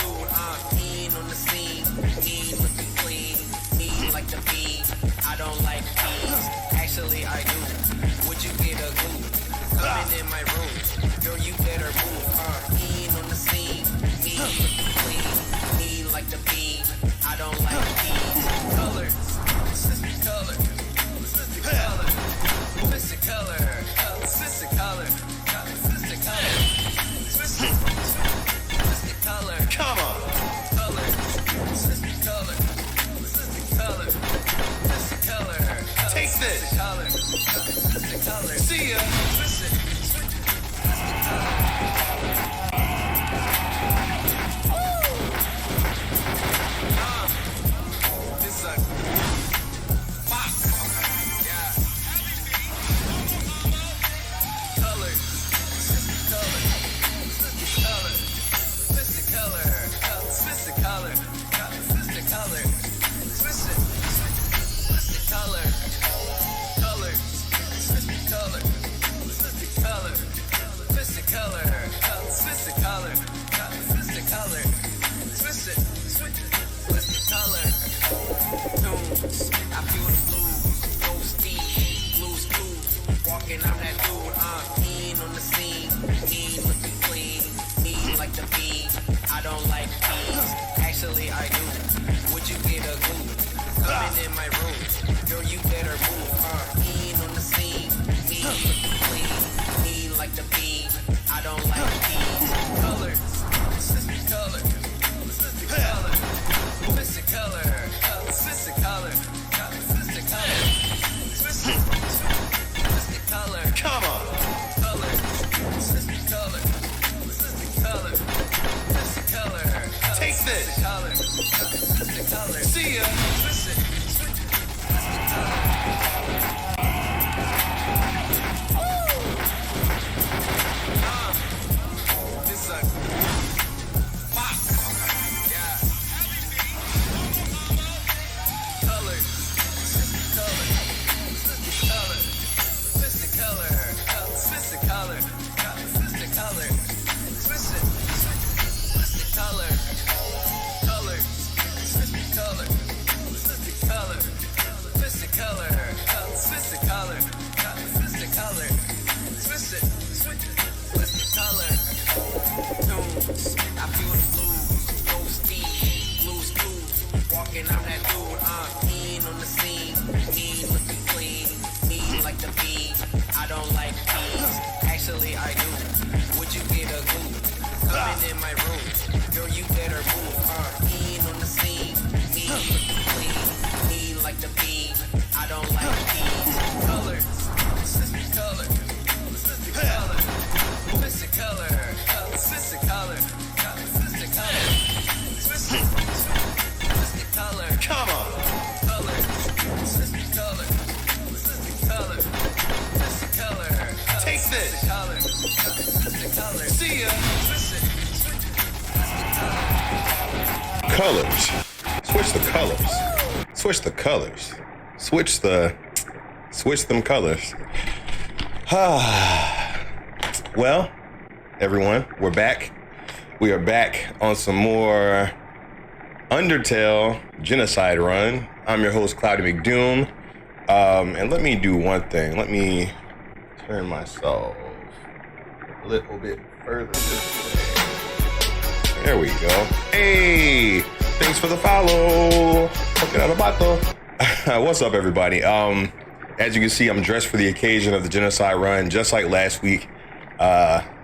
dude, mean on the scene, mean looking clean, mean like the bean. I don't like peas, actually I do. Would you get a glue? Coming in my room, girl, you better move. Mean on the scene, mean looking clean, mean like the bean. I don't like peas. Colors, sister color, sister color, sister color, sister color, sister color, sister color. Come on. Color, sister color, sister color, sister color. Take this. Sister color, sister color. See ya. It's a box. Yeah. Color, sister color, sister color, sister color, sister color, sister color, sister color, color, sister color, sister color, sister color, sister color, sister color, sister color. Tunes, I feel the blues, those steeds, blues clues. Walking, I'm that dude, mean on the scene, mean looking clean, mean like the bean. I don't like peas, actually I do. Would you get a glue? Coming in my room, girl, you better move. Mean on the scene, mean looking clean, mean like the bean. I don't like peas. Colors, sister color, sister color, sister color, sister color, sister color, sister color. Come on. Color, sister color, sister color, sister color. Take this. Sister color, sister color. See ya. It's a box. Yeah. Color, sister color, sister color, sister color, sister color, sister color, sister color, color, sister color, sister color, sister color, sister color, sister color, sister color. Tunes, I feel the blues, those steeds, blues clues. Walking, I'm that dude, mean on the scene, mean looking clean, mean like the bean. I don't like peas, actually I do. Would you get a glue? Coming in my room, girl, you better move. Mean on the scene, mean looking clean, mean like the bean. I don't like peas. Colors, sister color, sister color, sister color, sister color, sister color, sister color. Come on. Color, sister color, sister color, sister color. Take this. Sister color, sister color. See ya. Colors. Switch the colors. Switch the colors. Switch them colors. Well, everyone, we're back. We are back on some more Undertale Genocide Run. I'm your host, Cloudy McDoom. And let me do one thing. Let me turn myself a little bit further this way. There we go. Hey, thanks for the follow. What's up, everybody? As you can see, I'm dressed for the occasion of the Genocide Run, just like last week.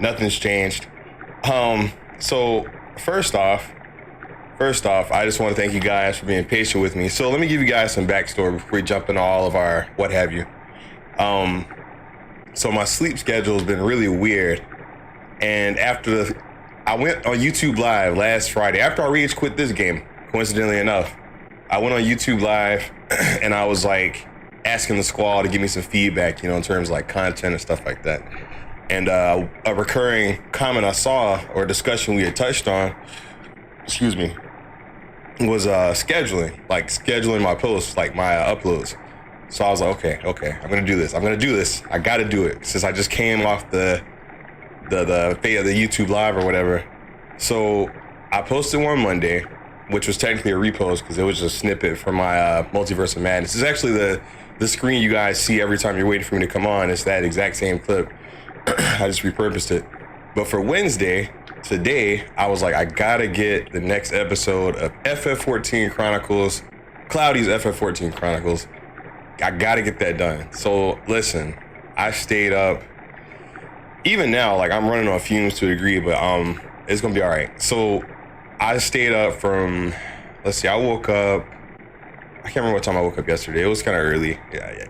Nothing's changed. So first off, I just want to thank you guys for being patient with me. So let me give you guys some backstory before we jump into all of our what have you. So my sleep schedule has been really weird. And I went on YouTube Live last Friday, after I rage quit this game, coincidentally enough. I went on YouTube Live and I was like asking the squad to give me some feedback, in terms of like content and stuff like that. And a recurring comment I saw, or discussion we had touched on, was scheduling my posts, like my uploads. So I was like, okay, I'm gonna do this. I gotta do it since I just came off the YouTube Live or whatever. So I posted one Monday, which was technically a repost because it was just a snippet from my Multiverse of Madness. It's actually the screen you guys see every time you're waiting for me to come on. It's that exact same clip. I just repurposed it. But for Wednesday, today, I was like, I gotta get the next episode of FF14 Chronicles, Cloudy's FF14 Chronicles. I gotta get that done. So listen, I stayed up. Even now, like I'm running on fumes to a degree, but it's gonna be all right. So I stayed up from, let's see, I woke up, I can't remember what time I woke up yesterday. It was kind of early.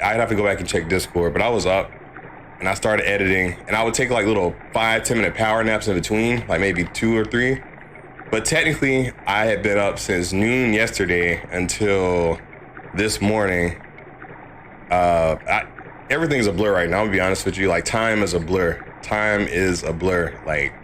I'd have to go back and check Discord, but I was up and I started editing, and I would take like little 5-10 minute power naps in between, like maybe 2 or 3. But technically I had been up since noon yesterday until this morning. Everything's a blur right now, I'm gonna be honest with you. Like time is a blur. Like,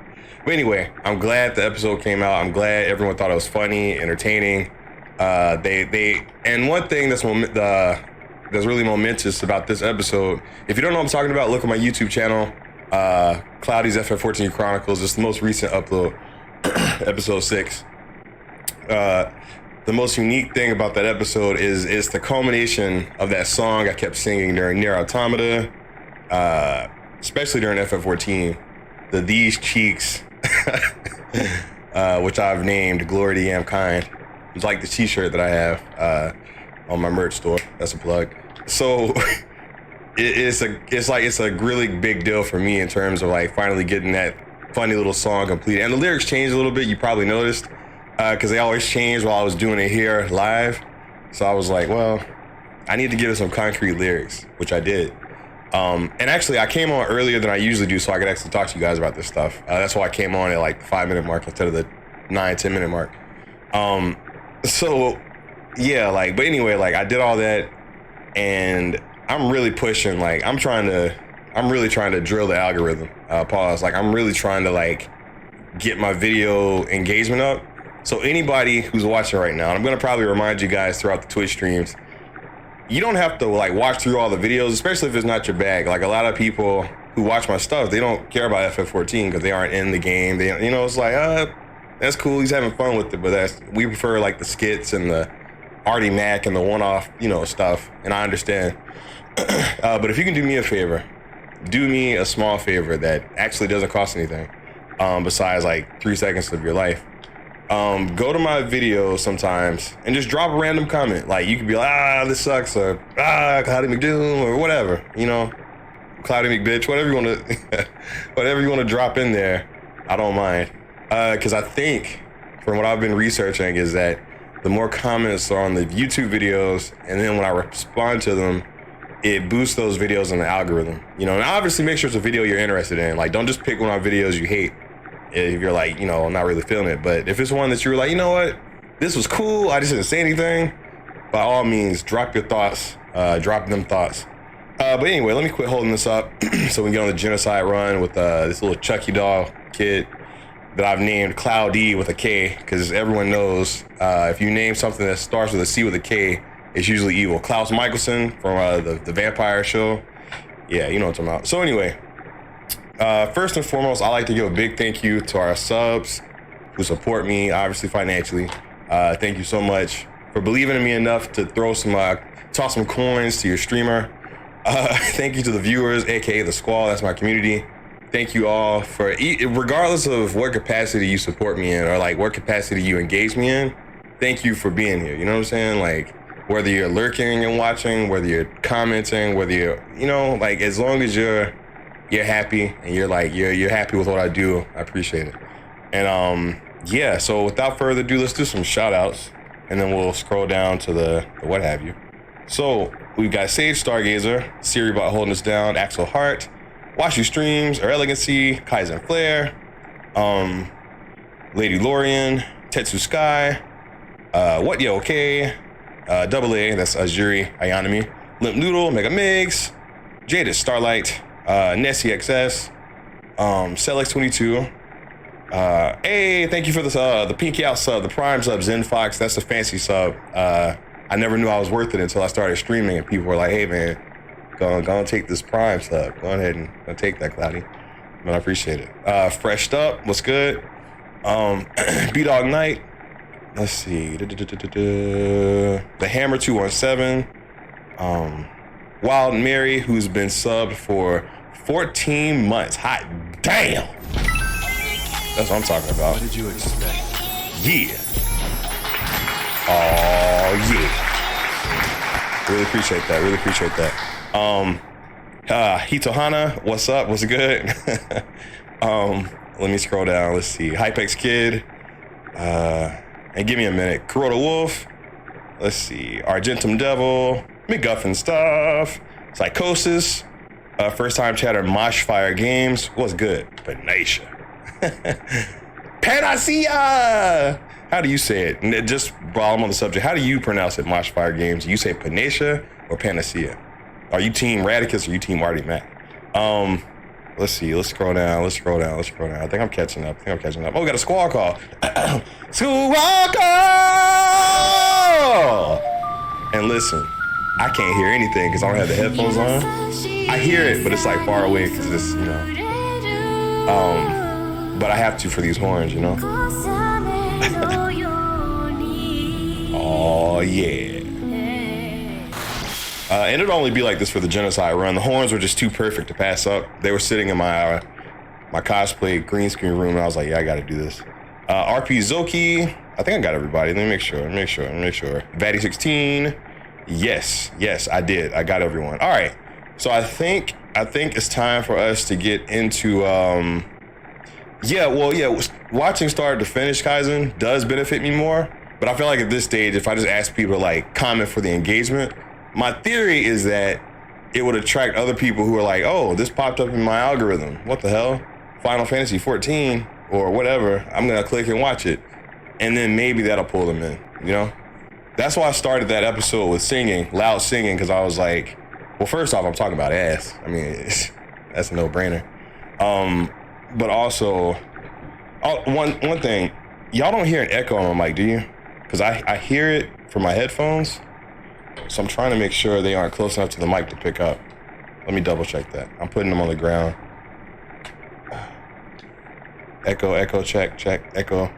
but anyway, I'm glad the episode came out. I'm glad everyone thought it was funny, entertaining. And one thing that's really momentous about this episode, if you don't know what I'm talking about, look at my YouTube channel, Cloudy's FF14 Chronicles. It's the most recent upload, episode 6. The most unique thing about that episode is the culmination of that song I kept singing during Nier Automata, especially during FF14, the These Cheeks, which I've named Glory to Yam Kind. It's like the t-shirt that I have on my merch store. That's a plug. So it's a really big deal for me in terms of like finally getting that funny little song completed. And the lyrics changed a little bit, you probably noticed, because they always change while I was doing it here live. So I was like, well, I need to give it some concrete lyrics, which I did. And actually I came on earlier than I usually do so I could actually talk to you guys about this stuff. That's why I came on at like the 5-minute mark instead of the 9-10 minute mark. So yeah, like, but anyway, like I did all that and I'm really pushing, like I'm really trying to drill the algorithm, pause. Like I'm really trying to like get my video engagement up. So anybody who's watching right now, and I'm going to probably remind you guys throughout the Twitch streams, you don't have to like watch through all the videos, especially if it's not your bag. Like a lot of people who watch my stuff, they don't care about FF14 because they aren't in the game. They, you know, it's like, that's cool. He's having fun with it, but we prefer like the skits and the Artie Mac and the one-off, you know, stuff. And I understand. But if you can do me a favor, do me a small favor that actually doesn't cost anything, besides like 3 seconds of your life. Go to my videos sometimes and just drop a random comment. Like you could be like, this sucks, or Cloudy McDoom, or whatever, you know, Cloudy McBitch, whatever you want to drop in there. I don't mind. Because I think from what I've been researching is that the more comments are on the YouTube videos, and then when I respond to them, it boosts those videos in the algorithm. You know, and obviously make sure it's a video you're interested in. Like, don't just pick one of my videos you hate if you're like, you know, not really feeling it. But if it's one that you were like, you know what, this was cool, I just didn't say anything, by all means, drop your thoughts, drop them thoughts. But anyway, let me quit holding this up so we can get on the Genocide Run with this little Chucky doll kid that I've named Cloudy with a K, because everyone knows if you name something that starts with a C with a K, it's usually evil. Klaus Michelson from the Vampire show. Yeah, you know what I'm talking about. So anyway, first and foremost, I'd like to give a big thank you to our subs who support me, obviously financially. Thank you so much for believing in me enough to throw some, toss some coins to your streamer. Thank you to the viewers, aka the Squall, that's my community. Thank you all for, regardless of what capacity you support me in or like what capacity you engage me in, thank you for being here. You know what I'm saying? Like, whether you're lurking and watching, whether you're commenting, whether you're, you know, like, as long as you're happy and you're like, you're happy with what I do, I appreciate it. And yeah, so without further ado, let's do some shout outs and then we'll scroll down to the what have you. So we've got Sage Stargazer, Siribot holding us down, Axel Hart, Watch You Streams, Our Elegancy, Kaizen Flare, Lady Lorian, Tetsu Sky, What Yo Okay, Double A, that's Azuri Ayanami, Limp Noodle, Mega Migs, Jaded Starlight, Nessie XS, Celex22. Hey, thank you for the Pinky Out sub, the Prime sub, Zen Fox. That's a fancy sub. I never knew I was worth it until I started streaming and people were like, hey man, go and take this Prime sub. Go ahead and take that, Cloudy. But I appreciate it. Freshed Up, what's good? B-Dog Knight. Let's see. The Hammer 217. Wild Mary, who's been subbed for 14 months. Hot damn. That's what I'm talking about. What did you expect? Yeah. Oh yeah. Really appreciate that. Really appreciate that. Hitohana, what's up? What's good? Let me scroll down. Let's see. Hypex Kid. And give me a minute. Kuroda Wolf. Let's see. Argentum Devil. McGuffin Stuff. Psychosis. First time chatter. Moshfire Games. What's good? Panacea. Panacea. How do you say it? Just while I'm on the subject, how do you pronounce it? Moshfire Games. Do you say Panacea or Panacea? Are you Team Radicus or you Team Artie Mac? Let's see. Let's scroll down. I think I'm catching up. Oh, we got a squall call. Squall call! And listen, I can't hear anything because I don't have the headphones on. I hear it, but it's like far away because it's, but I have to for these horns, Oh, yeah. And it'd only be like this for the Genocide Run. The horns were just too perfect to pass up. They were sitting in my cosplay green screen room, and I was like, yeah, I gotta do this. RP Zoki, I think I got everybody. Let me make sure. Vatty 16, yes, I did. I got everyone. All right, so I think it's time for us to get into, watching start to finish Kaizen does benefit me more, but I feel like at this stage, if I just ask people to like comment for the engagement, my theory is that it would attract other people who are like, oh, this popped up in my algorithm. What the hell? Final Fantasy 14 or whatever. I'm going to click and watch it. And then maybe that'll pull them in, That's why I started that episode with loud singing, because I was like, well, first off, I'm talking about ass. I mean, that's a no-brainer. But also, one thing, y'all don't hear an echo on my mic, do you? Because I hear it from my headphones. So I'm trying to make sure they aren't close enough to the mic to pick up. Let me double check that. I'm putting them on the ground. Echo, check, echo,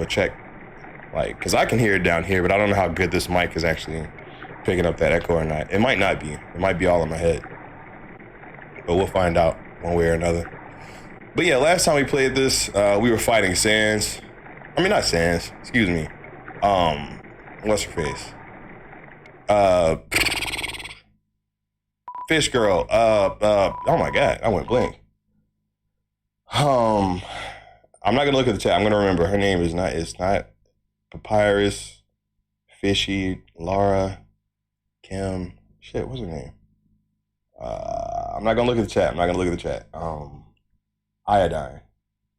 check. Like, cause I can hear it down here, but I don't know how good this mic is actually picking up that echo or not. It might not be. It might be all in my head. But we'll find out one way or another. But yeah, last time we played this, we were fighting Sans. I mean, not Sans, excuse me. What's her face? Fish Girl. Oh my God, I went blank. I'm not gonna look at the chat. I'm gonna remember her name it's not Papyrus, Fishy, Laura, Kim. Shit, what's her name? I'm not gonna look at the chat. Iodine.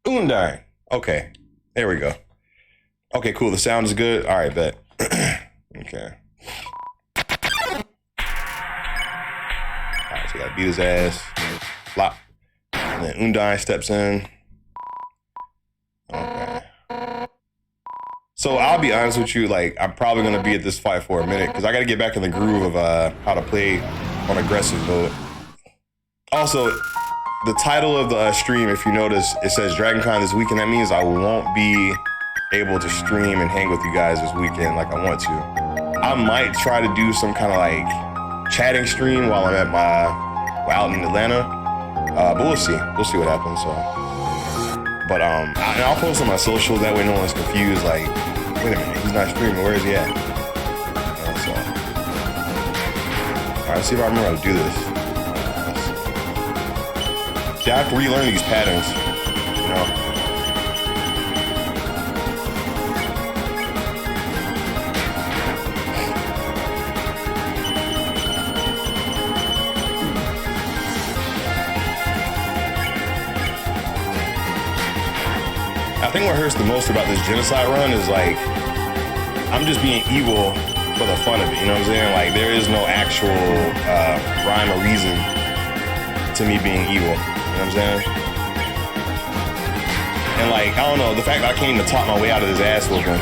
Undine. Okay, there we go. Okay, cool. The sound is good. All right, bet. Okay. Alright, so you gotta beat his ass. Flop. And then Undine steps in. Okay. So I'll be honest with you, like, I'm probably gonna be at this fight for a minute, because I gotta get back in the groove of how to play on aggressive mode. Also, the title of the stream, if you notice, it says DragonCon this weekend. That means I won't be able to stream and hang with you guys this weekend like I want to. I might try to do some kind of like chatting stream while I'm out in Atlanta, but we'll see what happens. So, but I'll post on my social, that way no one's confused. Like, wait a minute, he's not streaming. Where is he at? So, all right, see if I remember how to do this. See, I have to relearn these patterns. I think what hurts the most about this Genocide Run is like, I'm just being evil for the fun of it, you know what I'm saying? Like, there is no actual rhyme or reason to me being evil, you know what I'm saying? And like, I don't know, the fact that I can't even talk my way out of this ass whooping,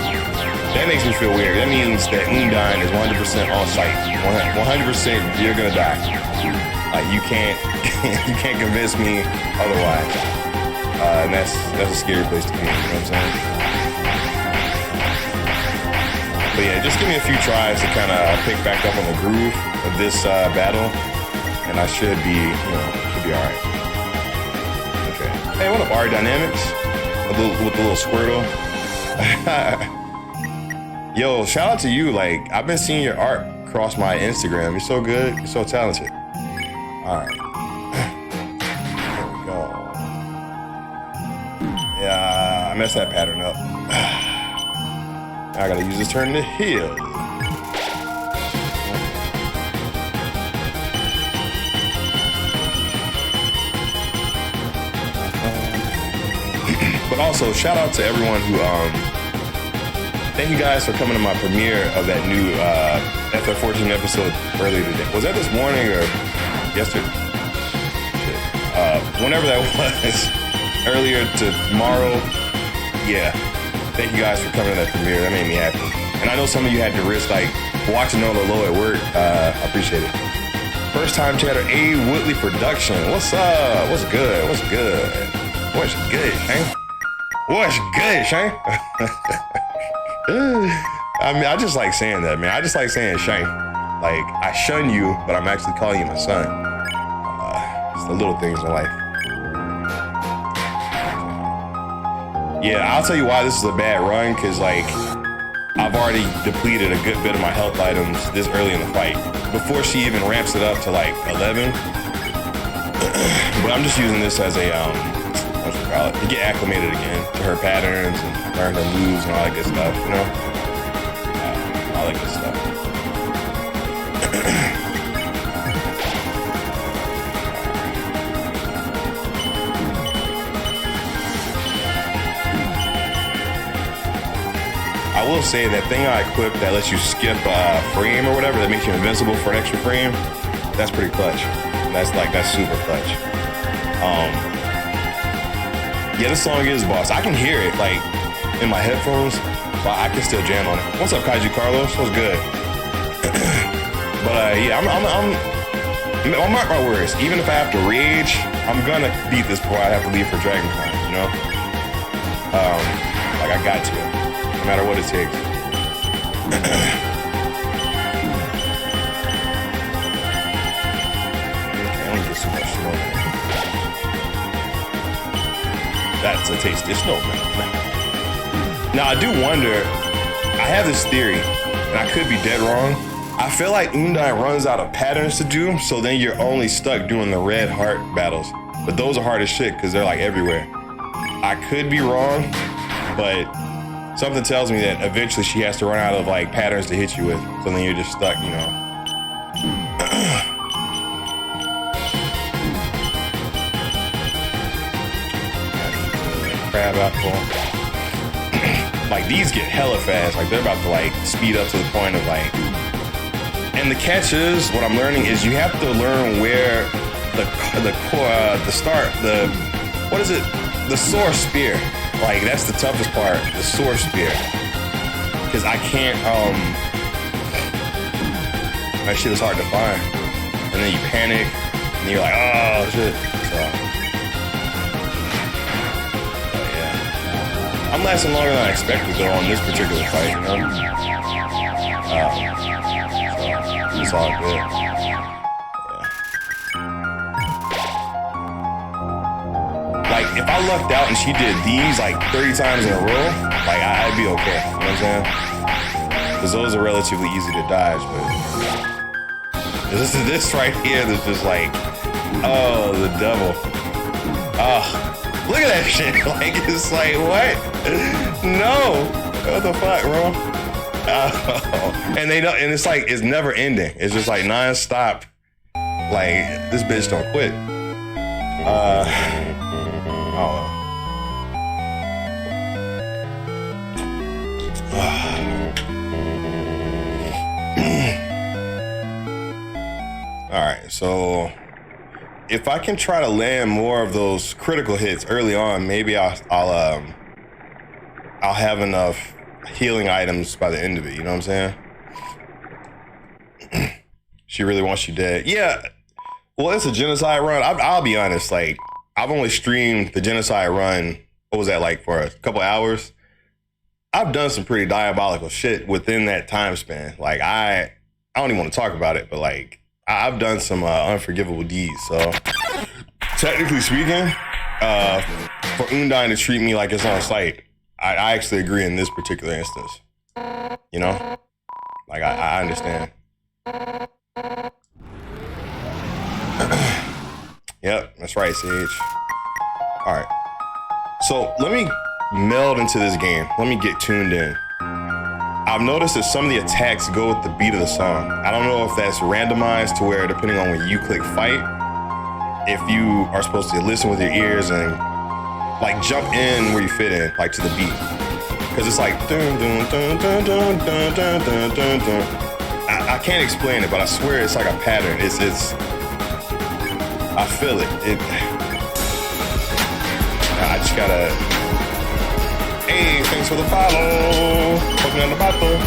that makes me feel weird. That means that Undine is 100% on site. 100% you're gonna die. Like, you can't convince me otherwise. And that's a scary place to be, you know what I'm saying? But yeah, just give me a few tries to kind of pick back up on the groove of this battle, and I should be all right. Okay. Hey, what up, Art Dynamics? With the little Squirtle. Yo, shout out to you. Like, I've been seeing your art cross my Instagram. You're so good. You're so talented. All right. There we go. Yeah, I messed that pattern up. I gotta use this turn to heal. But also, shout out to everyone who, thank you guys for coming to my premiere of that new FF14 episode earlier today. Was that this morning or yesterday? Whenever that was, earlier to tomorrow. Yeah. Thank you guys for coming to that premiere. That made me happy. And I know some of you had to risk like watching on the low at work. I appreciate it. First time chatter, A Woodley Production. What's up? What's good? What's good? What's good, Shane? What's good, Shane? I mean, I just like saying that, man. I just like saying Shane. Like, I shun you, but I'm actually calling you my son. It's the little things in life. Yeah, I'll tell you why this is a bad run, because, like, I've already depleted a good bit of my health items this early in the fight. Before she even ramps it up to, like, 11. But I'm just using this as a, what you call it, to get acclimated again to her patterns and learn her moves and all that good stuff, you know? All that good stuff. I will say that thing I equipped that lets you skip a frame or whatever, that makes you invincible for an extra frame, that's pretty clutch. That's super clutch. Yeah, this song is boss. I can hear it like in my headphones, but I can still jam on it. What's up, Kaiju Carlos? What's good? But yeah, I'll mark my words. Even if I have to rage, I'm gonna beat this before I have to leave for DragonCon, you know? Like I got to, no matter what it takes. Okay, let me get some more snow. That's a tasty snow, man. Now, I do wonder, I have this theory, and I could be dead wrong. I feel like Undyne runs out of patterns to do, so then you're only stuck doing the red heart battles. But those are hard as shit, because they're like everywhere. I could be wrong, but something tells me that eventually she has to run out of like patterns to hit you with, so then you're just stuck, you know. Crab apple. Like these get hella fast. Like they're about to like speed up to the point of like. And the catch is, what I'm learning is you have to learn where the sword spear. Like that's the toughest part, the sword spear. Cause I can't, that shit is hard to find. And then you panic, and you're like, oh shit. So. I'm lasting longer than I expected though on this particular fight, you know? So, it's all good. Yeah. Like, if I lucked out and she did these like 30 times in a row, like, I'd be okay, you know what I'm saying? Because those are relatively easy to dodge, but this right here that's just like, oh, the devil. Oh. Look at that shit. Like, it's like, what? No. What the fuck, bro? Oh. And they don't, and it's like, it's never ending. It's just like non-stop. Like, this bitch don't quit. Oh. All right, so if I can try to land more of those critical hits early on, maybe I'll have enough healing items by the end of it. You know what I'm saying? She really wants you dead. Yeah. Well, it's a genocide run. I'll be honest. Like, I've only streamed the Genocide Run. What was that like for a couple hours? I've done some pretty diabolical shit within that time span. Like I don't even want to talk about it, but like I've done some unforgivable deeds. So technically speaking, for Undyne to treat me like it's on site, I actually agree in this particular instance. You know, like I understand. Yep, that's right, Sage. All right. So let me meld into this game. Let me get tuned in. I've noticed that some of the attacks go with the beat of the song. I don't know if that's randomized to where, depending on when you click fight, if you are supposed to listen with your ears and like jump in where you fit in, like to the beat. Because it's like dun dun dun dun dun dun dun dun dun dun. I can't explain it, but I swear it's like a pattern. It's I feel it. I just gotta. Hey, thanks for the follow. Poking on the bottle.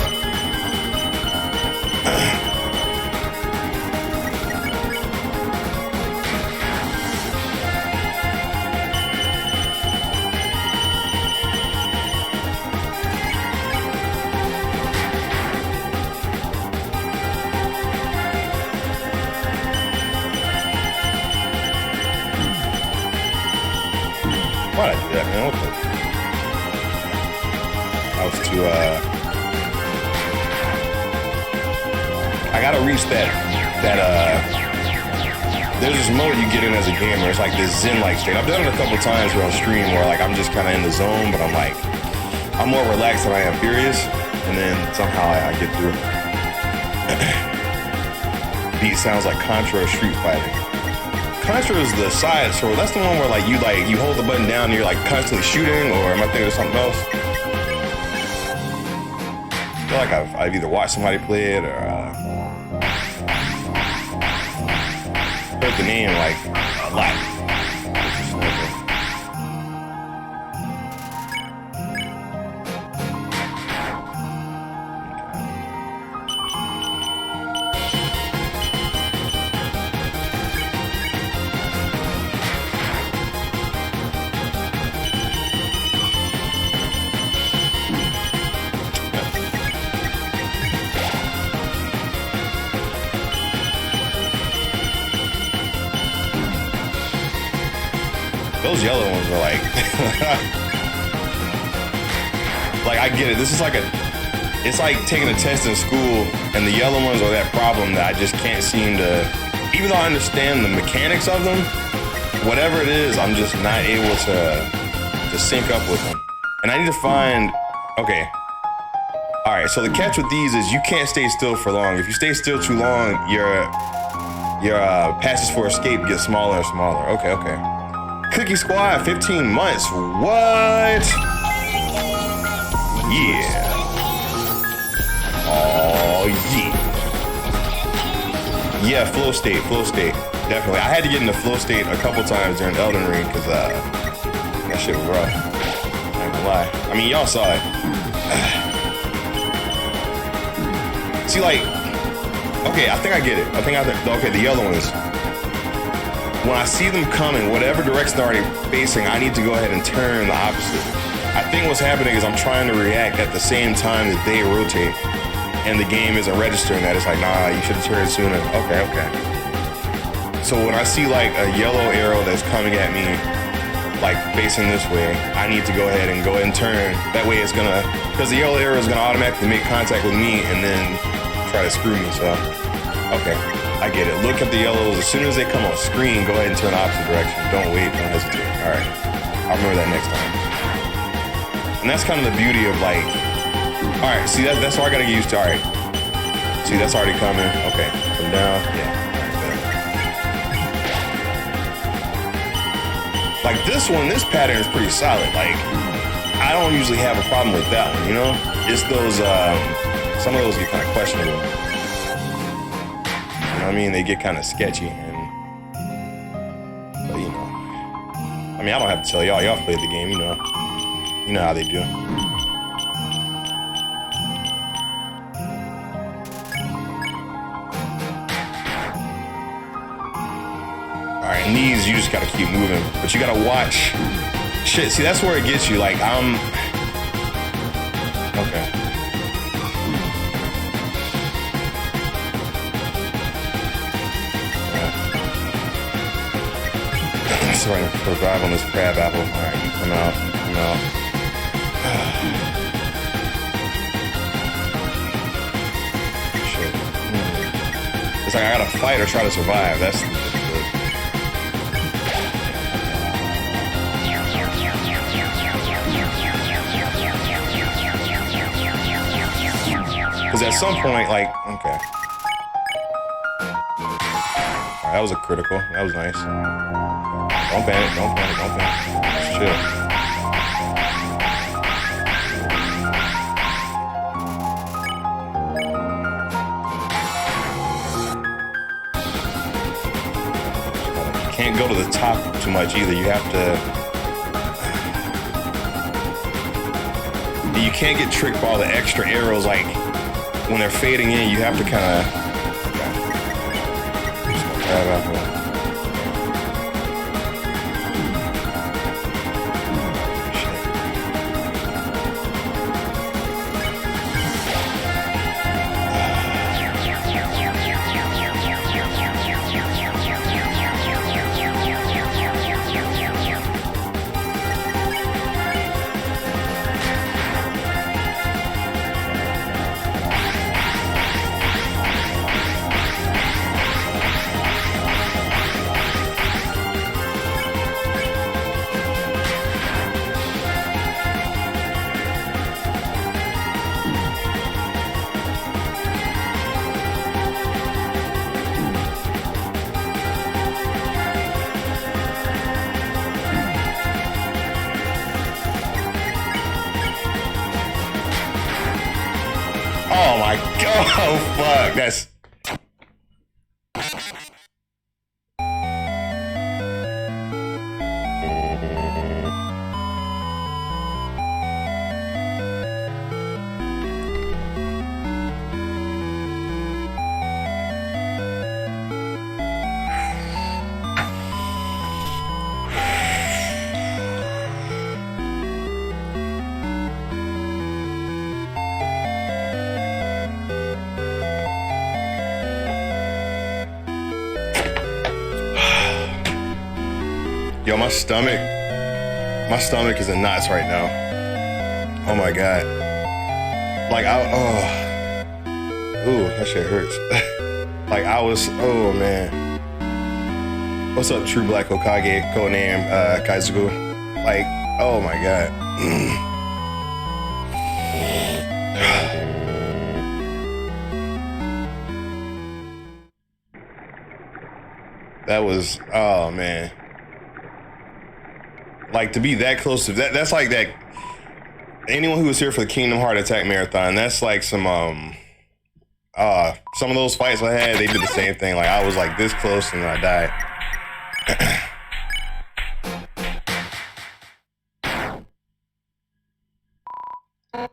Why'd I do that, man? What the? I was too, I gotta reach that, there's this mode you get in as a gamer. It's like this zen-like state. I've done it a couple times here on stream where like I'm just kind of in the zone, but I'm like, I'm more relaxed than I am furious. And then somehow I get through. Beat sounds like Contra or Street Fighter. Contra is the side scroll. That's the one where like you hold the button down and you're like constantly shooting, or am I thinking of something else? I feel like I've either watched somebody play it or heard the name like a lot. Those yellow ones are like, like I get it. This is like it's like taking a test in school, and the yellow ones are that problem that I just can't seem to, even though I understand the mechanics of them, whatever it is, I'm just not able to sync up with them. And I need to find, okay. All right, so the catch with these is you can't stay still for long. If you stay still too long, your passes for escape get smaller and smaller. Okay. Cookie Squad, 15 months. What? Yeah. Oh, yeah. Yeah, flow state. Definitely. I had to get into flow state a couple times during Elden Ring because that shit was rough. I ain't gonna lie. I mean, y'all saw it. See, like, okay, I think I get it. Okay, the yellow ones. When I see them coming, whatever direction they're already facing, I need to go ahead and turn the opposite. I think what's happening is I'm trying to react at the same time that they rotate, and the game isn't registering that. It's like, nah, you should have turned sooner. Okay. So when I see like a yellow arrow that's coming at me, like facing this way, I need to go ahead and turn. That way it's gonna, because the yellow arrow is gonna automatically make contact with me and then try to screw me, so, okay. I get it. Look at the yellows. As soon as they come on screen, go ahead and turn the opposite direction. Don't wait. Don't hesitate. All right. I'll remember that next time. And that's kind of the beauty of like, all right, see, that's what I got to get used to. All right. See, that's already coming. Okay. Come down. Yeah. Like this one, this pattern is pretty solid. Like, I don't usually have a problem with that one, you know? It's those, some of those get kind of questionable. I mean, they get kind of sketchy, but you know, I mean, I don't have to tell y'all played the game, you know how they do. All right, knees, you just gotta keep moving. But you gotta watch. Shit, see, that's where it gets you. Like, okay. Sorry for drive on this crab apple. All right, come out, come out. Shit. It's like I gotta fight or try to survive. That's the because at some point, like, okay. All right, that was a critical. That was nice. Don't panic, don't panic, don't panic. Just chill. You can't go to the top too much either. You have to... You can't get tricked by all the extra arrows. Like, when they're fading in, you have to kind of... Oh my god, oh fuck, that's... Yo, my stomach is in knots right now. Oh my god. Like, ooh, that shit hurts. Like, oh man. What's up, True Black Hokage, codename Kaizuku? Like, oh my god. That was, oh man. Like, to be that close to that's like that. Anyone who was here for the Kingdom Heart Attack Marathon, that's like some of those fights I had, they did the same thing. Like, I was like this close and then I died.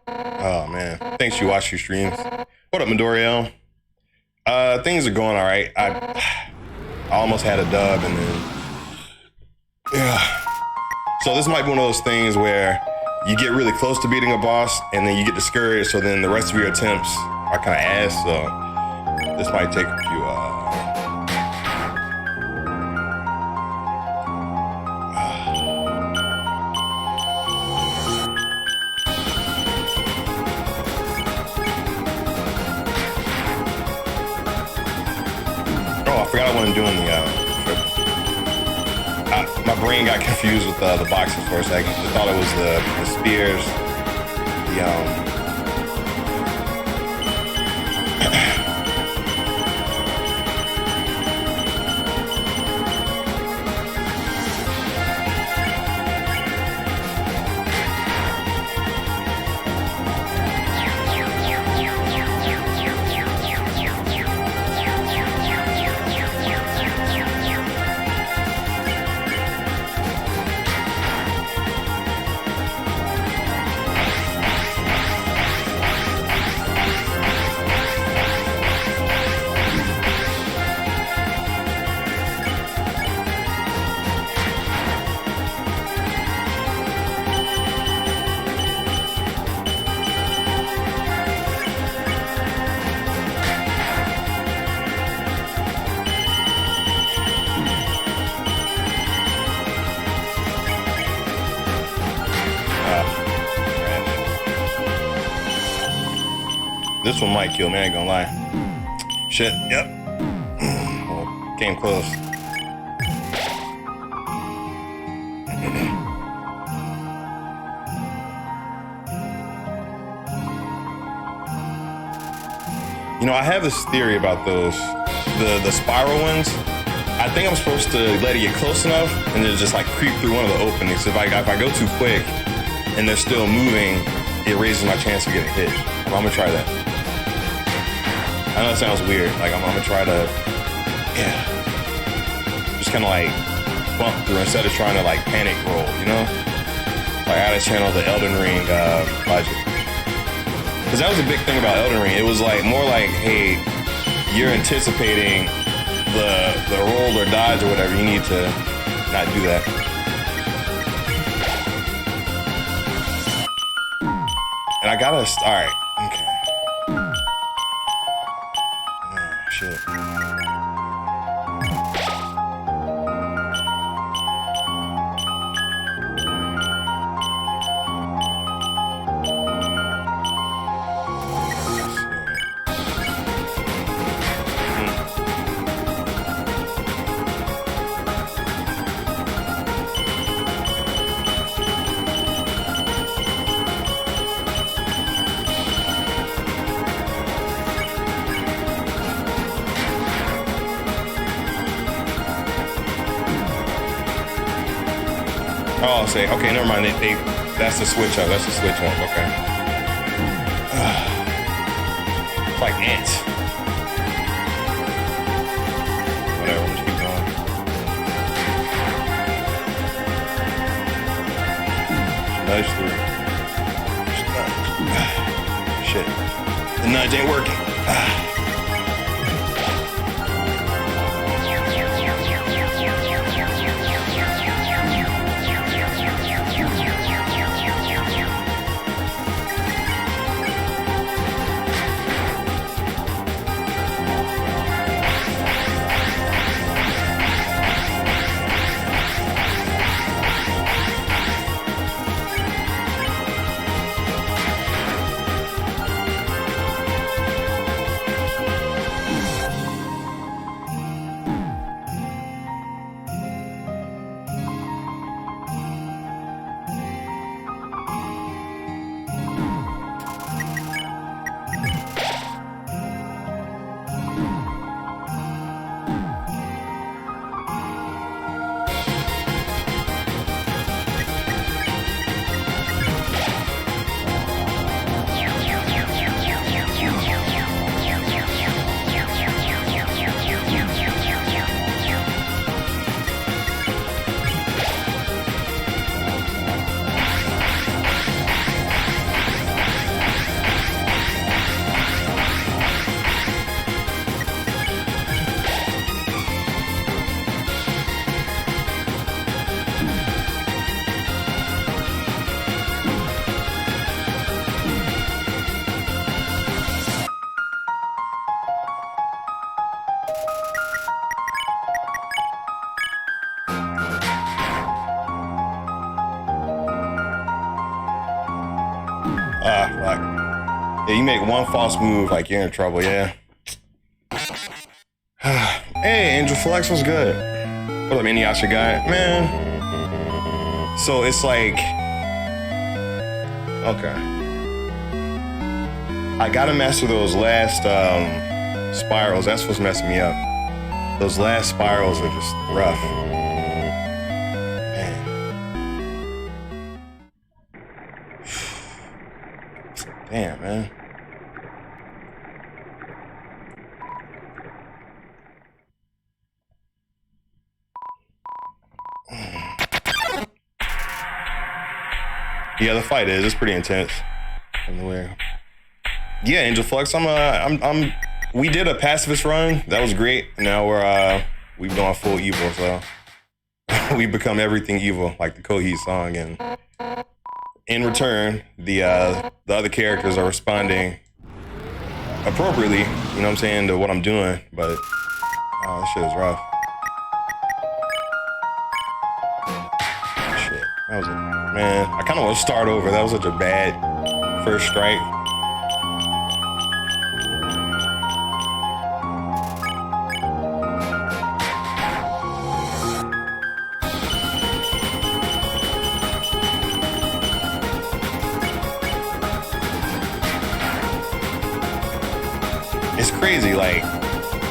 Oh man. Thanks you watch your streams. What up, Midoriel? Things are going all right. I almost had a dub and then yeah. So this might be one of those things where you get really close to beating a boss and then you get discouraged, so then the rest of your attempts are kind of ass, so this might take a few, Oh, I forgot I wasn't doing the, my brain got confused with the boxes for a second. I thought it was the spears, This one might kill me, I ain't gonna lie. Shit, yep. Well, came close. You know, I have this theory about those, the spiral ones. I think I'm supposed to let it get close enough and then just like creep through one of the openings. If I go too quick and they're still moving, it raises my chance of getting hit. I'm gonna try that. I know it sounds weird. Like I'm gonna try to, just kind of like bump through instead of trying to like panic roll, you know? Like I gotta channel the Elden Ring logic. Because that was a big thing about Elden Ring. It was like more like, hey, you're anticipating the roll or dodge or whatever. You need to not do that. And I gotta, all right, okay. Oh, shit. Oh, say, okay, never mind. That's the switch up. That's the switch up. Okay. It's like ants. Whatever, let's keep going. Nudge through. Shit. The nudge ain't working. Fuck. Yeah, you make one false move, like you're in trouble, yeah. Hey, Angel Flex, what's good? What up, Inuyasha guy? Man. So it's like, okay. I gotta master those last spirals. That's what's messing me up. Those last spirals are just rough. Damn, man. Yeah, the fight is. It's pretty intense. Yeah, Angel Flux. We did a pacifist run. That was great. Now we've gone full evil, so we've become everything evil, like the Kohi song, and in return, the other characters are responding appropriately, you know what I'm saying, to what I'm doing, but oh, this shit is rough. Shit, that was man, I kind of want to start over. That was such a bad first strike. it's crazy. Like,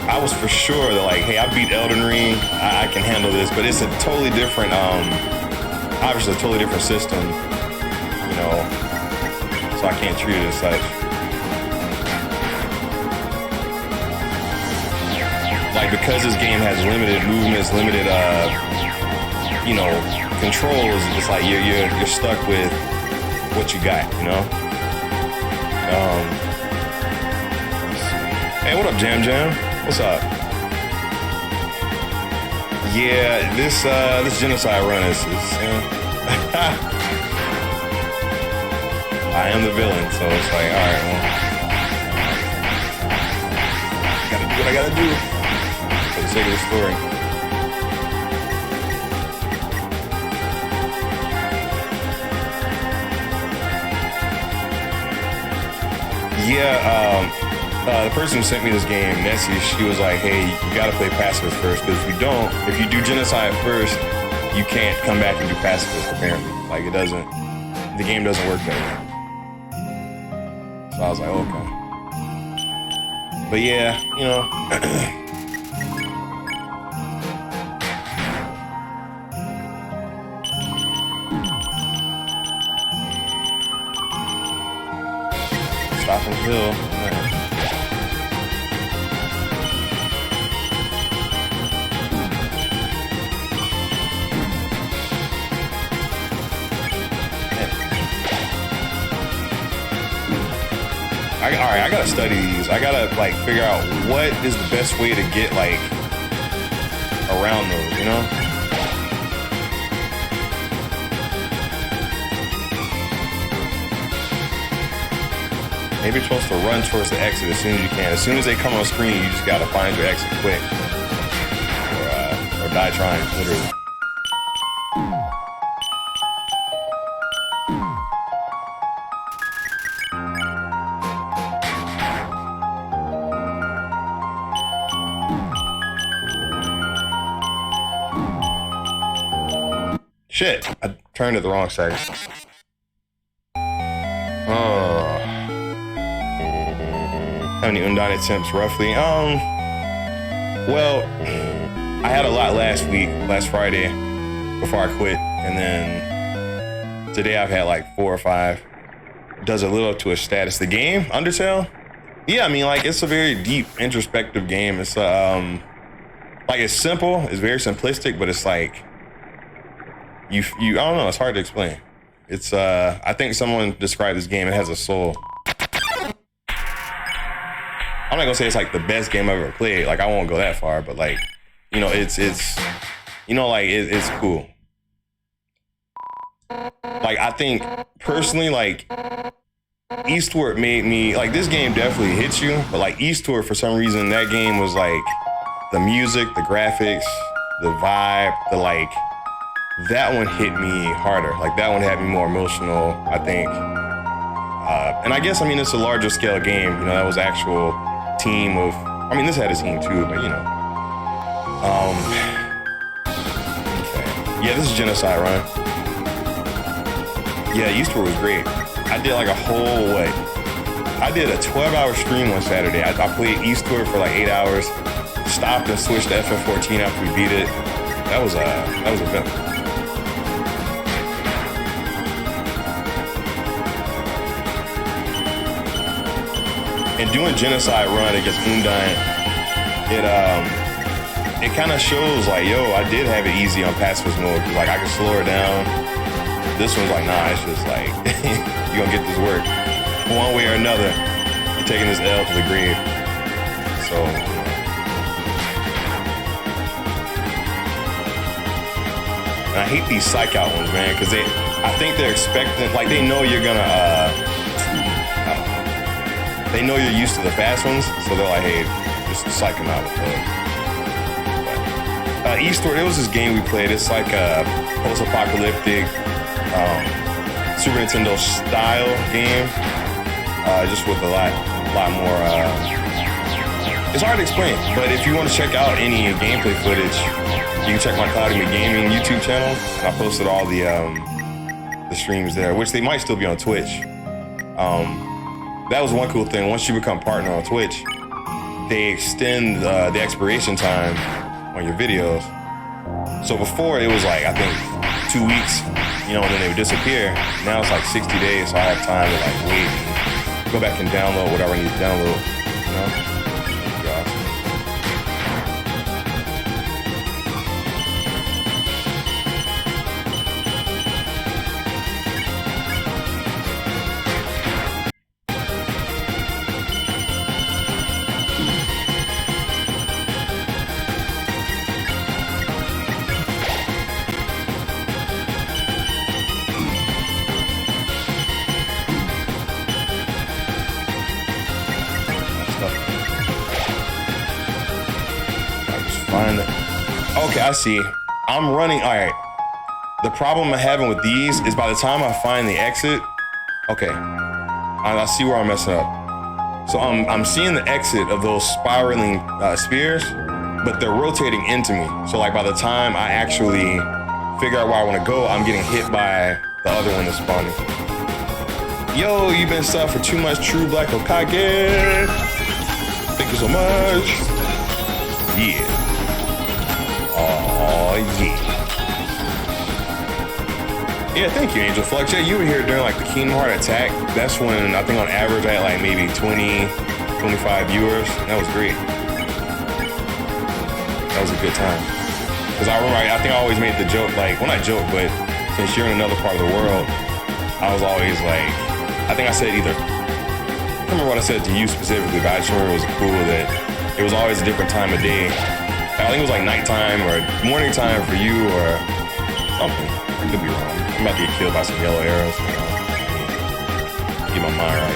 I was for sure that like, hey, I beat Elden Ring. I can handle this, but it's a totally different, obviously a totally different system, you know, so I can't treat it as such. Like, because this game has limited movements, limited, you know, controls, it's like you're stuck with what you got, you know? Hey, what up, Jam Jam? What's up? Yeah, this Genocide Run is I am the villain, so it's like, all right, well, gotta do what I gotta do for the sake of the story. Yeah, the person who sent me this game, Nessie, she was like, hey, you gotta play Pacifist first, because if you do Genocide first, you can't come back and do Pacifist, apparently. Like, the game doesn't work that way. So I was like, okay. But yeah, you know. Stopping hill. All right, I gotta study these. I gotta like figure out what is the best way to get like around those, you know? Maybe you're supposed to run towards the exit as soon as you can. As soon as they come on screen, you just gotta find your exit quick, or die trying, literally. Shit, I turned it the wrong side. Oh. How many Undine attempts roughly? Well, I had a lot last Friday, before I quit. And then today I've had like 4 or 5. Does a little up to a status. The game, Undertale? Yeah, I mean, like, it's a very deep, introspective game. It's, like, it's simple, it's very simplistic, but it's like, you I don't know, it's hard to explain. It's I think someone described this game, it has a soul. I'm not gonna say it's like the best game I've ever played, like I won't go that far, but like, you know, it's you know, like it's cool. Like, I think personally, like, Eastward made me, like, this game definitely hits you, but like Eastward, for some reason, that game was like the music, the graphics, the vibe, the like, that one hit me harder. Like, that one had me more emotional, I think. And I guess, I mean, it's a larger scale game. You know, that was actual team of, I mean, this had a team too, but you know. Okay. Yeah, this is Genocide Run. Yeah, Eastward was great. I did like a whole, I did a 12-hour stream on Saturday. I played Eastward for like 8 hours, stopped and switched to FF14 after we beat it. That was eventful. And doing Genocide Run against Undine, it kind of shows like, yo, I did have it easy on pacifist mode, because like I could slow her down. This one's like, nah, it's just like, you're gonna get this work. One way or another, you're taking this L to the grave. So, and I hate these psych out ones, man, because I think they're expecting, like, they know you're gonna, they know you're used to the fast ones, so they're like, hey, just psych them out with those. Eastward, it was this game we played. It's like a post-apocalyptic Super Nintendo style game, just with a lot more. It's hard to explain, but if you want to check out any gameplay footage, you can check my Cloudy Gaming YouTube channel. I posted all the streams there, which they might still be on Twitch. That was one cool thing. Once you become partner on Twitch, they extend the expiration time on your videos. So before it was like, I think 2 weeks, you know, and then they would disappear. Now it's like 60 days, so I have time to like wait and go back and download whatever I need to download, you know? Yeah. Okay, I see. I'm running. All right. The problem I'm having with these is by the time I find the exit. Okay, I see where I'm messing up. So I'm seeing the exit of those spiraling spears, but they're rotating into me. So like by the time I actually figure out where I want to go, I'm getting hit by the other one that's spawning. Yo, you've been stuck for too much True Black Okage. Thank you so much. Yeah. Oh yeah. Yeah, thank you, Angel Flux. Yeah, you were here during like the Kingdom Heart attack. That's when I think on average I had like maybe 20, 25 viewers. And that was great. That was a good time. Because I remember, I think I always made the joke, like, well, not joke, but since you're in another part of the world, I was always like, I think I said either, I don't remember what I said to you specifically, but I just remember it was cool that it was always a different time of day. I think it was like nighttime or morning time for you or something. I could be wrong. I'm about to get killed by some yellow arrows. You know? Get my mind right.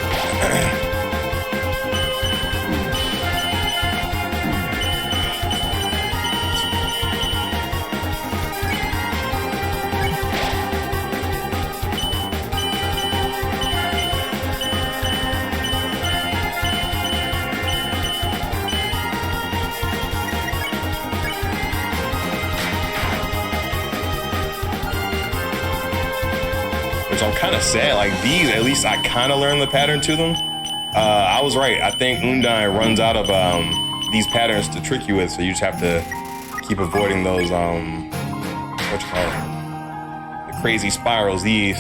I'm kind of sad. Like these, at least I kind of learned the pattern to them. I was right. I think Undyne runs out of these patterns to trick you with, so you just have to keep avoiding those what you call it, the crazy spirals. These.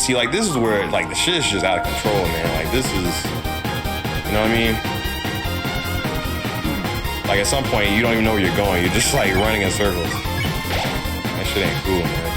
See, like this is where like the shit is just out of control, man. Like this is, you know what I mean? Like at some point you don't even know where you're going. You're just like running in circles. Shit ain't cool, man.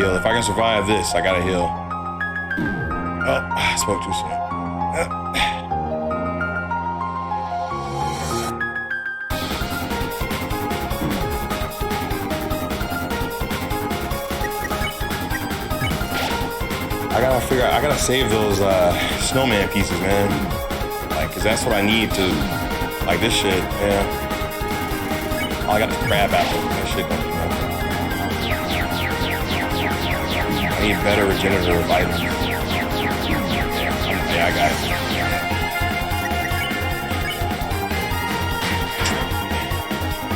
If I can survive this, I gotta heal. Oh, I spoke too soon. I gotta save those snowman pieces, man. Like, cause that's what I need to, like this shit, yeah. Oh, I got the crab apple, that shit don't do nothing. I need better regenerative items. Yeah, I got it.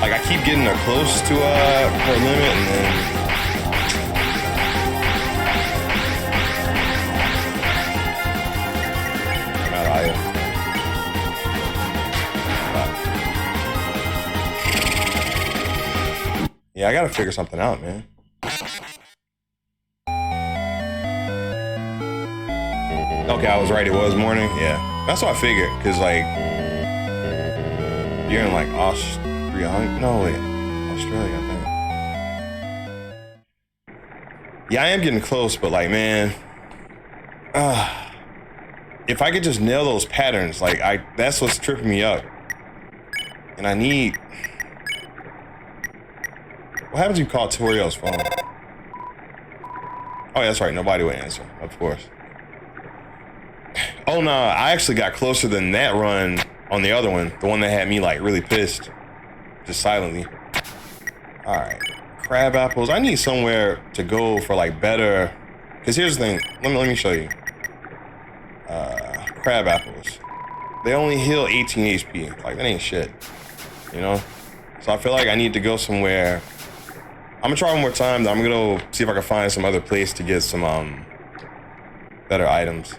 Like, I keep getting close to her limit, and then... I'm out of items. Yeah, I gotta figure something out, man. Okay, I was right. It was morning. Yeah, that's what I figured. Cause like, you're in like Austria. No, wait, Australia, I think. Yeah, I am getting close, but like, man, if I could just nail those patterns, like that's what's tripping me up. And I need. What happens if you call Toriel's phone? Oh, yeah, that's right. Nobody would answer, of course. Oh, no. I actually got closer than that run on the other one. The one that had me, like, really pissed. Just silently. All right. Crab apples. I need somewhere to go for, like, better... Because here's the thing. Let me show you. Crab apples. They only heal 18 HP. Like, that ain't shit. You know? So I feel like I need to go somewhere... I'm gonna try one more time. I'm gonna see if I can find some other place to get some better items.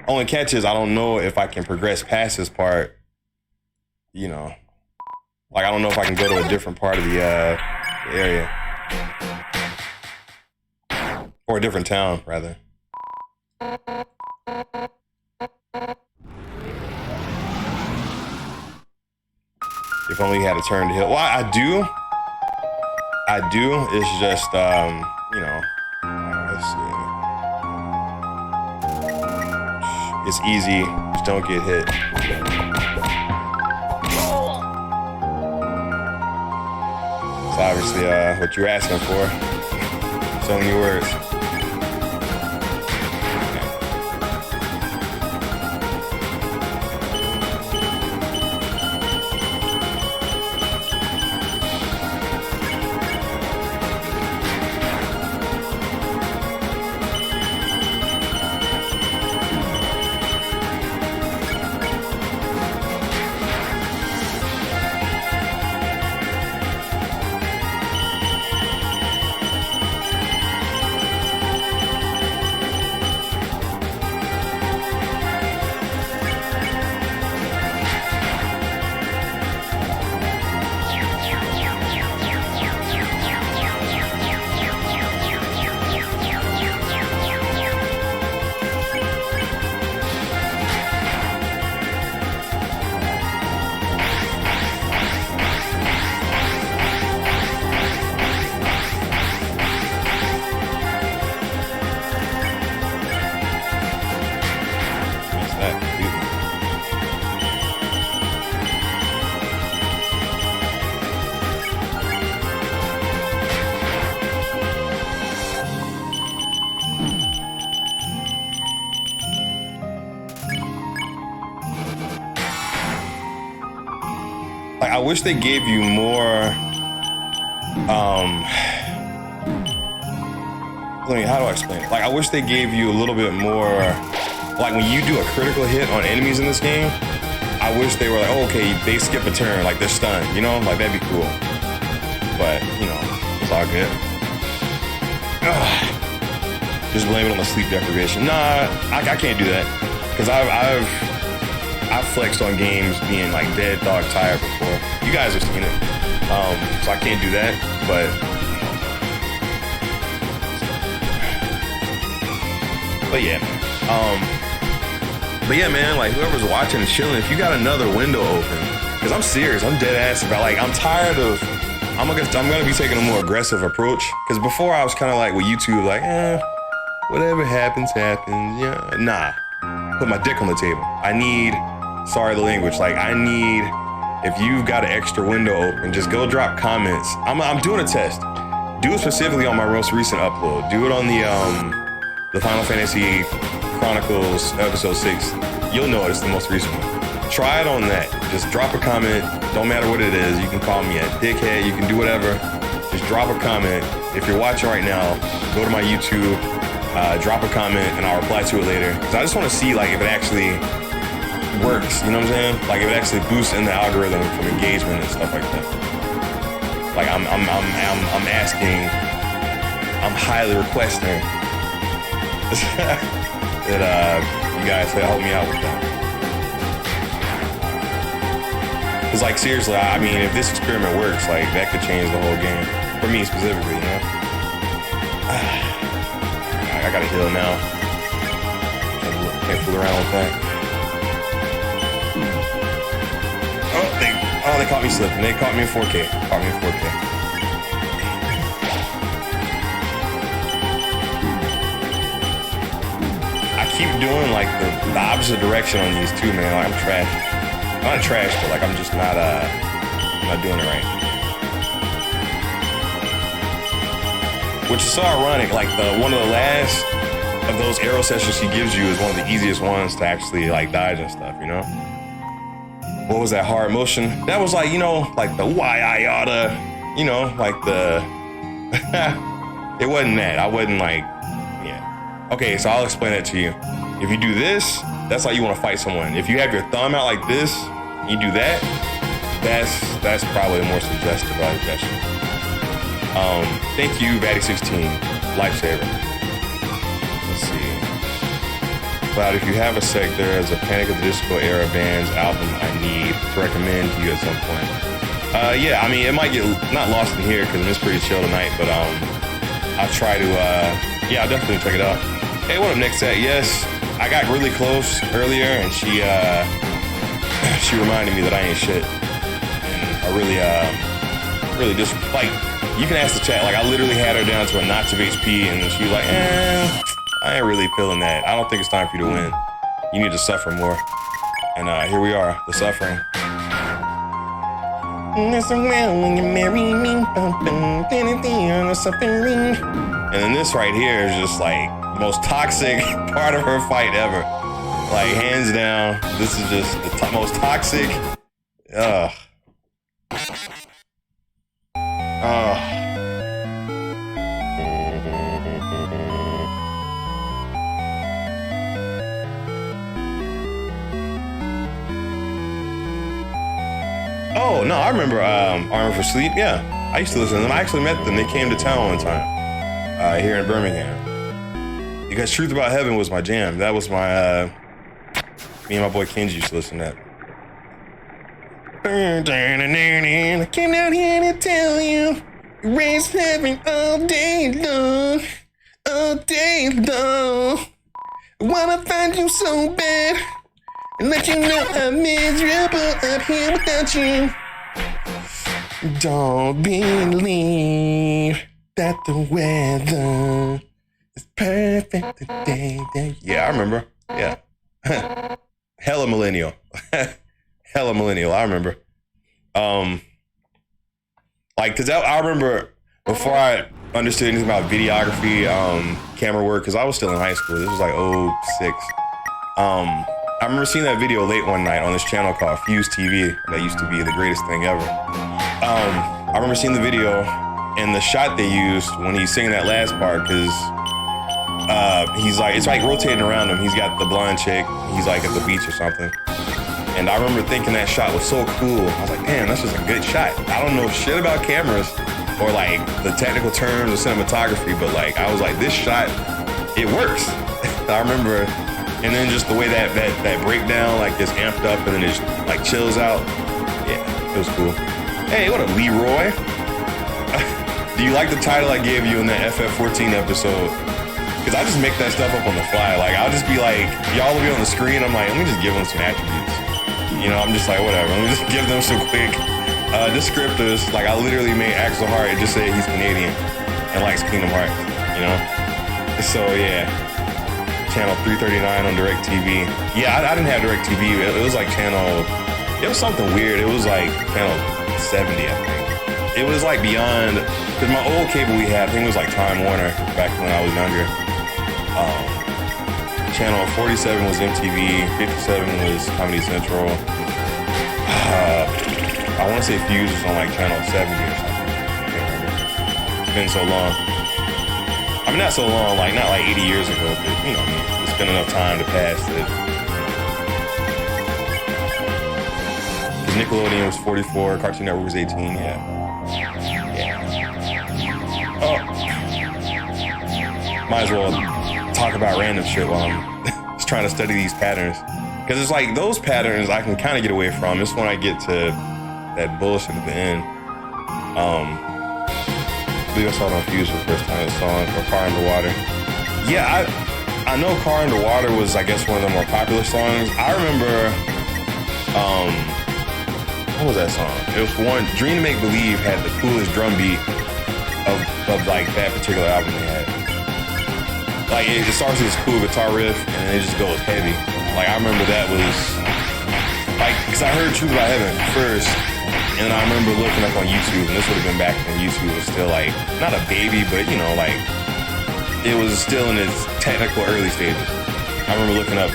Only catch is I don't know if I can progress past this part. You know, like I don't know if I can go to a different part of the area or a different town rather. If only you had to turn to hill. Well, I do. It's just, you know, let's see. It's easy. Just don't get hit. It's obviously what you're asking for. So many words. I wish they gave you more, how do I explain it? Like, I wish they gave you a little bit more, like when you do a critical hit on enemies in this game, I wish they were like, oh, okay, they skip a turn, like they're stunned, you know? Like, that'd be cool. But, you know, it's all good. Ugh. Just blame it on the sleep deprivation. Nah, I can't do that. Because I've flexed on games being like dead dog tired before. You guys have seen it. So I can't do that, but yeah, man, like whoever's watching and chilling, if you got another window open, because I'm serious, I'm dead ass about like I'm tired of I'm gonna be taking a more aggressive approach. Because before I was kind of like with YouTube, like, whatever happens, happens. Yeah, nah. Put my dick on the table. I need, sorry the language, like I need, if you've got an extra window open, just go drop comments. I'm doing a test. Do it specifically on my most recent upload. Do it on the Final Fantasy Chronicles episode 6. You'll know it's the most recent one. Try it on that. Just drop a comment. Don't matter what it is. You can call me a dickhead. You can do whatever. Just drop a comment. If you're watching right now, go to my YouTube, drop a comment, and I'll reply to it later. Because I just want to see like if it actually works. You know what I'm saying? Like if it actually boosts in the algorithm from engagement and stuff like that. Like I'm asking, I'm highly requesting that you guys help me out with that. It's like, seriously, I mean, if this experiment works, like, that could change the whole game. For me specifically, you know? I gotta heal now. Can't fool around with that. Oh, they caught me slipping. They caught me in 4K. I keep doing, like, the opposite direction on these too, man. Like, I'm trash. I'm not trash, but like I'm just not doing it right. which is so ironic. Like one of the last of those arrow sessions she gives you is one of the easiest ones to actually like dodge and stuff, you know? What was that hard motion? That was like, you know, like the why I oughta, you know, like the, it wasn't that. I wasn't like, yeah. Okay, so I'll explain it to you. If you do this, that's how you want to fight someone. If you have your thumb out like this, you do that, that's probably a more suggestive gesture. Thank you, Batty16, lifesaver. Let's see. Cloud, if you have a sec, there is a Panic at the Disco era band's album I need to recommend to you at some point. Yeah, I mean, it might get not lost in here because it's pretty chill tonight, but I'll try to, yeah, I'll definitely check it out. Hey, what up, Nick? Yes, I got really close earlier, and she reminded me that I ain't shit, and I really just like, you can ask the chat. Like, I literally had her down to a notch of HP, and she was like, I ain't really feeling that. I don't think it's time for you to win. You need to suffer more. And here we are, the suffering. When you marry me, and then this right here is just like the most toxic part of her fight ever. Like, hands down, this is just the most toxic. Oh, no, I remember Armor for Sleep. Yeah, I used to listen to them. I actually met them. They came to town one time here in Birmingham. Because Truth About Heaven was my jam. That was my, me and my boy Kenji used to listen to that. I came down here to tell you, raise heaven all day long, all day long. I wanna find you so bad. And let you know I'm miserable up here without you. Don't believe that the weather is perfect today. Yeah, I remember. Yeah. Hella millennial. Hella millennial, I remember. Like, cause I remember before I understood anything about videography, camera work, cause I was still in high school. This was like 06. I remember seeing that video late one night on this channel called Fuse TV. That used to be the greatest thing ever. I remember seeing the video and the shot they used when he's singing that last part, because he's like, it's like rotating around him. He's got the blonde chick. He's like at the beach or something. And I remember thinking that shot was so cool. I was like, damn, that's just a good shot. I don't know shit about cameras or like the technical terms of cinematography, but like, I was like, this shot, it works. I remember. And then just the way that breakdown like gets amped up and then it just like chills out. Yeah, it was cool. Hey, what up, Leroy? Do you like the title I gave you in that FF14 episode? Because I just make that stuff up on the fly. Like, I'll just be like, y'all will be on the screen. I'm like, let me just give them some attributes. You know, I'm just like, whatever. Let me just give them some quick descriptors. Like, I literally made Axel Hart just say he's Canadian and likes Kingdom Hearts, you know? So, yeah. Channel 339 on DirecTV. Yeah, I didn't have DirecTV. It was like channel, it was something weird. It was like channel 70, I think. It was like beyond, because my old cable we had, I think it was like Time Warner back when I was younger. Channel 47 was MTV, 57 was Comedy Central. I want to say Fuse was on like channel 70 or something. I can't remember. It's been so long. I mean, not so long, like not like 80 years ago, but you know, it's been enough time to pass that. Nickelodeon was 44, Cartoon Network was 18, yeah. Oh. Might as well talk about random shit while I'm just trying to study these patterns. Because it's like those patterns I can kind of get away from. It's when I get to that bullshit at the end. I believe I saw it on Fuse for the first time, the song, or Car Underwater. Yeah, I know Car Underwater was, I guess, one of the more popular songs. I remember, what was that song? It was one, Dream to Make Believe had the coolest drum beat of like that particular album they had. Like, it starts with this cool guitar riff, and then it just goes heavy. Like, I remember that was, like, because I heard Truth About Heaven first, And I remember looking up on YouTube, and this would have been back when YouTube was still like, not a baby, but you know, like, it was still in its technical early stages. I remember looking up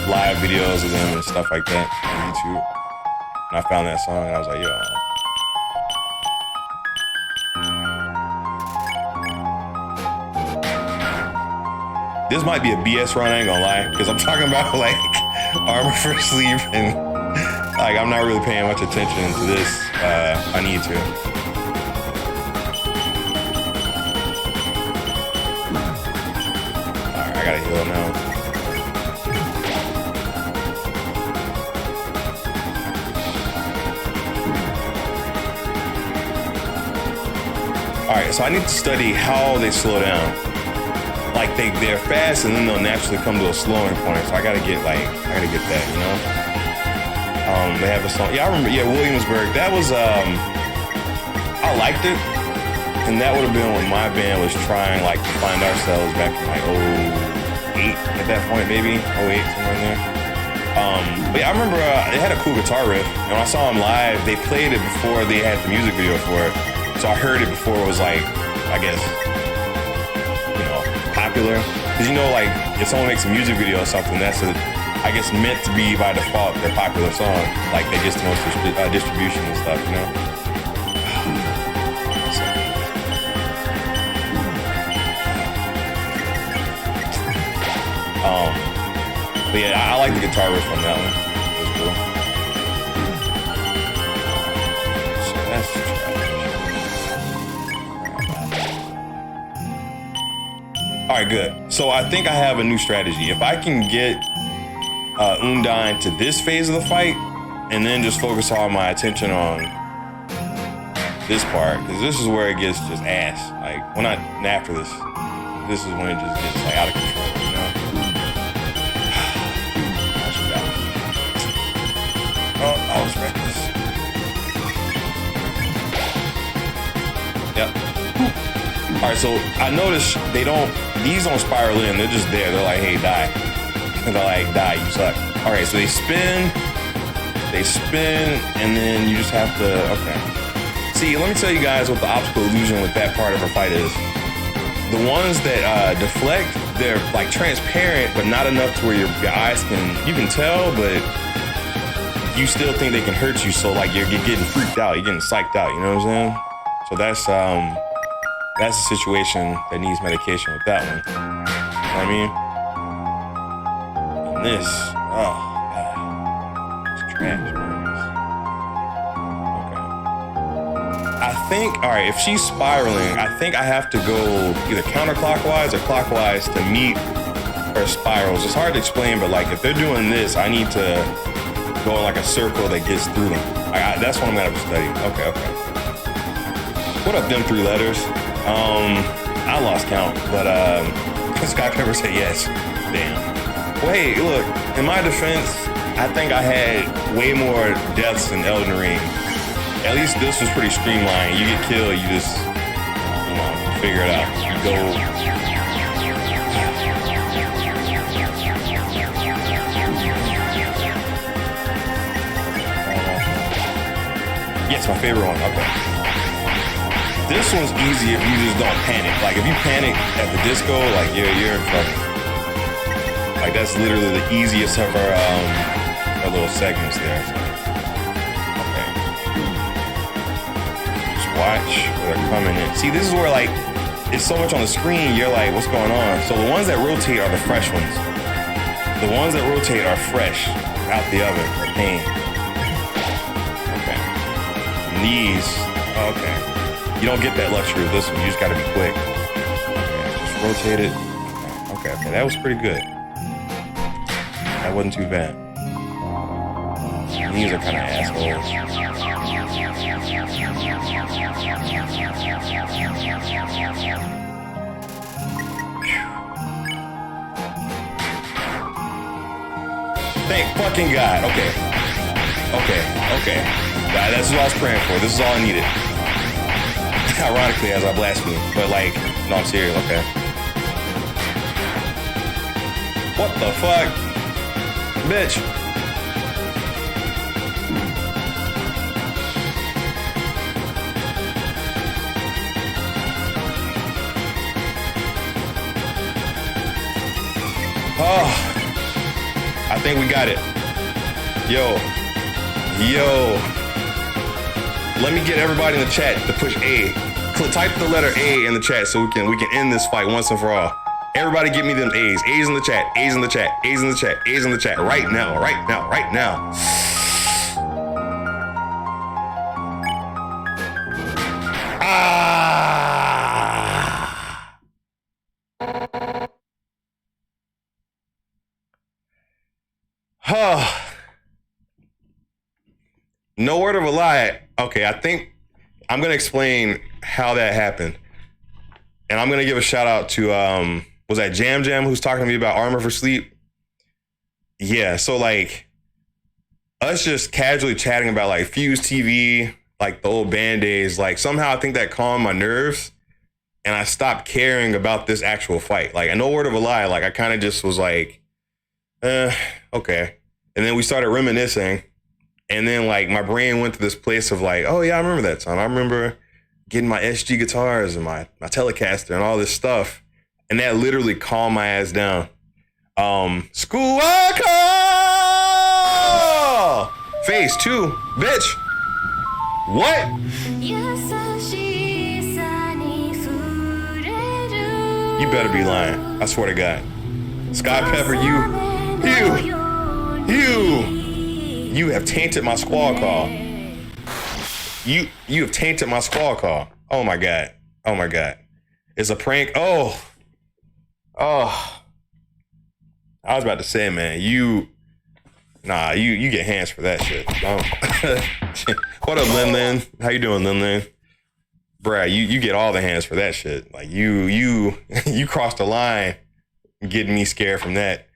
live videos of them and stuff like that on YouTube. And I found that song, and I was like, yo. This might be a BS run, I ain't gonna lie, because I'm talking about like armor for sleep and like I'm not really paying much attention to this. I need to. Alright, I gotta heal now. Alright, so I need to study how they slow down. Like they're fast and then they'll naturally come to a slowing point. So I gotta get that, you know? They have a song. Yeah, I remember, Williamsburg. That was, I liked it. And that would have been when my band was trying like to find ourselves back in like 08 at that point, maybe. 08, somewhere in there. But yeah, I remember it had a cool guitar riff. And when I saw them live, they played it before they had the music video for it. So I heard it before it was like, I guess, popular. Because you know, like, if someone makes a music video or something, that's I guess meant to be by default their popular song. Like, they get the most distribution and stuff, you know? But yeah, I like the guitar riff on that one. It was cool. So that's all right, good. So I think I have a new strategy. If I can get Undyne to this phase of the fight, and then just focus all my attention on this part, because this is where it gets just ass. Like, when after this is when it just gets like out of control, you know? Oh, I was reckless. Yep. All right, so I noticed these don't spiral in, they're just there. They're like, hey, die. And they're like, die, you suck. All right, so they spin, and then you just have to, okay. See, let me tell you guys what the optical illusion with that part of a fight is. The ones that deflect, they're like transparent, but not enough to where your eyes you can tell, but you still think they can hurt you, so like you're getting freaked out, you're getting psyched out, you know what I'm saying? So that's a situation that needs medication with that one. You know what I mean? And this, oh god, it's trash, man. Okay. I think, all right, if she's spiraling, I think I have to go either counterclockwise or clockwise to meet her spirals. It's hard to explain, but like if they're doing this, I need to go in like a circle that gets through them. That's what I'm gonna have to study. Okay. What up, them three letters? I lost count, but Scott Pepper said yes. Damn. Well, hey, look, in my defense, I think I had way more deaths than Elden Ring. At least this was pretty streamlined. You get killed, you just, figure it out. You go. Yes, my favorite one. Okay. This one's easy if you just don't panic. Like if you panic at the disco, like you're in trouble. Like that's literally the easiest of our little segments there. So. Okay. Just watch where they're coming in. See, this is where like it's so much on the screen. You're like, what's going on? So the ones that rotate are the fresh ones. The ones that rotate are fresh out the oven. They're pain. Okay. And these. Okay. You don't get that luxury of this one. You just gotta be quick. Okay, just rotate it. Okay, that was pretty good. That wasn't too bad. These are kind of assholes. Thank fucking God. Okay. That's what I was praying for. This is all I needed. Ironically, as I blaspheme, but like, no, I'm serious. Okay. What the fuck, bitch? Oh, I think we got it. Yo. Let me get everybody in the chat to push A. Type the letter A in the chat so we can end this fight once and for all. Everybody give me them A's. A's in the chat. A's in the chat. A's in the chat. A's in the chat. Right now. Right now. Right now. No word of a lie. Okay, I think I'm gonna explain how that happened. And I'm gonna give a shout out to was that Jam Jam who's talking to me about Armor for Sleep? Yeah, so like us just casually chatting about like Fuse TV, like the old band days, like somehow I think that calmed my nerves and I stopped caring about this actual fight. Like, no word of a lie, like I kind of just was like, okay. And then we started reminiscing. And then like my brain went to this place of like, oh yeah, I remember that time. I remember getting my SG guitars and my Telecaster and all this stuff. And that literally calmed my ass down. School call! Phase 2, bitch. What? You better be lying. I swear to God. Sky Pepper, you have tainted my squad call. You have tainted my squad call. Oh my God. Oh my God. It's a prank. Oh. I was about to say, man, you get hands for that shit. What up, Lin Lin? How you doing, Lin Lin? Bruh, you get all the hands for that shit. Like you crossed the line getting me scared from that.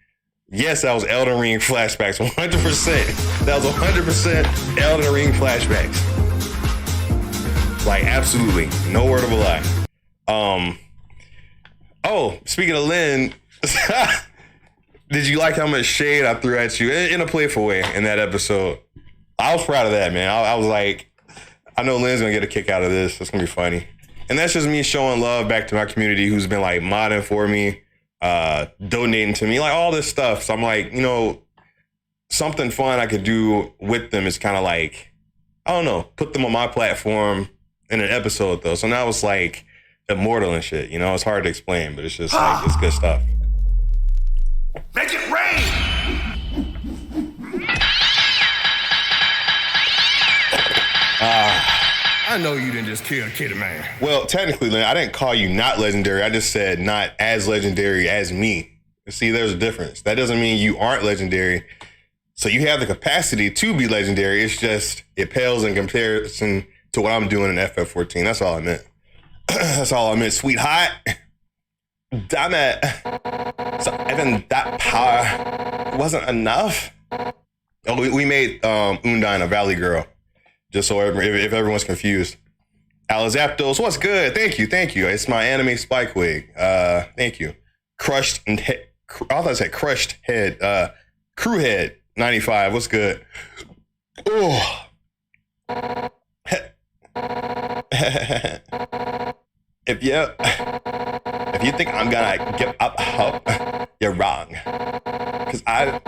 Yes, that was Elden Ring flashbacks, 100%. That was 100% Elden Ring flashbacks. Like, absolutely. No word of a lie. Oh, speaking of Lynn, did you like how much shade I threw at you in a playful way in that episode? I was proud of that, man. I was like, I know Lynn's gonna get a kick out of this. It's gonna be funny. And that's just me showing love back to my community who's been like modding for me, donating to me, like all this stuff. So I'm like, something fun I could do with them is kind of like, I don't know, put them on my platform in an episode though. So now it's like immortal and shit, it's hard to explain, but it's just like, it's good stuff. Make it rain! I know you didn't just kill Kitty Man. Well, technically, Lynn, I didn't call you not legendary. I just said not as legendary as me. See, there's a difference. That doesn't mean you aren't legendary. So you have the capacity to be legendary. It's just, it pales in comparison to what I'm doing in FF14. That's all I meant. That's all I meant, sweetheart. Damn it. So even that power wasn't enough. Oh, we made Undine a Valley Girl. Just so if everyone's confused. Alizaptos, what's good? Thank you. It's my anime spike wig. Thank you. Crushed head. I thought I said crushed head. Crewhead 95, what's good? Oh. If you think I'm gonna give up hope, you're wrong. Because I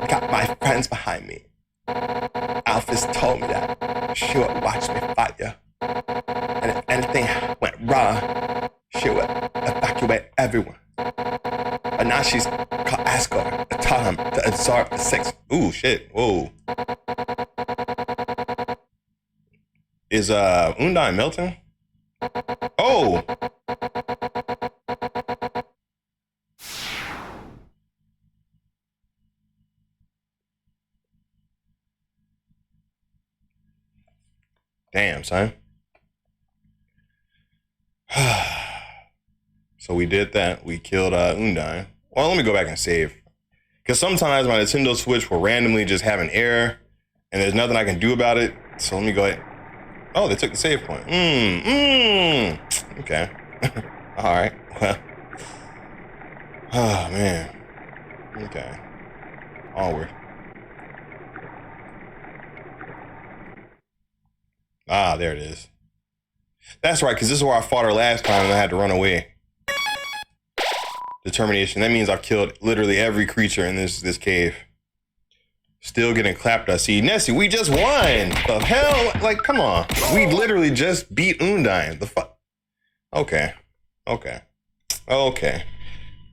got my friends behind me. Alphys told me that she would watch me fight you. And if anything went wrong, she would evacuate everyone. But now she's called Asgore and taught him to absorb the six. Ooh, shit. Whoa. Is Undine melting? Oh! Damn, son. So we did that. We killed Undine. Well, let me go back and save. Because sometimes my Nintendo Switch will randomly just have an error, and there's nothing I can do about it. So let me go ahead. Oh, they took the save point. Okay. All right. Well. Oh, man. Okay. Onward. Ah, there it is. That's right, because this is where I fought her last time and I had to run away. Determination. That means I've killed literally every creature in this cave. Still getting clapped. I see. Nessie, we just won. The hell? Like, come on. We literally just beat Undyne. The fuck? Okay. Okay. Okay.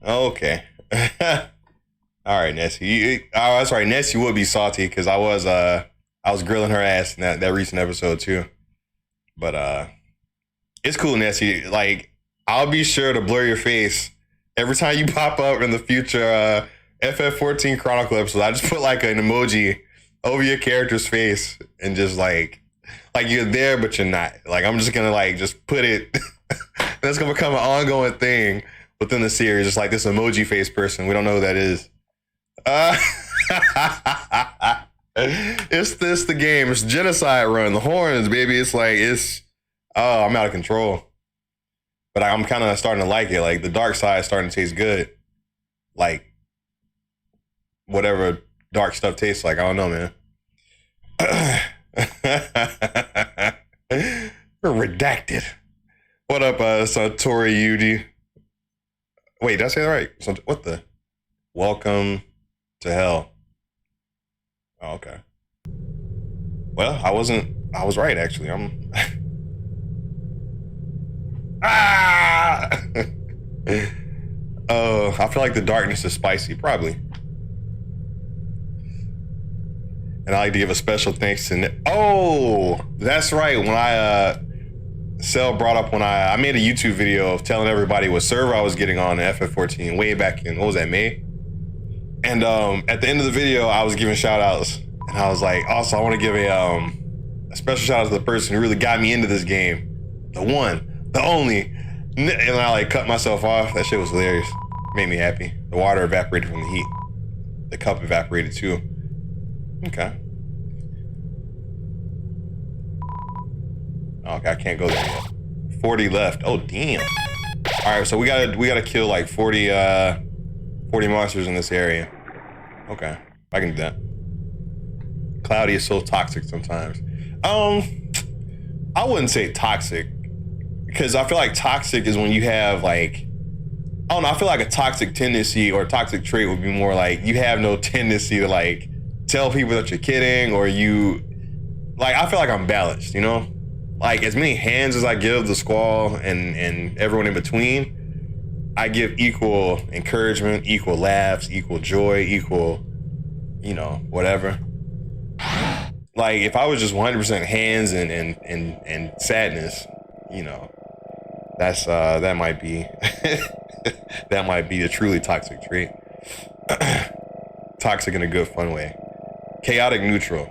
Okay. All right, Nessie. Oh, that's right. Nessie would be salty because I was grilling her ass in that recent episode too. But it's cool, Nessie. Like, I'll be sure to blur your face every time you pop up in the future FF14 Chronicle episode. I just put like an emoji over your character's face and just like you're there but you're not. Like, I'm just gonna like just put it. That's gonna become an ongoing thing within the series. Just like this emoji face person. We don't know who that is. It's the game. It's Genocide Run. The horns, baby. It's like I'm out of control. But I'm kind of starting to like it. Like, the dark side is starting to taste good. Like, whatever dark stuff tastes like. I don't know, man. We're redacted. What up, Satori Yuji? Wait, did I say that right? What the? Welcome to hell. Oh, okay. Well, I was right, actually. Oh, I feel like the darkness is spicy, probably. And I like to give a special thanks to oh, that's right. When Cell brought up when I made a YouTube video of telling everybody what server I was getting on FF14 way back in, what was that, May? And at the end of the video, I was giving shout outs. And I was like, also, I want to give a special shout out to the person who really got me into this game. The one, the only. And I like cut myself off. That shit was hilarious. Made me happy. The water evaporated from the heat. The cup evaporated too. Okay. Okay, I can't go there yet. 40 left. Oh, damn. All right, so we gotta kill like 40 monsters in this area. Okay, I can do that. Cloudy is so toxic sometimes. I wouldn't say toxic, because I feel like toxic is when you have like, I don't know, I feel like a toxic tendency or a toxic trait would be more like you have no tendency to like tell people that you're kidding, or you, like, I feel like I'm balanced, you know? Like, as many hands as I give the Squall and everyone in between, I give equal encouragement, equal laughs, equal joy, equal, you know, whatever. Like, if I was just 100% hands and sadness, you know, that's that might be that might be a truly toxic trait. Toxic in a good, fun way. Chaotic neutral.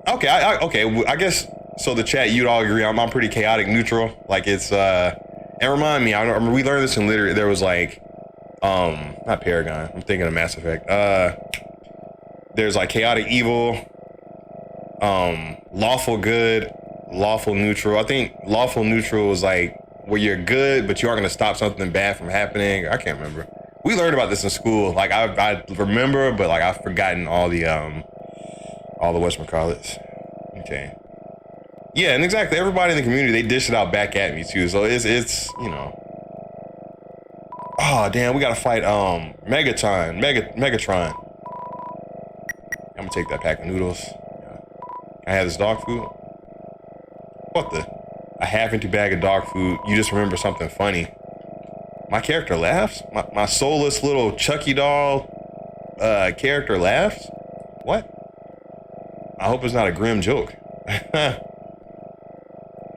Okay, I guess so. The chat, you'd all agree I'm pretty chaotic neutral. Like, it's and remind me, I remember we learned this in literary. There was like not Paragon. I'm thinking of Mass Effect. There's like chaotic evil, lawful good, lawful neutral. I think lawful neutral was like where you're good, but you aren't gonna stop something bad from happening. I can't remember. We learned about this in school. Like, I remember, but like I've forgotten all the whatchamacallits. Okay. Yeah, and exactly, everybody in the community, they dish it out back at me too. So it's you know. Oh damn, we gotta fight Megatron. I'm gonna take that pack of noodles. I have this dog food. What the? A half-empty bag of dog food. You just remember something funny. My character laughs? My soulless little Chucky doll character laughs? What? I hope it's not a grim joke.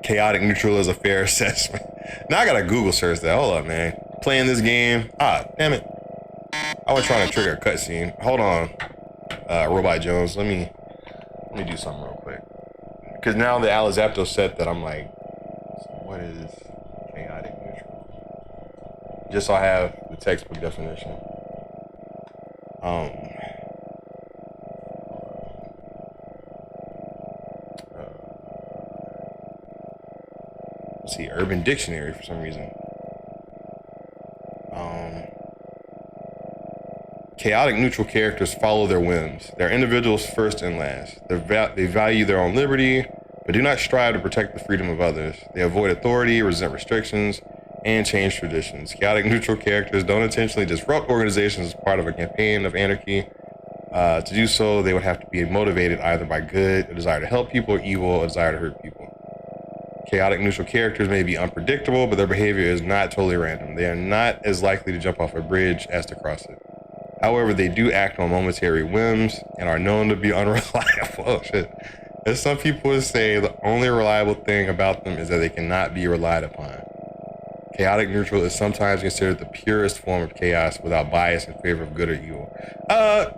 Chaotic neutral is a fair assessment. Now I gotta Google search that. Hold up, man. Playing this game. Ah, damn it. I was trying to trigger a cutscene. Hold on, Robot Jones. Let me do something real quick. Because now the Alizapto set that I'm like, what is chaotic neutral? Just so I have the textbook definition. Let's see, Urban Dictionary for some reason. Chaotic neutral characters follow their whims. They're individuals first and last. They value their own liberty, but do not strive to protect the freedom of others. They avoid authority, resent restrictions, and change traditions. Chaotic neutral characters don't intentionally disrupt organizations as part of a campaign of anarchy. To do so, they would have to be motivated either by good, a desire to help people, or evil, a desire to hurt people. Chaotic neutral characters may be unpredictable, but their behavior is not totally random. They are not as likely to jump off a bridge as to cross it. However, they do act on momentary whims and are known to be unreliable. Oh shit. As some people would say, the only reliable thing about them is that they cannot be relied upon. Chaotic neutral is sometimes considered the purest form of chaos without bias in favor of good or evil. I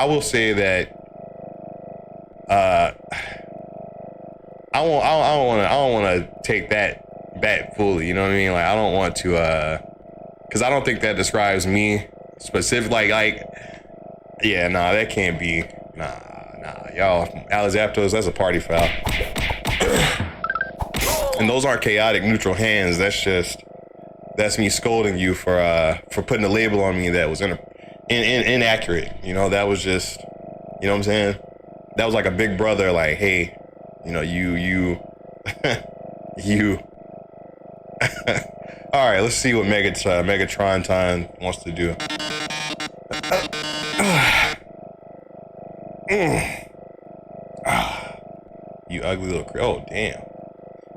will say that I don't want to take that fully, you know what I mean? Like, I don't want to because I don't think that describes me specific. Like, yeah, nah, that can't be. Nah, y'all, Alex Aptos, that's a party foul. And those aren't chaotic neutral hands. That's me scolding you for putting a label on me that was inaccurate. You know, that was just, you know what I'm saying? That was like a big brother, like, hey, you know, you. All right, let's see what Megatron Time wants to do. You ugly little oh damn.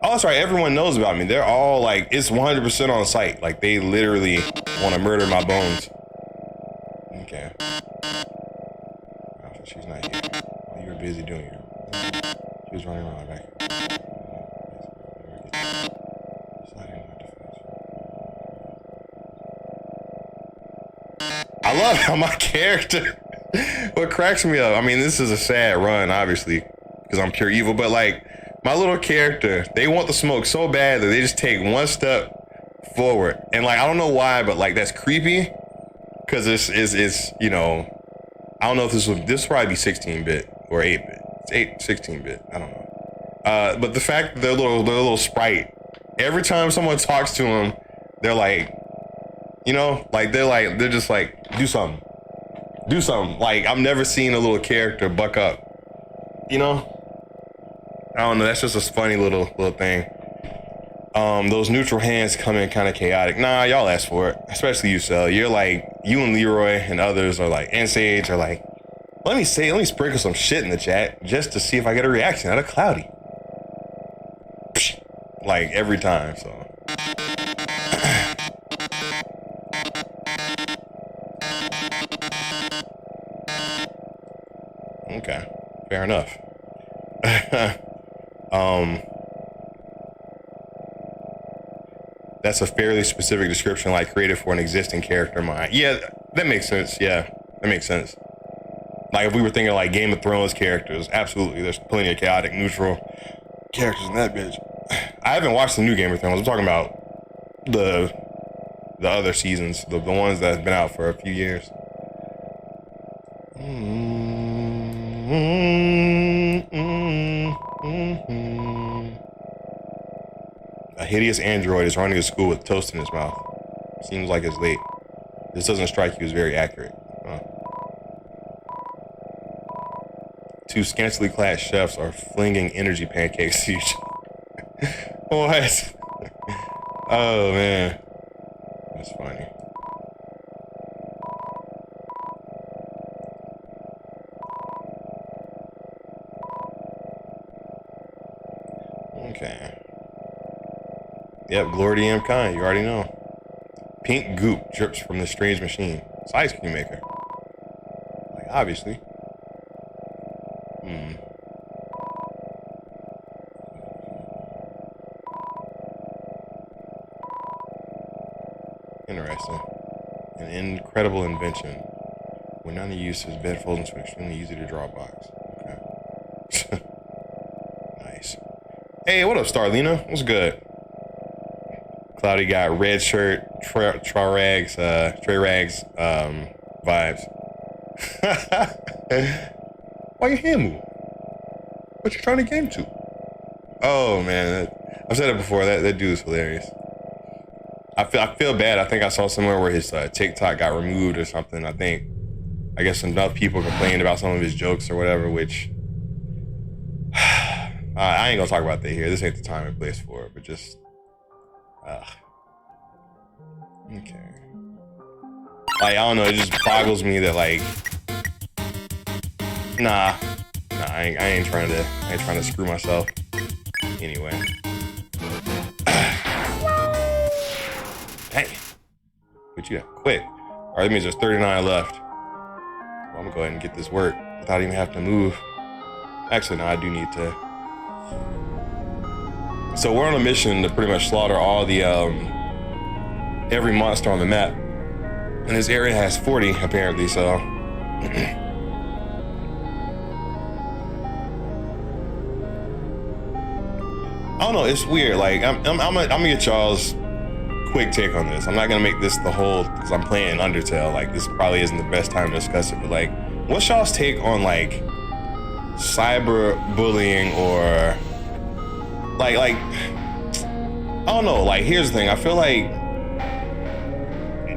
Oh, that's right, everyone knows about me. They're all like, it's 100% on site. Like, they literally want to murder my bones. Okay. Oh, she's not here. Oh, you were busy doing it. She was running around back. I love how my character, what cracks me up, I mean, this is a sad run, obviously, because I'm pure evil, but like, my little character, they want the smoke so bad that they just take one step forward. And like, I don't know why, but like, that's creepy, because this is, you know, I don't know if this will probably be 16-bit or 8-bit. It's 16-bit, I don't know. But the fact that their little sprite, every time someone talks to them, they're like, you know, like they're just like, do something. Like, I've never seen a little character buck up, you know? I don't know, that's just a funny little thing. Those neutral hands come in kind of chaotic. Nah, y'all asked for it, especially you, Cell. You're like, you and Leroy and others are like, and Sage are like, let me sprinkle some shit in the chat just to see if I get a reaction out of Cloudy. Like, every time, so. Okay, fair enough. That's a fairly specific description, like created for an existing character mind. Yeah, that makes sense. Yeah, that makes sense. Like, if we were thinking like Game of Thrones characters, absolutely, there's plenty of chaotic neutral characters in that bitch. I haven't watched the new Game of Thrones. I'm talking about the other seasons, the ones that have been out for a few years. A hideous android is running to school with toast in his mouth. Seems like it's late. This doesn't strike you as very accurate. Huh. Two scantily clad chefs are flinging energy pancakes to each other. What? Oh, man. That's funny. Okay. Yep, glory to M. Khan, you already know. Pink goop drips from the strange machine. It's ice cream maker. Like, obviously. Interesting. An incredible invention. When none of use is bed folding so extremely easy to draw a box. Okay. Nice. Hey, what up, Starlina? What's good? Cloudy got red shirt, Trey Rags vibes. Why your hand move? What you trying to game to? Oh man, I've said it before. That dude is hilarious. I feel bad. I think I saw somewhere where his TikTok got removed or something. I guess enough people complained about some of his jokes or whatever, which I ain't gonna talk about that here. This ain't the time and place for it, but just Okay. Like, I don't know, it just boggles me that, like, nah, I ain't trying to screw myself. Anyway. Dang. But you got quick. All right, that means there's 39 left. Well, I'm gonna go ahead and get this work without even having to move. Actually, no, I do need to. So we're on a mission to pretty much slaughter all the, every monster on the map. And this area has 40, apparently, so. I don't know, it's weird. Like, I'm gonna get y'all's quick take on this. I'm not gonna make this the whole, because I'm playing Undertale. Like, this probably isn't the best time to discuss it, but like, what's y'all's take on like cyberbullying or like, I don't know, like, here's the thing. I feel like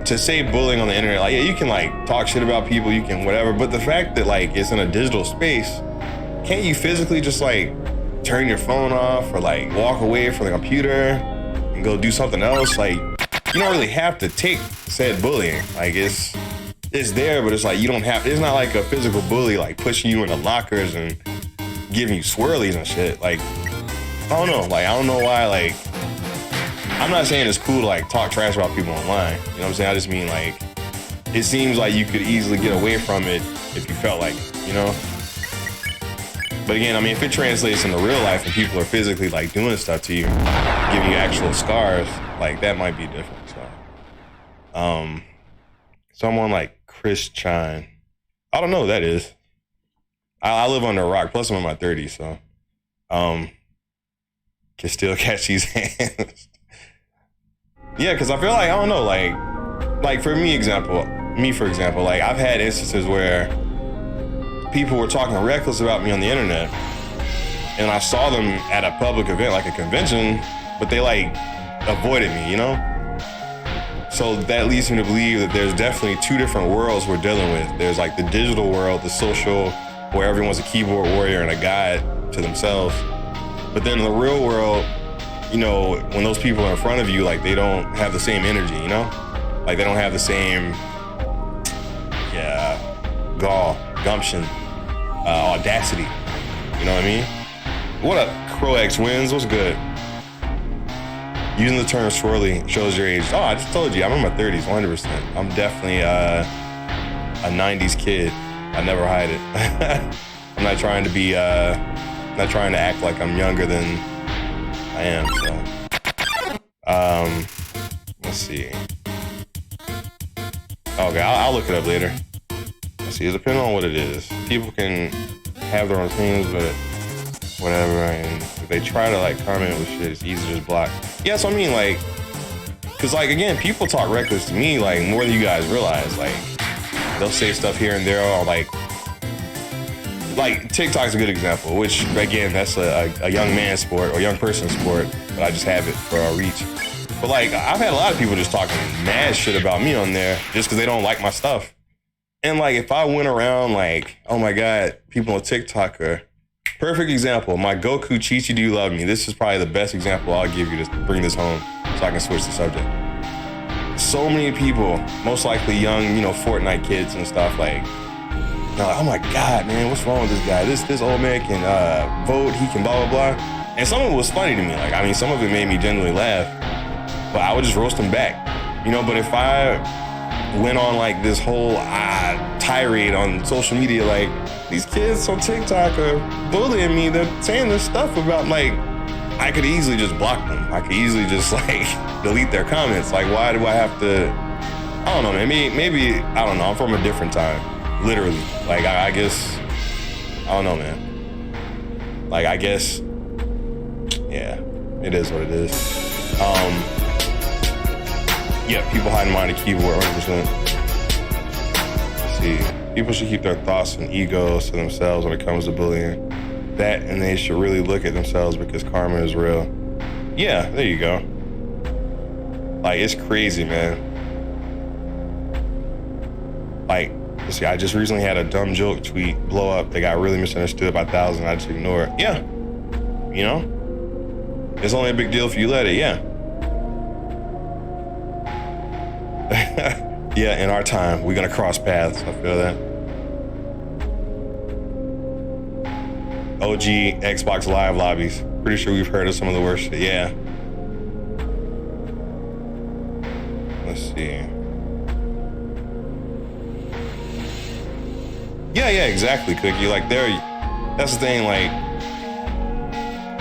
to say bullying on the internet, like, yeah, you can like talk shit about people, you can whatever, but the fact that like it's in a digital space, can't you physically just like turn your phone off or like walk away from the computer and go do something else? Like, you don't really have to take said bullying. Like, it's there, but it's like you don't have, it's not like a physical bully like pushing you into lockers and giving you swirlies and shit. Like, I don't know. Like, I don't know why, like, I'm not saying it's cool to like talk trash about people online. You know what I'm saying? I just mean like, it seems like you could easily get away from it if you felt like it, you know? But again, I mean, if it translates into real life and people are physically like doing stuff to you, giving you actual scars, like that might be different. So, someone like Chris Chine, I don't know who that is. I live under a rock. Plus, I'm in my 30s, so can still catch these hands. Yeah, because I feel like, I don't know, like for example, like I've had instances where people were talking reckless about me on the internet, and I saw them at a public event, like a convention, but they like avoided me, you know? So that leads me to believe that there's definitely two different worlds we're dealing with. There's like the digital world, the social, where everyone's a keyboard warrior and a guide to themselves. But then in the real world, you know, when those people are in front of you, like they don't have the same energy, you know? Like they don't have the same, gumption, audacity. You know what I mean? What up, Crox Wins? What's good? Using the term swirly shows your age. Oh, I just told you, I'm in my 30s, 100%. I'm definitely a 90s kid. I never hide it. I'm not trying to be, not trying to act like I'm younger than I am, so. Let's see. Okay, I'll look it up later. Let's see, it depends on what it is. People can have their own things, but whatever, and if they try to like comment with shit, it's easy to just block. Yeah, so I mean, like, cause like, again, people talk reckless to me, like, more than you guys realize. Like, they'll say stuff here and there, or like TikTok's a good example, which again, that's a young man sport or young person sport, but I just have it for our reach. But like, I've had a lot of people just talking mad shit about me on there just because they don't like my stuff. And like, if I went around like, oh my God, people on TikTok are, perfect example, my Goku Chi-Chi Do You Love Me? This is probably the best example I'll give you to bring this home so I can switch the subject. So many people, most likely young, you know, Fortnite kids and stuff, like, they're like, oh my God, man, what's wrong with this guy? This old man can vote, he can blah, blah, blah. And some of it was funny to me. Like, I mean, some of it made me genuinely laugh, but I would just roast them back. You know, but if I went on like this whole tirade on social media, like, these kids on TikTok are bullying me, they're saying this stuff about, like, I could easily just block them. I could easily just like delete their comments. Like, why do I have to, I don't know, man, maybe, I don't know, I'm from a different time, literally. Like, I guess, I don't know, man. Like, I guess, yeah, it is what it is. Yeah, people hiding behind a keyboard, 100%. Let's see. People should keep their thoughts and egos to themselves when it comes to bullying. That, and they should really look at themselves because karma is real. Yeah, there you go. Like, it's crazy, man. Like, let's see, I just recently had a dumb joke tweet blow up that got really misunderstood by thousands. I just ignore it. Yeah. You know? It's only a big deal if you let it, yeah. Yeah, in our time, we're gonna cross paths. I feel that. OG Xbox Live lobbies. Pretty sure we've heard of some of the worst shit. Yeah. Let's see. Yeah, exactly, Cookie. Like, that's the thing, like,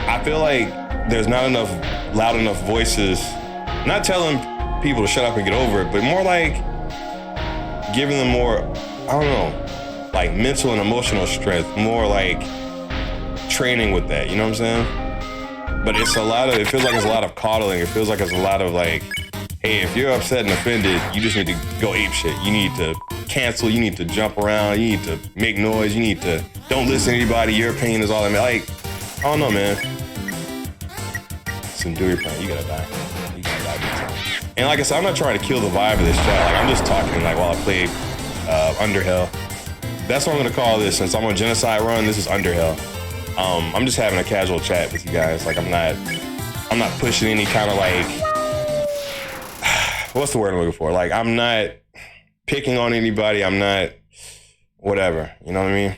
I feel like there's not enough loud enough voices, not telling people to shut up and get over it, but more like giving them more, I don't know, like mental and emotional strength, more like training with that, you know what I'm saying? But it feels like it's a lot of coddling. It feels like it's a lot of like, hey, if you're upset and offended, you just need to go ape shit. You need to cancel, you need to jump around, you need to make noise, you need to don't listen to anybody, your opinion is all that matters. Like, I don't know, man. Listen, do your plan, you gotta die. You gotta die big time. And like I said, I'm not trying to kill the vibe of this chat. Like, I'm just talking like while I play Undertale. That's what I'm gonna call this. Since I'm on Genocide Run, this is Undertale. I'm just having a casual chat with you guys. Like, I'm not pushing any kind of like, what's the word I'm looking for? Like, I'm not picking on anybody. I'm not whatever. You know what I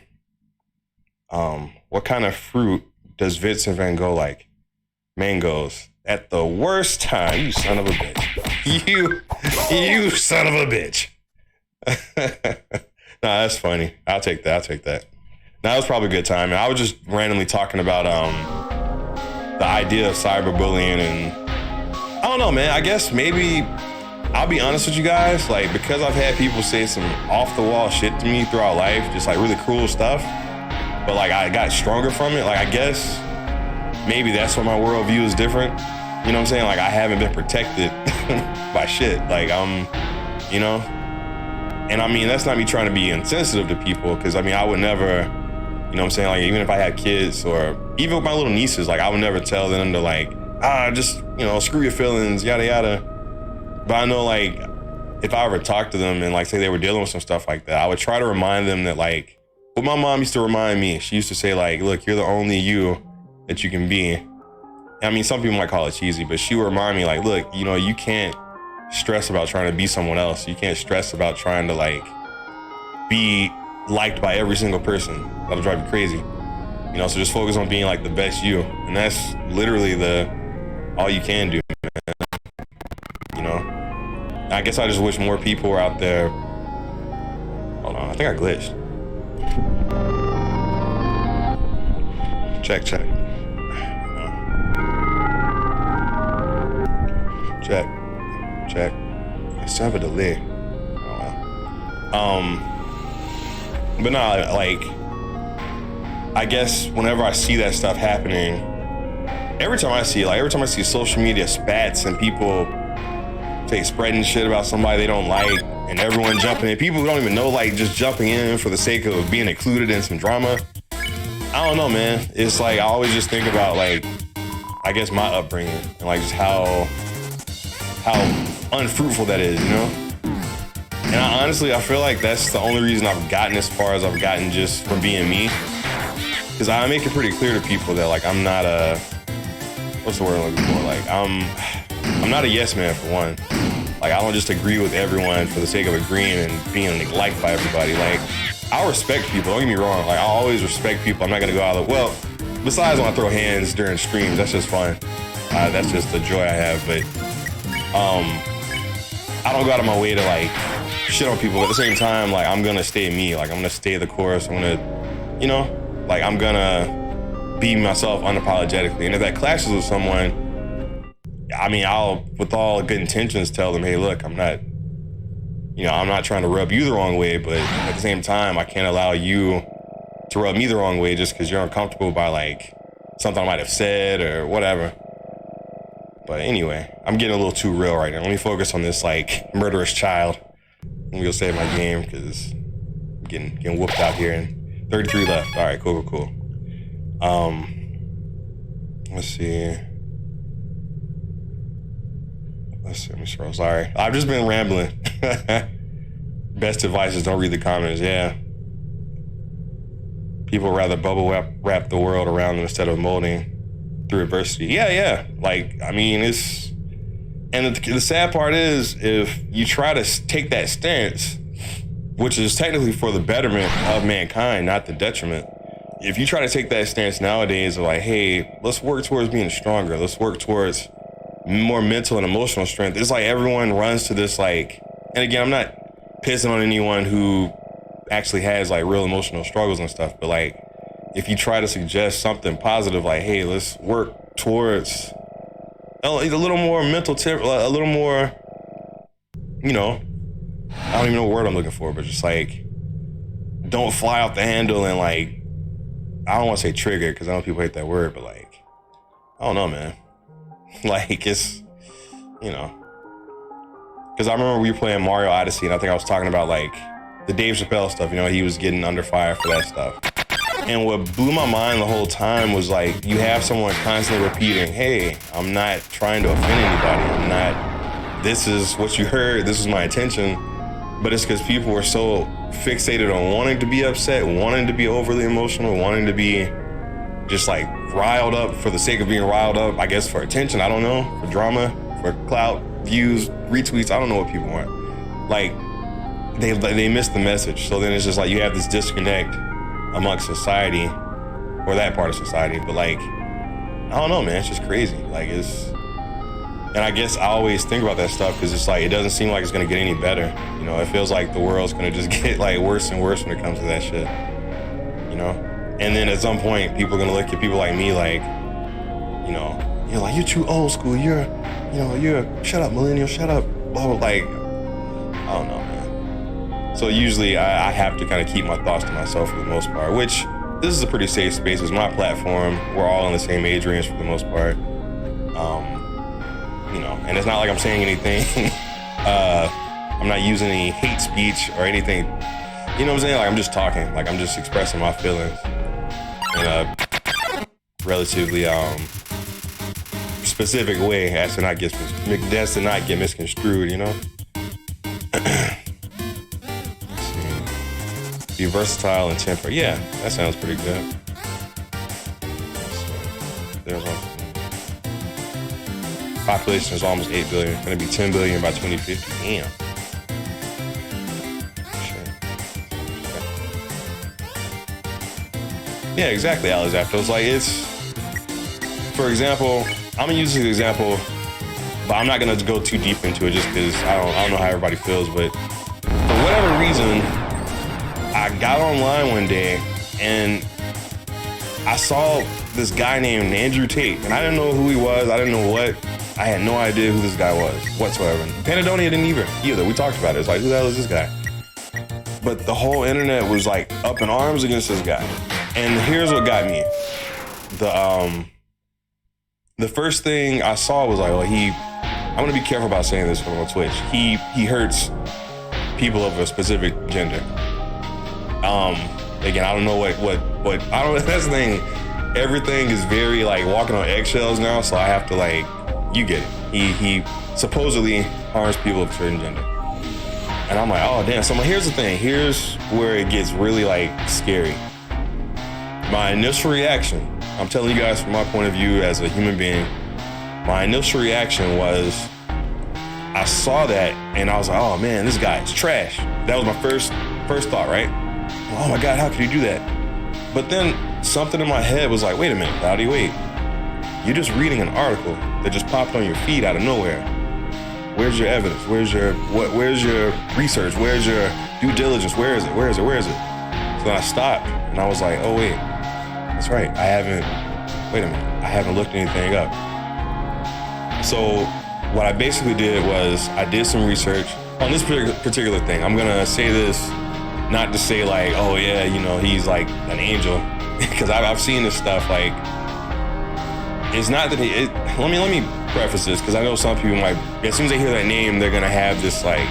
mean? What kind of fruit does Vincent Van Gogh like? Mangoes. At the worst time, you son of a bitch. You son of a bitch. Nah, that's funny. I'll take that. That was probably a good time. I was just randomly talking about the idea of cyberbullying, and I don't know, man. I guess maybe I'll be honest with you guys, like, because I've had people say some off the wall shit to me throughout life, just like really cruel stuff, but like I got stronger from it. Like, I guess maybe that's why my worldview is different. You know what I'm saying? Like, I haven't been protected by shit. Like, you know? And I mean, that's not me trying to be insensitive to people, because I mean, I would never, you know what I'm saying? Like, even if I had kids or even with my little nieces, like, I would never tell them to like, just, you know, screw your feelings, yada, yada. But I know, like, if I ever talked to them and like, say they were dealing with some stuff like that, I would try to remind them that, like, what my mom used to remind me, she used to say, like, look, you're the only you that you can be. I mean, some people might call it cheesy, but she would remind me, like, look, you know, you can't stress about trying to be someone else. You can't stress about trying to like be liked by every single person. That'll drive you crazy. You know, so just focus on being like the best you. And that's literally all you can do, man. You know? I guess I just wish more people were out there. Hold on, I think I glitched. Check. Check. I still have a delay. Oh, wow. But nah, like, I guess whenever I see that stuff happening, every time I see social media spats and people spreading shit about somebody they don't like, and everyone jumping in, people who don't even know, like, just jumping in for the sake of being included in some drama. I don't know, man. It's like, I always just think about, like, I guess my upbringing and like just how unfruitful that is, you know? And I feel like that's the only reason I've gotten as far as I've gotten just from being me. Because I make it pretty clear to people that, like, I'm not what's the word I'm looking for? Like, I'm not a yes man, for one. Like, I don't just agree with everyone for the sake of agreeing and being like, liked by everybody. Like, I'll respect people, don't get me wrong. Like, I'll always respect people. I'm not gonna go out of well, besides when I throw hands during streams, that's just fun. That's just the joy I have, but I don't go out of my way to like shit on people. But at the same time, like, I'm gonna stay me. Like, I'm gonna stay the course. I'm gonna, you know, like, I'm gonna be myself unapologetically. And if that clashes with someone, I mean, I'll, with all good intentions, tell them, hey, look, I'm not trying to rub you the wrong way, but at the same time, I can't allow you to rub me the wrong way just because you're uncomfortable by like something I might have said or whatever. But anyway, I'm getting a little too real right now. Let me focus on this like murderous child. Let me go save my game because I'm getting whooped out here. And 33 left. All right, cool. Let's see. Let me scroll. Sorry, I've just been rambling. Best advice is don't read the comments. Yeah. People rather bubble wrap the world around them instead of molding through adversity. Yeah. Like, I mean, And the sad part is, if you try to take that stance, which is technically for the betterment of mankind, not the detriment. If you try to take that stance nowadays of like, hey, let's work towards being stronger. Let's work towards more mental and emotional strength. It's like everyone runs to this like, and again, I'm not pissing on anyone who actually has like real emotional struggles and stuff, but like, if you try to suggest something positive, like, hey, let's work towards a little more mental a little more, you know, I don't even know what word I'm looking for, but just like, don't fly off the handle and like, I don't want to say trigger because I know people hate that word, but like, I don't know, man. Like, it's, you know, because I remember we were playing Mario Odyssey and I think I was talking about like the Dave Chappelle stuff, you know, he was getting under fire for that stuff. And what blew my mind the whole time was like, you have someone constantly repeating, hey, I'm not trying to offend anybody. This is what you heard. This is my intention. But it's because people were so fixated on wanting to be upset, wanting to be overly emotional, wanting to be just like riled up for the sake of being riled up, I guess for attention, I don't know, for drama, for clout, views, retweets, I don't know what people want. Like, they miss the message. So then it's just like you have this disconnect amongst society, or that part of society. But like, I don't know, man, it's just crazy. Like, and I guess I always think about that stuff because it's like, it doesn't seem like it's gonna get any better. You know, it feels like the world's gonna just get like worse and worse when it comes to that shit. You know? And then at some point, people are gonna look at people like me like, you know, you're like, you're too old school, you're shut up, millennial, shut up, blah, blah, like, I don't know, man. So usually I have to kind of keep my thoughts to myself for the most part, which this is a pretty safe space. It's my platform. We're all in the same age range for the most part. You know, and it's not like I'm saying anything. I'm not using any hate speech or anything. You know what I'm saying? Like, I'm just talking. Like, I'm just expressing my feelings in a relatively specific way, as to not get misconstrued. You know. Let's see. Be versatile and temperate. Yeah, that sounds pretty good. There's one. Population is almost 8 billion. It's gonna be 10 billion by 2050. Damn. Yeah, exactly, Alex. After it's like, it's, for example, I'm gonna use this example, but I'm not gonna go too deep into it just because I don't know how everybody feels. But for whatever reason, I got online one day and I saw this guy named Andrew Tate, and I didn't know who he was. I didn't know what. I had no idea who this guy was whatsoever. Panadonia didn't either. We talked about it. It's like, who the hell is this guy? But the whole internet was like up in arms against this guy. And here's what got me. The first thing I saw was like, I'm gonna be careful about saying this on Twitch. He hurts people of a specific gender. Again, I don't know what I don't. That's the thing. Everything is very like walking on eggshells now, so I have to like. You get it. He supposedly harms people of a certain gender. And I'm like, oh damn. So here's the thing. Here's where it gets really like scary. My initial reaction, I'm telling you guys from my point of view as a human being, my initial reaction was, I saw that and I was like, oh man, this guy is trash. That was my first thought, right? Oh my God, how could he do that? But then something in my head was like, wait a minute, Cloudy, wait. You're just reading an article that just popped on your feed out of nowhere. Where's your evidence? Where's your research? Where's your due diligence? Where is it? So then I stopped and I was like, oh wait, that's right. I haven't looked anything up. So what I basically did was I did some research on this particular thing. I'm gonna say this, not to say like, oh yeah, you know, he's like an angel, because I've seen this stuff like, it's not that let me preface this, because I know some people might, as soon as they hear that name, they're gonna have this like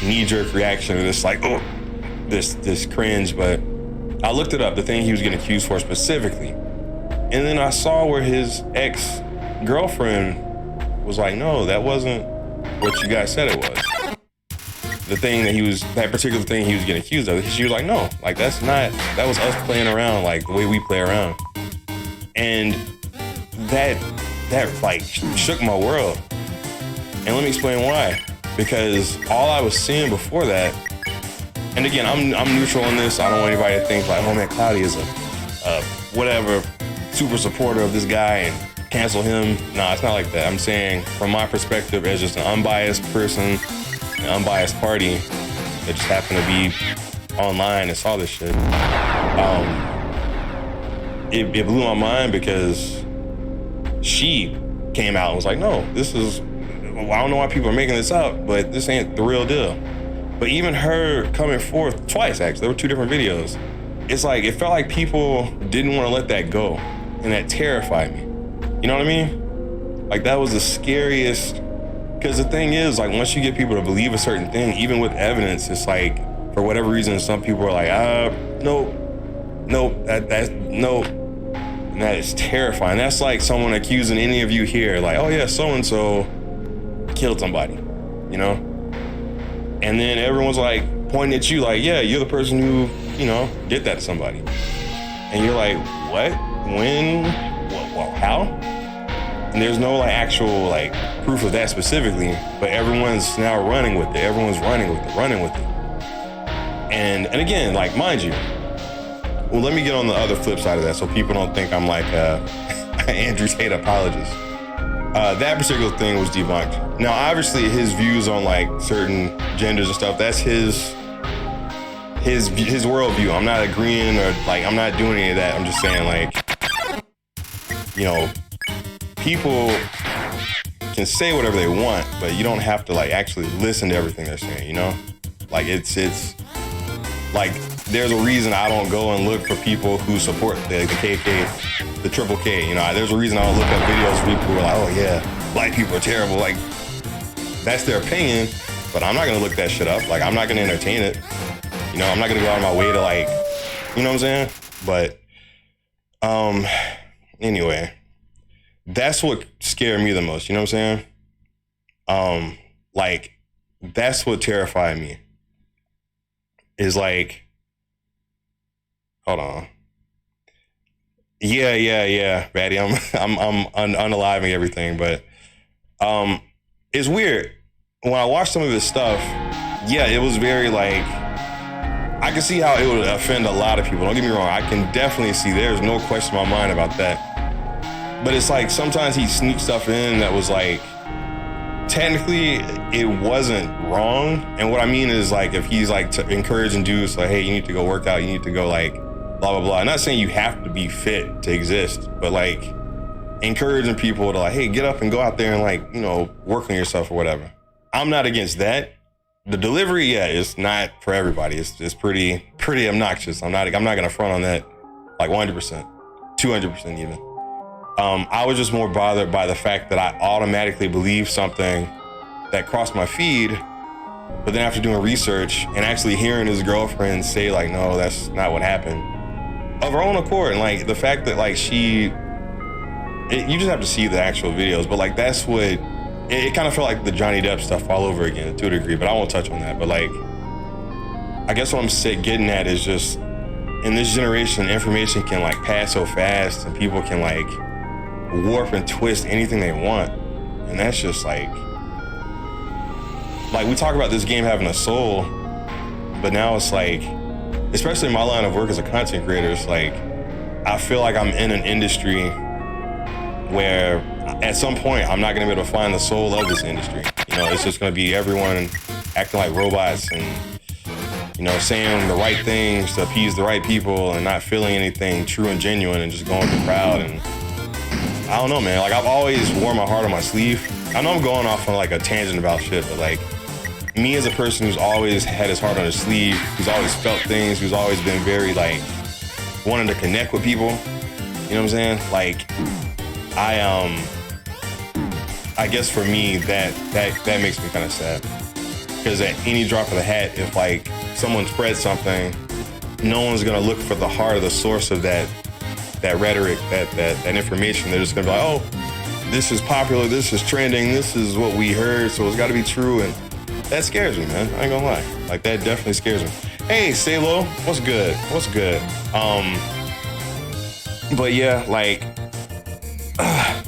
knee-jerk reaction, and it's like, oh, this cringe. But I looked it up, the thing he was getting accused for specifically, and then I saw where his ex-girlfriend was like, no, that wasn't what you guys said it was. That particular thing he was getting accused of. She was like, no, like that was us playing around like the way we play around. And that like shook my world. And let me explain why. Because all I was seeing before that, and again, I'm neutral on this. I don't want anybody to think like, oh man, Cloudy is a whatever, super supporter of this guy and cancel him. No, it's not like that. I'm saying from my perspective as just an unbiased person, an unbiased party that just happened to be online and saw this shit. It blew my mind because she came out and was like, no, this is, I don't know why people are making this up, but this ain't the real deal. But even her coming forth twice, actually, there were 2 different videos. It's like, it felt like people didn't want to let that go. And that terrified me. You know what I mean? Like, that was the scariest, because the thing is, like, once you get people to believe a certain thing, even with evidence, it's like, for whatever reason, some people are like, nope, nope. And that is terrifying. That's like someone accusing any of you here, like, oh yeah, so-and-so killed somebody, you know? And then everyone's like pointing at you like, yeah, you're the person who, you know, did that to somebody. And you're like, what? When? What? How? And there's no like actual like proof of that specifically, but everyone's now running with it. Everyone's running with it. And again, like, mind you, well, let me get on the other flip side of that so people don't think I'm like Andrew's hate apologist. That particular thing was debunked. Now, obviously, his views on like certain genders and stuff, that's his worldview. I'm not agreeing or like, I'm not doing any of that. I'm just saying like, you know, people can say whatever they want, but you don't have to like actually listen to everything they're saying, you know? Like it's like, there's a reason I don't go and look for people who support the KK, the triple K. You know, there's a reason I don't look at videos of people who are like, oh yeah, black people are terrible. Like, that's their opinion, but I'm not gonna look that shit up. Like, I'm not gonna entertain it. You know, I'm not gonna go out of my way to like, you know what I'm saying? But, anyway, that's what scared me the most. You know what I'm saying? Like, that's what terrified me. Is like, hold on. Yeah, Batty. I'm unaliving everything, but it's weird. When I watched some of his stuff, yeah, it was very like, I can see how it would offend a lot of people. Don't get me wrong. I can definitely see, there's no question in my mind about that. But it's like, sometimes he sneaks stuff in that was like, technically, it wasn't wrong. And what I mean is like, if he's like encouraging dudes like, hey, you need to go work out, you need to go like, blah, blah, blah. I'm not saying you have to be fit to exist, but like encouraging people to like, hey, get up and go out there and like, you know, work on yourself or whatever. I'm not against that. The delivery, yeah, it's not for everybody. It's pretty obnoxious. I'm not gonna front on that like 100%, 200% even. I was just more bothered by the fact that I automatically believed something that crossed my feed, but then after doing research and actually hearing his girlfriend say like, no, that's not what happened, of her own accord, and like the fact that like you just have to see the actual videos, but like that's what, it kind of felt like the Johnny Depp stuff all over again to a degree, but I won't touch on that. But like, I guess what I'm getting at is just, in this generation, information can like pass so fast and people can like warp and twist anything they want. And that's just like we talk about this game having a soul, but now it's like, especially in my line of work as a content creator, it's like, I feel like I'm in an industry where at some point I'm not gonna be able to find the soul of this industry. You know, it's just gonna be everyone acting like robots and, you know, saying the right things to appease the right people and not feeling anything true and genuine and just going with the crowd. And I don't know, man. Like, I've always worn my heart on my sleeve. I know I'm going off on like a tangent about shit, but like, me as a person who's always had his heart on his sleeve, who's always felt things, who's always been very like wanting to connect with people. You know what I'm saying? Like, I guess for me that makes me kind of sad, because at any drop of the hat, if like someone spreads something, no one's gonna look for the heart of the source of that rhetoric, that information. They're just gonna be like, oh, this is popular, this is trending, this is what we heard, so it's gotta be true. And that scares me, man. I ain't gonna lie. Like, that definitely scares me. Hey, Salo, what's good? But yeah, like,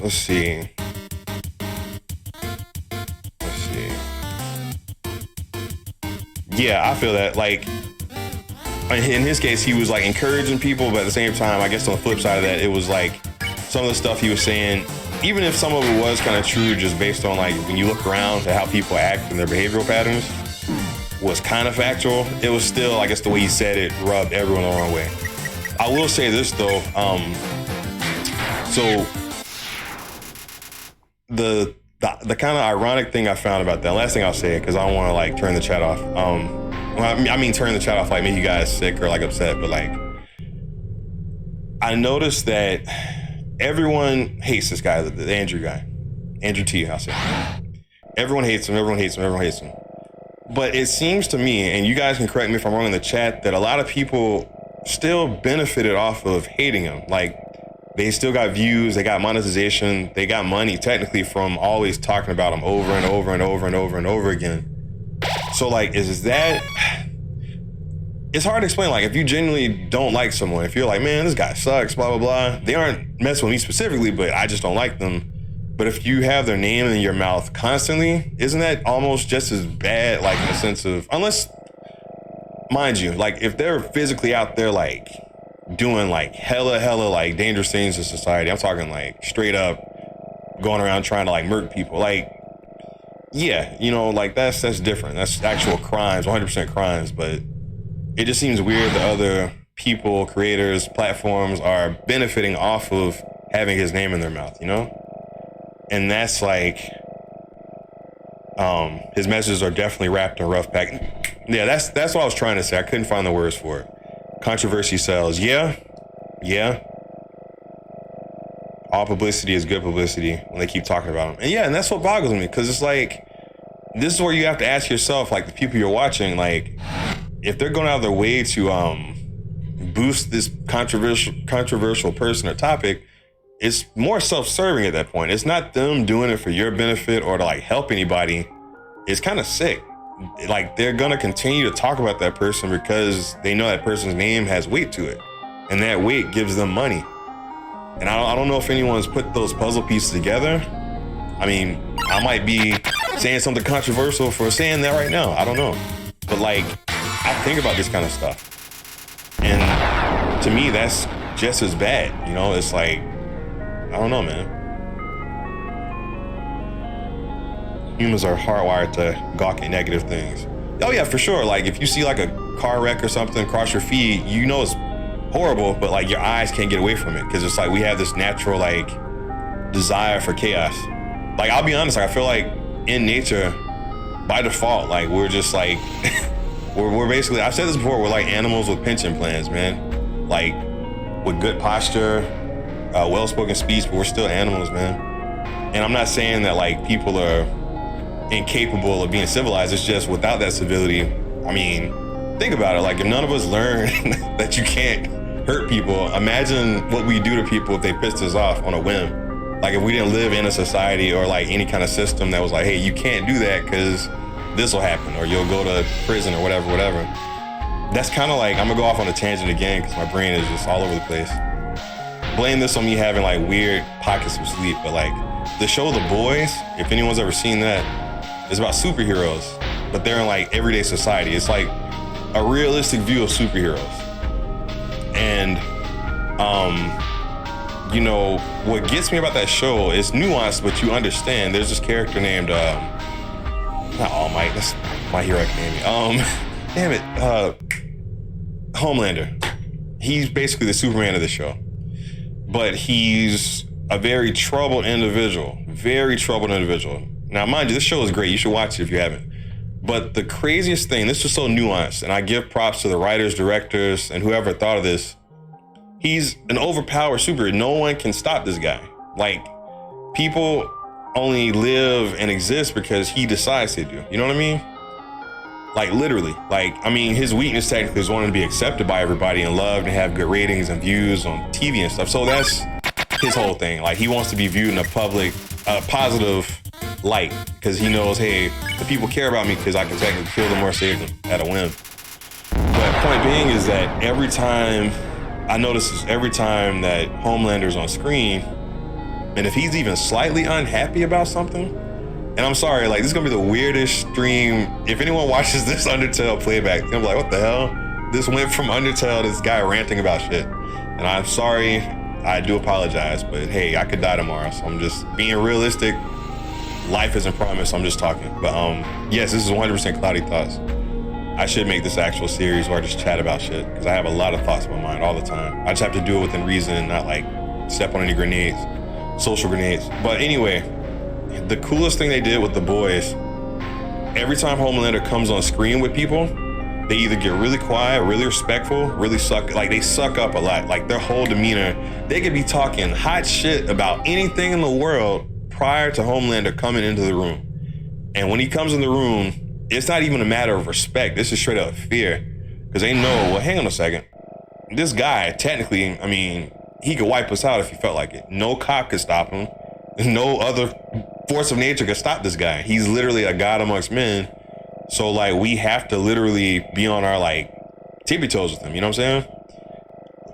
let's see. Yeah, I feel that. Like, in his case, he was like encouraging people, but at the same time, I guess on the flip side of that, it was like some of the stuff he was saying, even if some of it was kind of true, just based on like when you look around at how people act and their behavioral patterns, was kind of factual. It was still, I guess, the way he said it rubbed everyone the wrong way. I will say this though. So the kind of ironic thing I found about that, last thing I'll say, because I don't want to like turn the chat off. I mean, turn the chat off, like make you guys sick or like upset, but like, I noticed that everyone hates this guy, the Andrew guy, Andrew T. I'll say. Everyone hates him. Everyone hates him. Everyone hates him. But it seems to me, and you guys can correct me if I'm wrong in the chat, that a lot of people still benefited off of hating him. Like, they still got views, they got monetization, they got money technically from always talking about him over and over and over and over and over again. So like, is that, it's hard to explain. Like, if you genuinely don't like someone, if you're like, man, this guy sucks, blah, blah, blah, they aren't messing with me specifically, but I just don't like them. But if you have their name in your mouth constantly, isn't that almost just as bad, like in the sense of, unless, mind you, like if they're physically out there like doing like hella like dangerous things in society, I'm talking like straight up going around trying to like murder people, like, yeah, you know, like that's different. That's actual crimes, 100% crimes. But it just seems weird that other people, creators, platforms are benefiting off of having his name in their mouth, you know? And that's like, his messages are definitely wrapped in rough pack. Yeah, that's what I was trying to say. I couldn't find the words for it. Controversy sells. Yeah. All publicity is good publicity when they keep talking about him. And yeah, and that's what boggles me, because it's like, this is where you have to ask yourself, like the people you're watching, like if they're going out of their way to boost this controversial person or topic, it's more self-serving at that point. It's not them doing it for your benefit or to like help anybody. It's kind of sick. Like they're gonna continue to talk about that person because they know that person's name has weight to it, and that weight gives them money. And I don't know if anyone's put those puzzle pieces together. I mean, I might be saying something controversial for saying that right now. I don't know, but like I think about this kind of stuff, and to me, that's just as bad. You know, it's like, I don't know, man. Humans are hardwired to gawk at negative things. Oh yeah, for sure. Like if you see like a car wreck or something cross your feed, you know it's horrible, but like your eyes can't get away from it because it's like we have this natural like desire for chaos. Like I'll be honest, like I feel like in nature, by default, like we're just like we're basically, I've said this before, we're like animals with pension plans, man. Like with good posture, well-spoken speech, but we're still animals, man. And I'm not saying that like people are incapable of being civilized. It's just without that civility, I mean, think about it. Like if none of us learn that you can't hurt people, imagine what we do to people if they pissed us off on a whim. Like if we didn't live in a society or like any kind of system that was like, hey, you can't do that because this will happen or you'll go to prison or whatever. That's kind of like, I'm gonna go off on a tangent again because my brain is just all over the place. Blame this on me having like weird pockets of sleep, but like the show The Boys, if anyone's ever seen that, it's about superheroes, but they're in like everyday society. It's like a realistic view of superheroes. And, you know, what gets me about that show is nuanced, but you understand. There's this character named, not All Might, that's My Hero Academia. Damn it, Homelander. He's basically the Superman of the show, but he's a very troubled individual. Now, mind you, this show is great. You should watch it if you haven't. But the craziest thing, this is so nuanced, and I give props to the writers, directors, and whoever thought of this. He's an overpowered superhero. No one can stop this guy. Like, people only live and exist because he decides to do. You know what I mean? Like, literally. Like, I mean, his weakness technically is wanting to be accepted by everybody and loved and have good ratings and views on TV and stuff. So that's his whole thing. Like, he wants to be viewed in a public, positive light because he knows, hey, the people care about me because I can technically kill them or save them at a whim. But point being is that every time that Homelander's on screen, and if he's even slightly unhappy about something, And I'm sorry, like, this is gonna be the weirdest stream. If anyone watches this Undertale playback, they're gonna be like, what the hell? This went from Undertale to this guy ranting about shit. And I'm sorry, I do apologize, but hey, I could die tomorrow, so I'm just being realistic. Life isn't promised, I'm just talking. But yes, this is 100% Cloudy Thoughts. I should make this actual series where I just chat about shit, because I have a lot of thoughts in my mind all the time. I just have to do it within reason and not like step on any grenades, social grenades. But anyway, the coolest thing they did with the boys, every time Homelander comes on screen with people, they either get really quiet, really respectful, really they suck up a lot. Like their whole demeanor, they could be talking hot shit about anything in the world prior to Homelander coming into the room. And when he comes in the room, it's not even a matter of respect. This is straight up fear. Because they know, well, hang on a second. This guy, technically, I mean, he could wipe us out if he felt like it. No cop could stop him. No other force of nature could stop this guy. He's literally a god amongst men. So like we have to literally be on our like tippy toes with him, you know what I'm saying?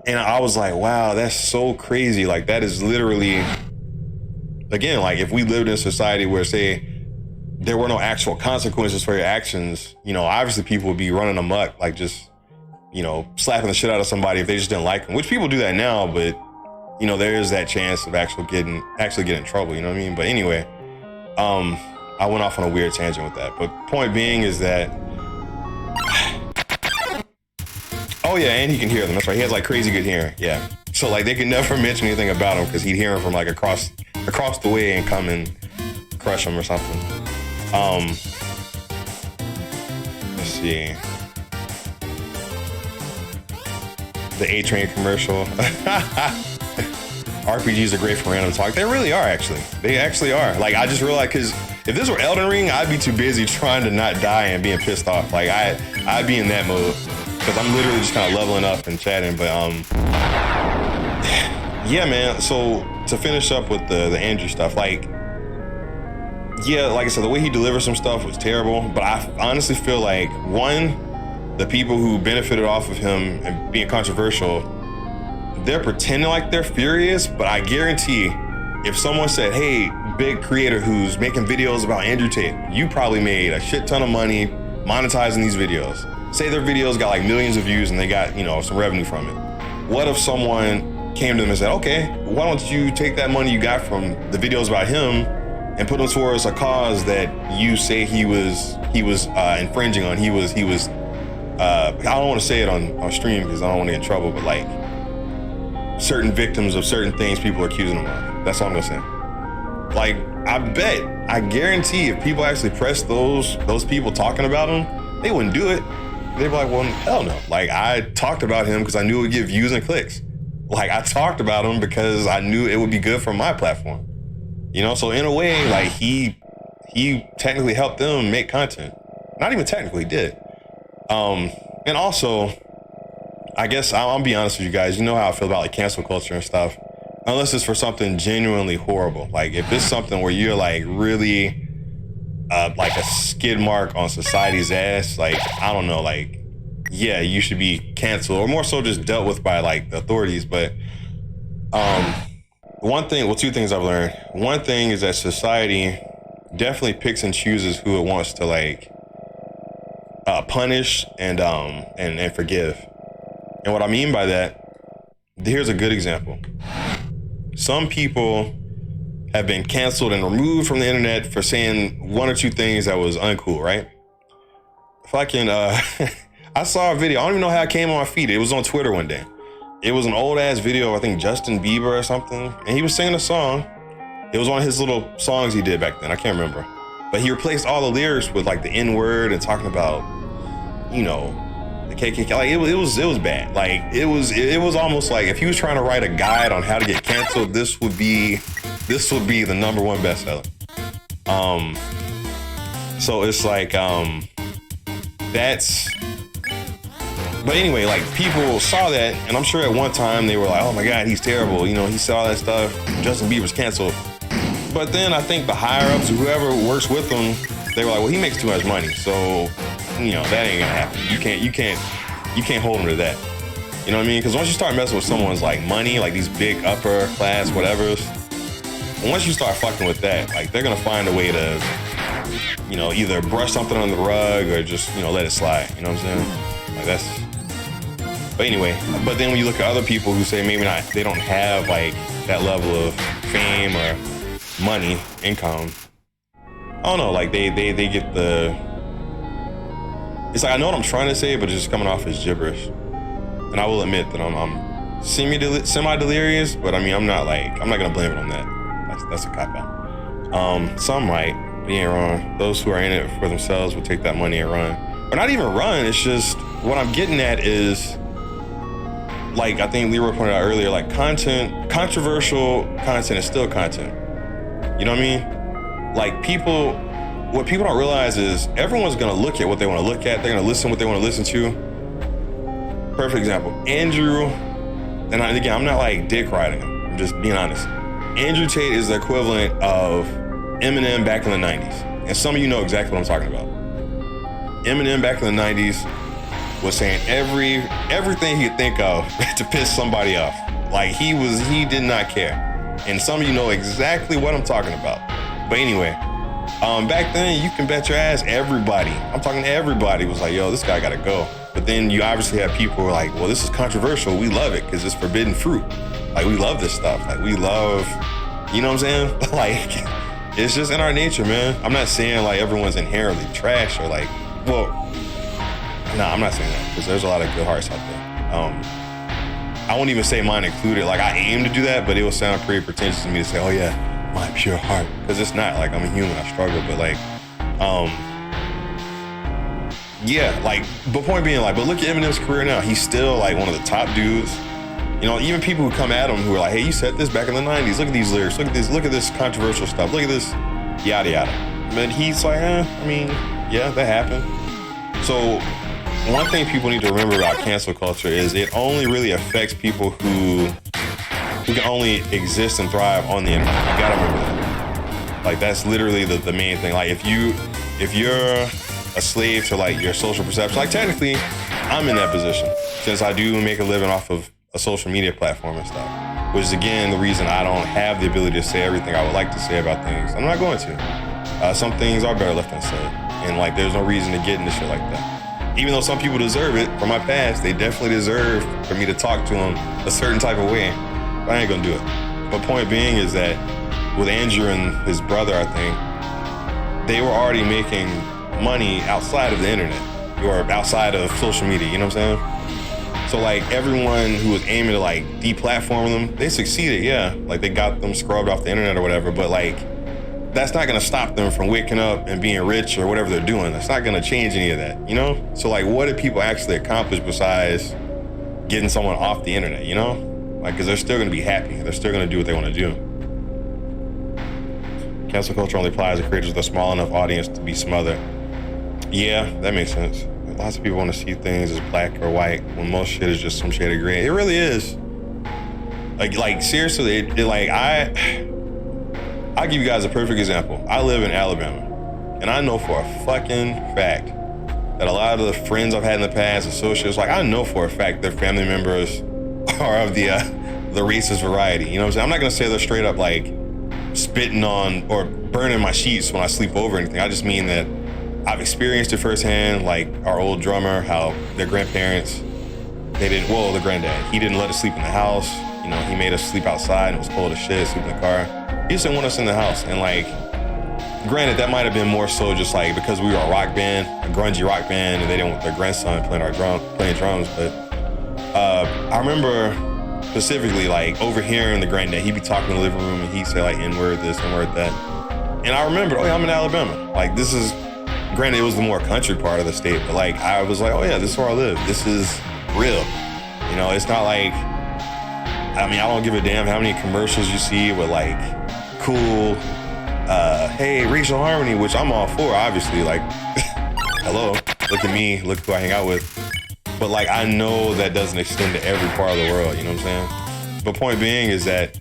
And I was like, wow, that's so crazy. Like that is literally, again, like if we lived in a society where say there were no actual consequences for your actions, you know, obviously people would be running amok, like just, you know, slapping the shit out of somebody if they just didn't like them, which people do that now, but you know, there is that chance of actually getting in trouble, you know what I mean? But anyway, I went off on a weird tangent with that. But point being is that, oh yeah, and he can hear them. That's right. He has like crazy good hearing. Yeah. So like they can never mention anything about him because he'd hear him from like across the way and come and crush him or something. Let's see. The A-Train commercial. RPGs are great for random talk. They really are, actually. They actually are. Like, I just realized, because if this were Elden Ring, I'd be too busy trying to not die and being pissed off. Like, I'd be in that mode, because I'm literally just kind of leveling up and chatting. But, yeah, man. So, to finish up with the Andrew stuff, like, yeah, like I said, the way he delivered some stuff was terrible. But I honestly feel like, one, the people who benefited off of him and being controversial, they're pretending like they're furious, but I guarantee if someone said, hey, big creator who's making videos about Andrew Tate, you probably made a shit ton of money monetizing these videos. Say their videos got like millions of views and they got, you know, some revenue from it. What if someone came to them and said, okay, why don't you take that money you got from the videos about him and put them towards a cause that you say he was infringing on. He was I don't want to say it on stream because I don't want to get in trouble, but like certain victims of certain things people are accusing him of. That's all I'm gonna say. Like, I guarantee if people actually pressed those people talking about him, they wouldn't do it. They'd be like, well, hell no. Like, I talked about him because I knew it would get views and clicks. Like, I talked about him because I knew it would be good for my platform. You know, so in a way, like, he technically helped them make content. Not even technically, he did. And also, I guess I'll be honest with you guys. You know how I feel about like cancel culture and stuff. Unless it's for something genuinely horrible. Like if it's something where you're like really like a skid mark on society's ass, like, I don't know, like, yeah, you should be canceled or more so just dealt with by like the authorities. But two things I've learned. One thing is that society definitely picks and chooses who it wants to like punish and forgive. And what I mean by that, here's a good example. Some people have been canceled and removed from the internet for saying one or two things that was uncool, right? Fucking, I saw a video. I don't even know how it came on my feed. It was on Twitter one day. It was an old ass video, I think Justin Bieber or something. And he was singing a song. It was one of his little songs he did back then. I can't remember. But he replaced all the lyrics with like the N-word and talking about, you know, the KKK. Like it was bad. Like it was almost like if he was trying to write a guide on how to get canceled, this would be the #1 bestseller. So it's like that's. But anyway, like people saw that, and I'm sure at one time they were like, "Oh my God, he's terrible." You know, he saw that stuff. Justin Bieber's canceled. But then I think the higher ups, whoever works with him, they were like, "Well, he makes too much money, so you know that ain't gonna happen. You can't hold him to that." You know what I mean? Because once you start messing with someone's like money, like these big upper class whatevers, and once you start fucking with that, like they're gonna find a way to you know, either brush something on the rug or just, you know, let it slide. You know what I'm saying? Like that's. But anyway, but then when you look at other people who say maybe not, they don't have like that level of fame or money, income. I don't know, like they get the. It's like I know what I'm trying to say, but it's just coming off as gibberish. And I will admit that I'm semi-delirious, but I mean I'm not gonna blame it on that. That's a cop out. Some might, but you ain't wrong. Those who are in it for themselves will take that money and run. Or not even run, it's just what I'm getting at is like I think Leroy pointed out earlier, like controversial content is still content. You know what I mean? Like what people don't realize is everyone's gonna look at what they wanna look at, they're gonna listen what they wanna listen to. Perfect example, Andrew, and again, I'm not like dick riding him, I'm just being honest. Andrew Tate is the equivalent of Eminem back in the 90s. And some of you know exactly what I'm talking about. Eminem back in the 90s was saying everything he could think of to piss somebody off. Like he did not care. And some of you know exactly what I'm talking about. But anyway, back then you can bet your ass everybody, I'm talking to everybody, was like, yo, this guy gotta go. But then you obviously have people who are like, well, this is controversial. We love it because it's forbidden fruit. Like we love this stuff. Like we love, you know what I'm saying? Like it's just in our nature, man. I'm not saying like everyone's inherently trash or like, well, nah, I'm not saying that because there's a lot of good hearts out there. I won't even say mine included. Like I aim to do that, but it will sound pretty pretentious to me to say, oh yeah, my pure heart. Because it's not. Like I'm a human, I struggle, but like, yeah, like, but point being like, but look at Eminem's career now. He's still like one of the top dudes. You know, even people who come at him who are like, hey, you said this back in the 90s. Look at these lyrics. Look at this controversial stuff. Look at this, yada, yada. But he's like, I mean, yeah, that happened. So one thing people need to remember about cancel culture is it only really affects people who can only exist and thrive on the internet. You gotta remember that. Like, that's literally the main thing. Like, if you're a slave to like your social perception, like technically I'm in that position since I do make a living off of a social media platform and stuff, which is again the reason I don't have the ability to say everything I would like to say about things. I'm not going to. Some things are better left unsaid, and like there's no reason to get into shit like that. Even though some people deserve it from my past, they definitely deserve for me to talk to them a certain type of way, but I ain't gonna do it. But point being is that with Andrew and his brother, I think they were already making money outside of the internet or outside of social media, you know what I'm saying? So like everyone who was aiming to like deplatform them, they succeeded, yeah. Like they got them scrubbed off the internet or whatever, but like that's not gonna stop them from waking up and being rich or whatever they're doing. That's not gonna change any of that, you know? So like what did people actually accomplish besides getting someone off the internet, you know? Like, cause they're still gonna be happy. They're still gonna do what they wanna do. Cancel culture only applies to creators with a small enough audience to be smothered. Yeah, that makes sense. Lots of people want to see things as black or white when most shit is just some shade of gray. It really is. Like seriously, I'll give you guys a perfect example. I live in Alabama, and I know for a fucking fact that a lot of the friends I've had in the past, associates, like I know for a fact their family members are of the racist variety. You know what I'm saying? I'm not gonna say they're straight up like spitting on or burning my sheets when I sleep over or anything. I just mean that I've experienced it firsthand, like our old drummer, how their grandparents, the granddad, he didn't let us sleep in the house. You know, he made us sleep outside. It was cold as shit, sleep in the car. He just didn't want us in the house. And like, granted, that might have been more so just like because we were a rock band, a grungy rock band, and they didn't want their grandson playing drums. But I remember specifically like overhearing the granddad, he'd be talking in the living room and he'd say like N-word this, N-word that. And I remember, oh yeah, I'm in Alabama. Like this is, granted, it was the more country part of the state, but like I was like, oh yeah, this is where I live. This is real. You know, it's not like, I mean, I don't give a damn how many commercials you see with like cool, hey, racial harmony, which I'm all for, obviously. Like, hello, look at me, look who I hang out with. But like, I know that doesn't extend to every part of the world, you know what I'm saying? But point being is that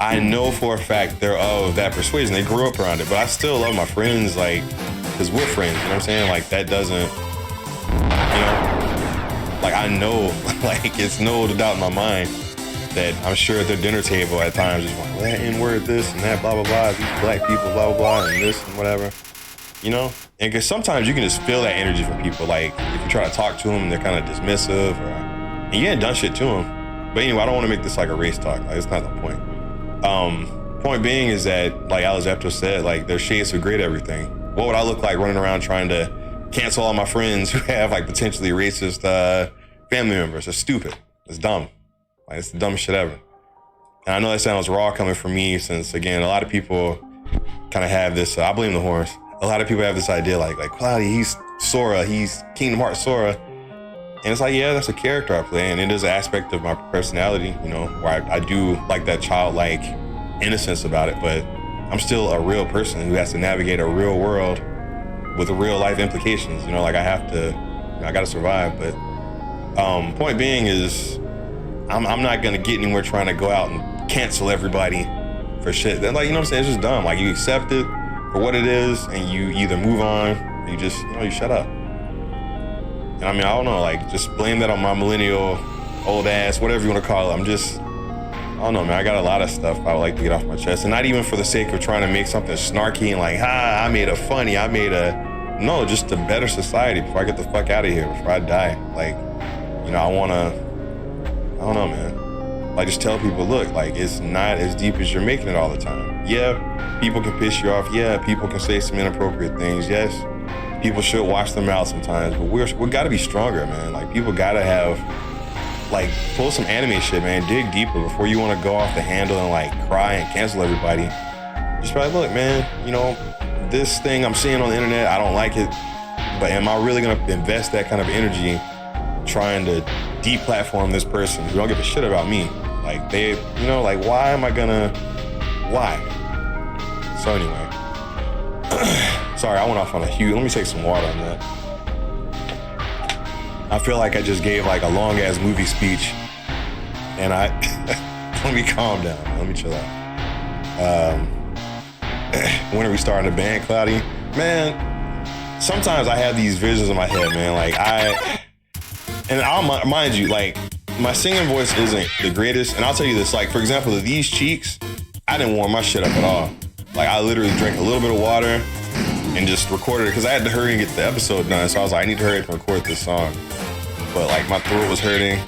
I know for a fact they're of that persuasion. They grew up around it, but I still love my friends, like, because we're friends, you know what I'm saying? Like, that doesn't, you know, like, I know, like, it's no doubt in my mind that I'm sure at their dinner table at times just like, that N-word, this and that, blah, blah, blah, these black people, blah, blah, blah, and this and whatever, you know? And because sometimes you can just feel that energy from people. Like, if you try to talk to them and they're kind of dismissive, and you ain't done shit to them. But anyway, I don't want to make this like a race talk. Like, it's not the point. Point being is that, like Alex Epto said, like, there's shades of gray to everything. What would I look like running around trying to cancel all my friends who have, like, potentially racist family members? It's stupid. It's dumb. Like, it's the dumbest shit ever. And I know that sounds raw coming from me since, again, a lot of people kind of have this, I blame the horse. A lot of people have this idea like Cloudy, he's Sora, he's Kingdom Hearts Sora. And it's like, yeah, that's a character I play. And it is an aspect of my personality, you know, where I do like that childlike innocence about it, but I'm still a real person who has to navigate a real world with real life implications. You know, like I gotta survive. But point being is I'm not gonna get anywhere trying to go out and cancel everybody for shit. Like, you know what I'm saying? It's just dumb. Like, you accept it for what it is and you either move on or you just, you know, you shut up. And I mean, I don't know, like, just blame that on my millennial old ass, whatever you want to call it. I don't know, man. I got a lot of stuff I would like to get off my chest. And not even for the sake of trying to make something snarky and like, I made a funny, no, just to better society before I get the fuck out of here, before I die. Like, you know, I don't know, man. Like, just tell people, look, like, it's not as deep as you're making it all the time. Yeah, people can piss you off. Yeah, people can say some inappropriate things. Yes, people should watch their mouth sometimes, but we gotta be stronger, man. Like, people gotta have, like, pull some anime shit, man. Dig deeper before you want to go off the handle and like cry and cancel everybody. Just be like, look, man, you know, this thing I'm seeing on the internet, I don't like it, but am I really gonna invest that kind of energy trying to deplatform this person who don't give a shit about me? Like, they, you know, like, why? So anyway, sorry, I went off on a huge, let me take some water on that. I feel like I just gave like a long ass movie speech and let me calm down, let me chill out. When are we starting the band, Cloudy? Man, sometimes I have these visions in my head, man. Like, and I'll mind you, like, my singing voice isn't the greatest. And I'll tell you this, like, for example, these cheeks, I didn't warm my shit up at all. Like, I literally drank a little bit of water and just recorded it because I had to hurry and get the episode done. So I was like, I need to hurry up and record this song. But like, my throat was hurting,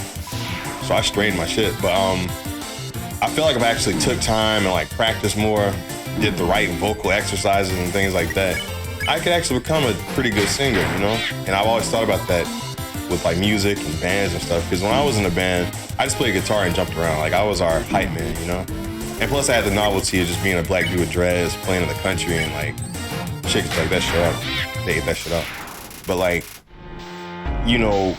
so I strained my shit. But I feel like if I actually took time and like practiced more, did the right vocal exercises and things like that, I could actually become a pretty good singer, you know? And I've always thought about that with like music and bands and stuff. Because when I was in a band, I just played guitar and jumped around. Like, I was our hype man, you know? And plus I had the novelty of just being a black dude with dreads, playing in the country, and like, chicks like that shit up. They ate that shit up. But like, you know,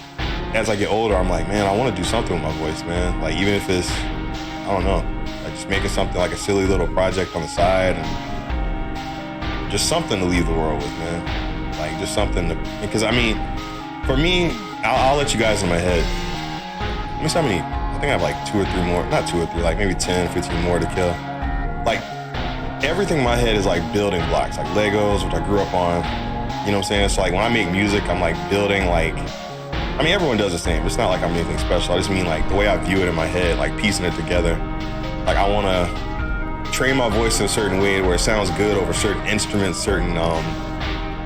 as I get older, I'm like, man, I want to do something with my voice, man. Like, even if it's, I don't know, like just making something like a silly little project on the side and just something to leave the world with, man. Like, just something to, because I mean, for me, I'll let you guys in my head. Let me see how many, I think I have like 2 or 3 more, not 2 or 3, like maybe 10, 15 more to kill. Like, everything in my head is like building blocks, like Legos, which I grew up on. You know what I'm saying? So like, when I make music, I'm like building like, I mean, everyone does the same. It's not like I'm anything special. I just mean like the way I view it in my head, like piecing it together. Like, I want to train my voice in a certain way where it sounds good over certain instruments, certain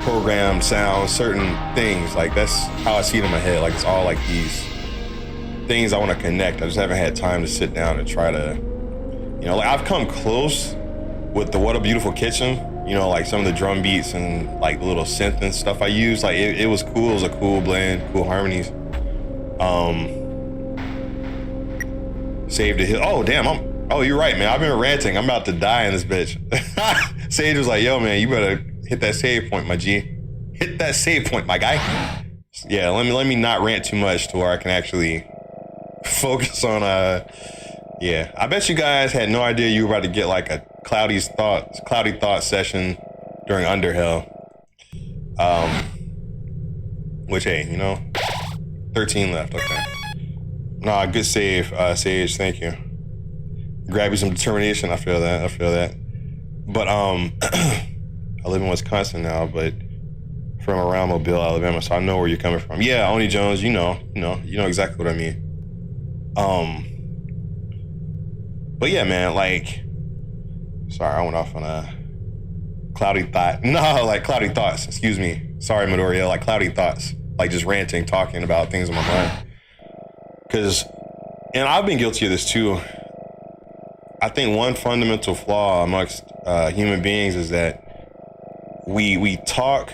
programmed sounds, certain things. Like, that's how I see it in my head. Like, it's all like these things I want to connect. I just haven't had time to sit down and try to, you know, like, I've come close with the What a Beautiful Kitchen. You know, like some of the drum beats and like the little synth and stuff I used, like it was cool. It was a cool blend, cool harmonies. Save the Hill. Oh, damn, you're right, man. I've been ranting. I'm about to die in this bitch. Sage was like, yo, man, you better hit that save point, my G. Hit that save point, my guy. Yeah, let me not rant too much to where I can actually focus on, yeah. I bet you guys had no idea you were about to get like a cloudy thought session during Undertale. Which, hey, you know, 13 left, okay. Nah, good save, Sage, thank you. Grab you some determination, I feel that. But, I live in Wisconsin now, but from around Mobile, Alabama, so I know where you're coming from. Yeah, Oni Jones, you know exactly what I mean. But yeah, man, like, sorry, I went off on a cloudy thought. No, like cloudy thoughts, excuse me. Sorry, Midoriya, like cloudy thoughts. Like just ranting, talking about things in my mind. Because, and I've been guilty of this too. I think one fundamental flaw amongst human beings is that we talk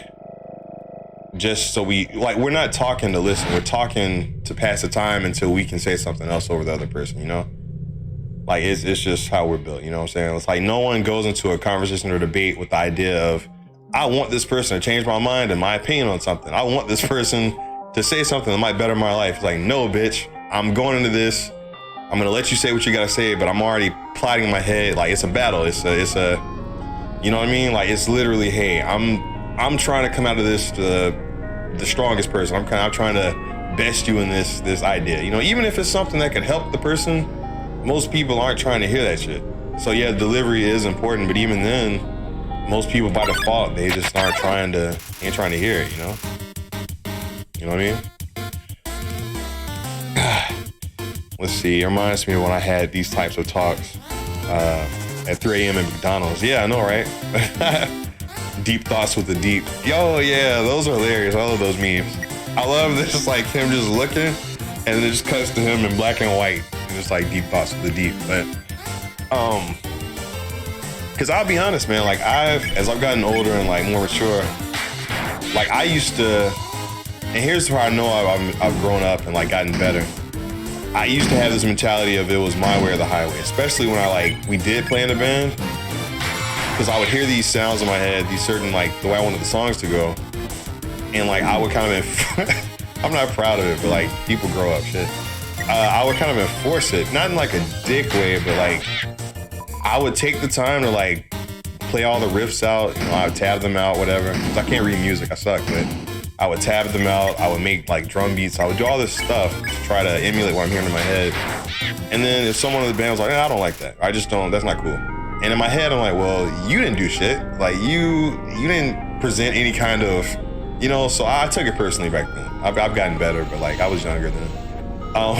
just so we're not talking to listen. We're talking to pass the time until we can say something else over the other person, you know? Like, it's just how we're built, you know what I'm saying? It's like no one goes into a conversation or debate with the idea of, I want this person to change my mind and my opinion on something. I want this person to say something that might better my life. It's like, no, bitch, I'm going into this. I'm gonna let you say what you gotta say, but I'm already plotting in my head. Like, it's a battle. It's a, you know what I mean? Like, it's literally, hey, I'm trying to come out of this the strongest person. I'm trying to best you in this idea. You know, even if it's something that could help the person, most people aren't trying to hear that shit. So yeah, delivery is important, but even then, most people by default, they just ain't trying to hear it, you know? You know what I mean? Let's see, it reminds me of when I had these types of talks at 3 a.m. at McDonald's. Yeah, I know, right? Deep thoughts with the deep. Yo, yeah, those are hilarious. I love those memes. I love this, just like him just looking, and then it just cuts to him in black and white. And just like deep thoughts with the deep. But, because I'll be honest, man, like as I've gotten older and like more mature, like I used to, and here's where I know I've grown up and like gotten better. I used to have this mentality of it was my way or the highway, especially when we did play in a band. Because I would hear these sounds in my head, these certain, like, the way I wanted the songs to go. And, like, I would kind of, I'm not proud of it, but, like, people grow up, shit. I would kind of enforce it, not in, like, a dick way, but, like, I would take the time to, like, play all the riffs out. You know, I would tab them out, whatever. Because I can't read music, I suck, but I would tab them out. I would make, like, drum beats. I would do all this stuff to try to emulate what I'm hearing in my head. And then if someone in the band was like, I don't like that. I just don't, that's not cool. And in my head, I'm like, well, you didn't do shit. Like, you didn't present any kind of, you know, so I took it personally back then. I've gotten better, but, like, I was younger then. But,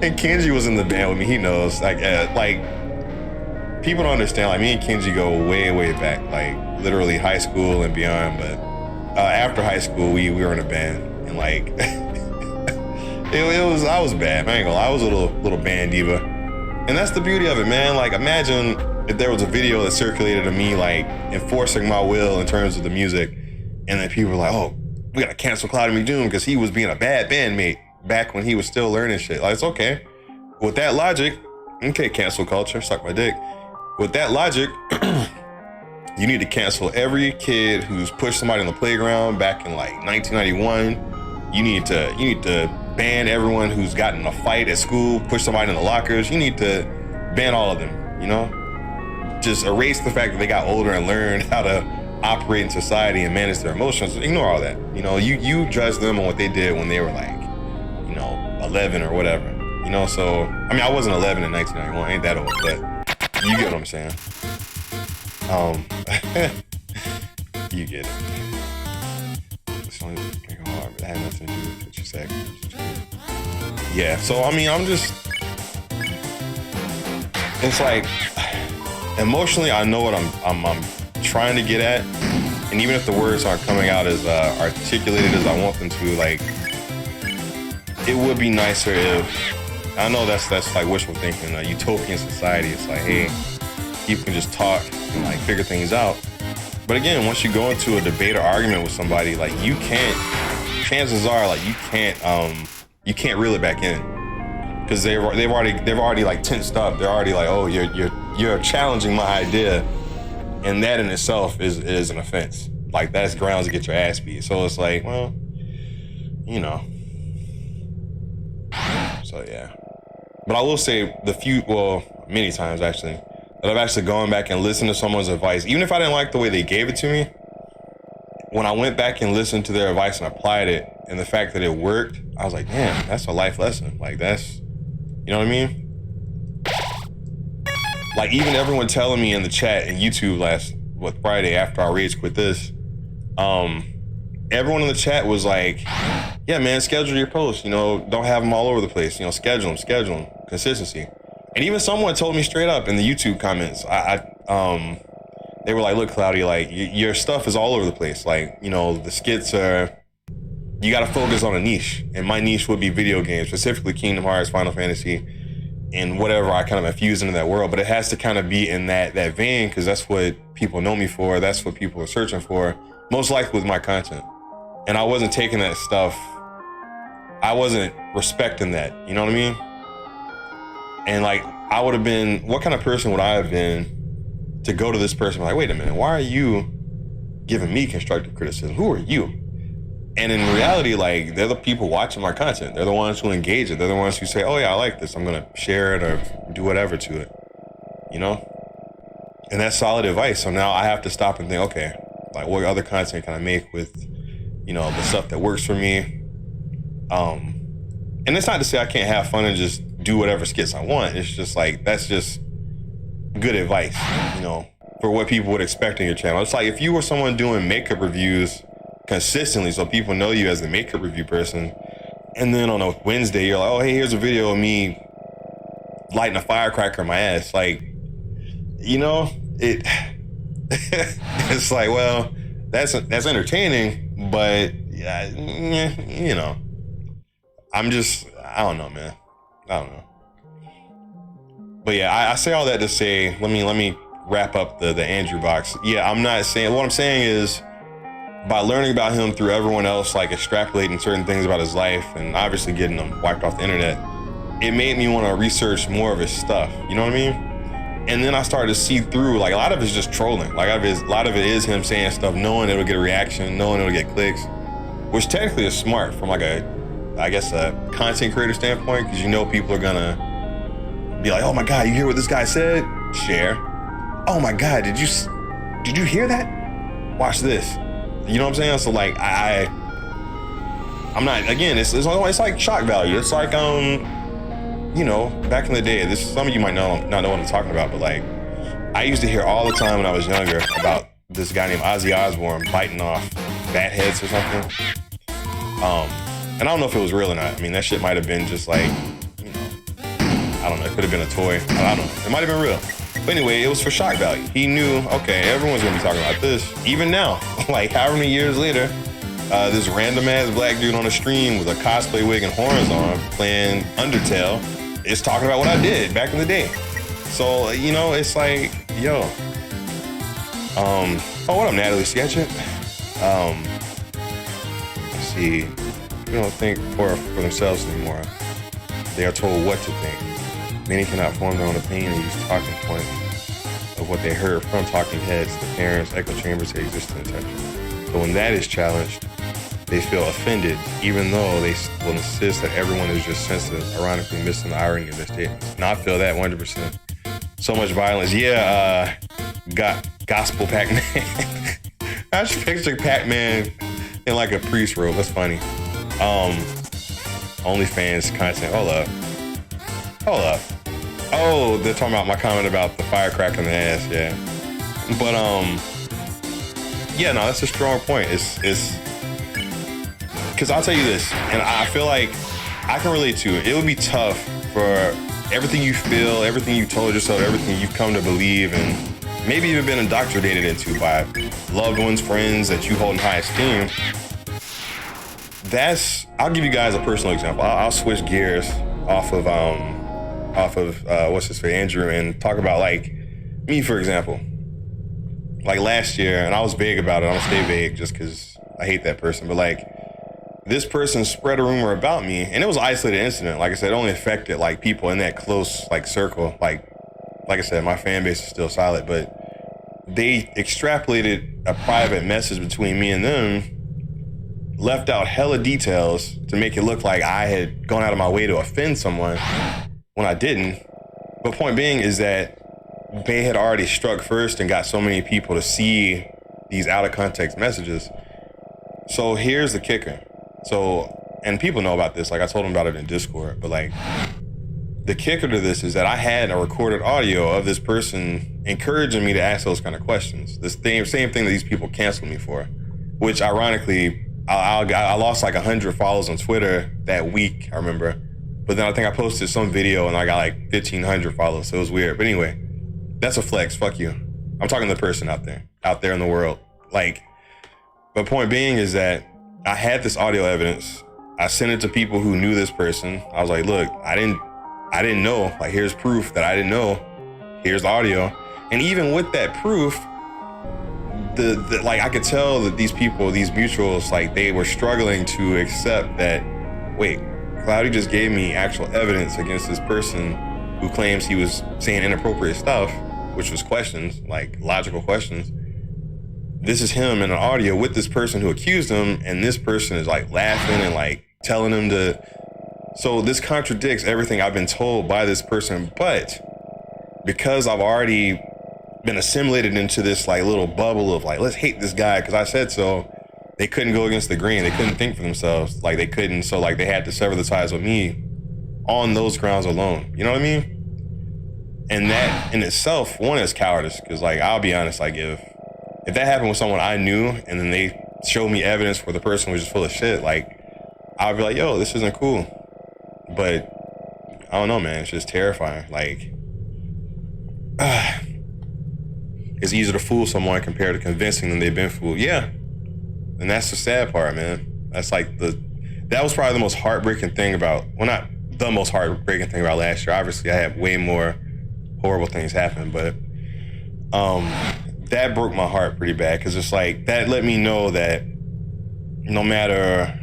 and Kenji was in the band with me. He knows. Like, people don't understand. Like, me and Kenji go way, way back. Like, literally high school and beyond. But after high school, we were in a band. And, like, I was bad. I ain't gonna lie. I was a little band diva. And that's the beauty of it, man. Like, imagine if there was a video that circulated of me, like, enforcing my will in terms of the music, and then people were like, oh, we gotta cancel Cloudy McDoom because he was being a bad bandmate back when he was still learning shit. Like, it's okay. With that logic, okay, cancel culture, suck my dick. With that logic, you need to cancel every kid who's pushed somebody on the playground back in, like, 1991. You need to ban everyone who's gotten in a fight at school, push somebody in the lockers. You need to ban all of them, you know? Just erase the fact that they got older and learned how to operate in society and manage their emotions. Ignore all that. You know, you judge them on what they did when they were like, you know, 11 or whatever. You know, so, I mean, I wasn't 11 in 1991, I ain't that old, but you get what I'm saying. You get it. It's only hard, but that had nothing to do with what you said. Yeah, so I mean, it's like, emotionally, I know what I'm trying to get at, and even if the words aren't coming out as articulated as I want them to, like, it would be nicer if, I know that's like wishful thinking, a utopian society. It's like, hey, people can just talk and like figure things out. But again, once you go into a debate or argument with somebody, like, you can't, chances are, like, you can't reel it back in, because they've already like tensed up. They're already like, oh, you're challenging my idea, and that in itself is an offense. Like, that's grounds to get your ass beat. So it's like, well, you know. So yeah. But I will say many times actually, that I've actually gone back and listened to someone's advice, even if I didn't like the way they gave it to me. When I went back and listened to their advice and applied it, and the fact that it worked, I was like, damn, that's a life lesson. Like, that's, you know what I mean? Like, even everyone telling me in the chat and YouTube Friday after I rage quit this, everyone in the chat was like, yeah, man, schedule your posts, you know, don't have them all over the place, you know, schedule them, consistency. And even someone told me straight up in the YouTube comments, they were like, look, Cloudy, like your stuff is all over the place. Like, you know, the skits are, you got to focus on a niche. And my niche would be video games, specifically Kingdom Hearts, Final Fantasy, and whatever I kind of infuse into that world. But it has to kind of be in that vein, because that's what people know me for. That's what people are searching for, most likely with my content. And I wasn't taking that stuff. I wasn't respecting that. You know what I mean? And like, I would have been, what kind of person would I have been to go to this person like, wait a minute, why are you giving me constructive criticism? Who are you? And in reality, like, they're the people watching my content. They're the ones who engage it. They're the ones who say, oh yeah, I like this. I'm going to share it or do whatever to it, you know? And that's solid advice. So now I have to stop and think, okay, like, what other content can I make with, you know, the stuff that works for me? And it's not to say I can't have fun and just do whatever skits I want. It's just like, that's just good advice, you know, for what people would expect in your channel. It's like if you were someone doing makeup reviews consistently, so people know you as the makeup review person, and then on a Wednesday, you're like, oh, hey, here's a video of me lighting a firecracker in my ass. Like, you know, it's like, well, that's entertaining, but yeah, you know, I don't know, man. I don't know. But yeah, I say all that to say, let me wrap up the Andrew box. Yeah, I'm not saying, what I'm saying is, by learning about him through everyone else, like extrapolating certain things about his life and obviously getting them wiped off the internet, it made me want to research more of his stuff. You know what I mean? And then I started to see through, like, a lot of it's just trolling. Like, a lot of it is him saying stuff, knowing it'll get a reaction, knowing it'll get clicks, which technically is smart from like a content creator standpoint, because you know people are gonna be like, oh my God, you hear what this guy said? Share. Oh my God, did you hear that? Watch this. You know what I'm saying? So like, I'm not, again, it's like shock value. It's like, you know, back in the day, some of you might not know what I'm talking about, but like, I used to hear all the time when I was younger about this guy named Ozzy Osbourne biting off bat heads or something. And I don't know if it was real or not. I mean, that shit might have been just like, you know, I don't know, it could have been a toy. I don't know, it might have been real. But anyway, it was for shock value. He knew, okay, everyone's gonna be talking about this. Even now, like however many years later, this random ass black dude on a stream with a cosplay wig and horns on playing Undertale is talking about what I did back in the day. So, you know, it's like, yo. Oh, what up, Natalie Sketchit? Let's see. People don't think for themselves anymore. They are told what to think. Many cannot form their own opinion and use talking points of what they heard from talking heads, the parents, echo chambers that exist in the country. So when that is challenged, they feel offended, even though they will insist that everyone is just sensitive, ironically missing the irony of their statements. Now I feel that 100%. So much violence. Yeah, gospel Pac-Man. I just picture Pac-Man in like a priest robe. That's funny. OnlyFans content. Hold up. Oh, they're talking about my comment about the firecracker in the ass. Yeah. But yeah, no, that's a strong point. It's because I'll tell you this, and I feel like I can relate to it. It would be tough for everything you feel, everything you told yourself, everything you've come to believe, and maybe even been indoctrinated into by loved ones, friends that you hold in high esteem. I'll give you guys a personal example. I'll switch gears off of what's his face, Andrew, and talk about like me, for example. Like last year, and I was vague about it. I'm gonna stay vague just because I hate that person. But like, this person spread a rumor about me, and it was an isolated incident. Like I said, it only affected like people in that close like circle. Like I said, my fan base is still solid, but they extrapolated a private message between me and them, left out hella details to make it look like I had gone out of my way to offend someone when I didn't. But point being is that they had already struck first and got so many people to see these out of context messages. So here's the kicker. So, and people know about this, like I told them about it in Discord, but like the kicker to this is that I had a recorded audio of this person encouraging me to ask those kind of questions. The same thing that these people canceled me for, which ironically, I lost like 100 followers on Twitter that week, I remember, But then I think I posted some video and I got like 1,500 followers, so it was weird. But anyway, that's a flex. Fuck you. I'm talking to the person out there in the world. Like, my point being is that I had this audio evidence. I sent it to people who knew this person. I was like, look, I didn't know. Like, here's proof that I didn't know. Here's audio. And even with that proof, the like, I could tell that these people, these mutuals, like, they were struggling to accept that, wait, Cloudy just gave me actual evidence against this person who claims he was saying inappropriate stuff, which was questions, like logical questions. This is him in an audio with this person who accused him, and this person is like laughing and like telling him to. So this contradicts everything I've been told by this person. But because I've already been assimilated into this like little bubble of like, let's hate this guy because I said so, they couldn't go against the grain. They couldn't think for themselves. Like, they couldn't. So like, they had to sever the ties with me on those grounds alone. You know what I mean? And that in itself, one, is cowardice. Because like, I'll be honest, like if that happened with someone I knew and then they showed me evidence where the person was just full of shit, like, I'd be like, yo, this isn't cool. But I don't know, man. It's just terrifying. Like, it's easier to fool someone compared to convincing them they've been fooled. Yeah. And that's the sad part, man. That's like that was probably the most heartbreaking thing about, well, not the most heartbreaking thing about last year. Obviously, I had way more horrible things happen, but that broke my heart pretty bad, because it's like, that let me know that no matter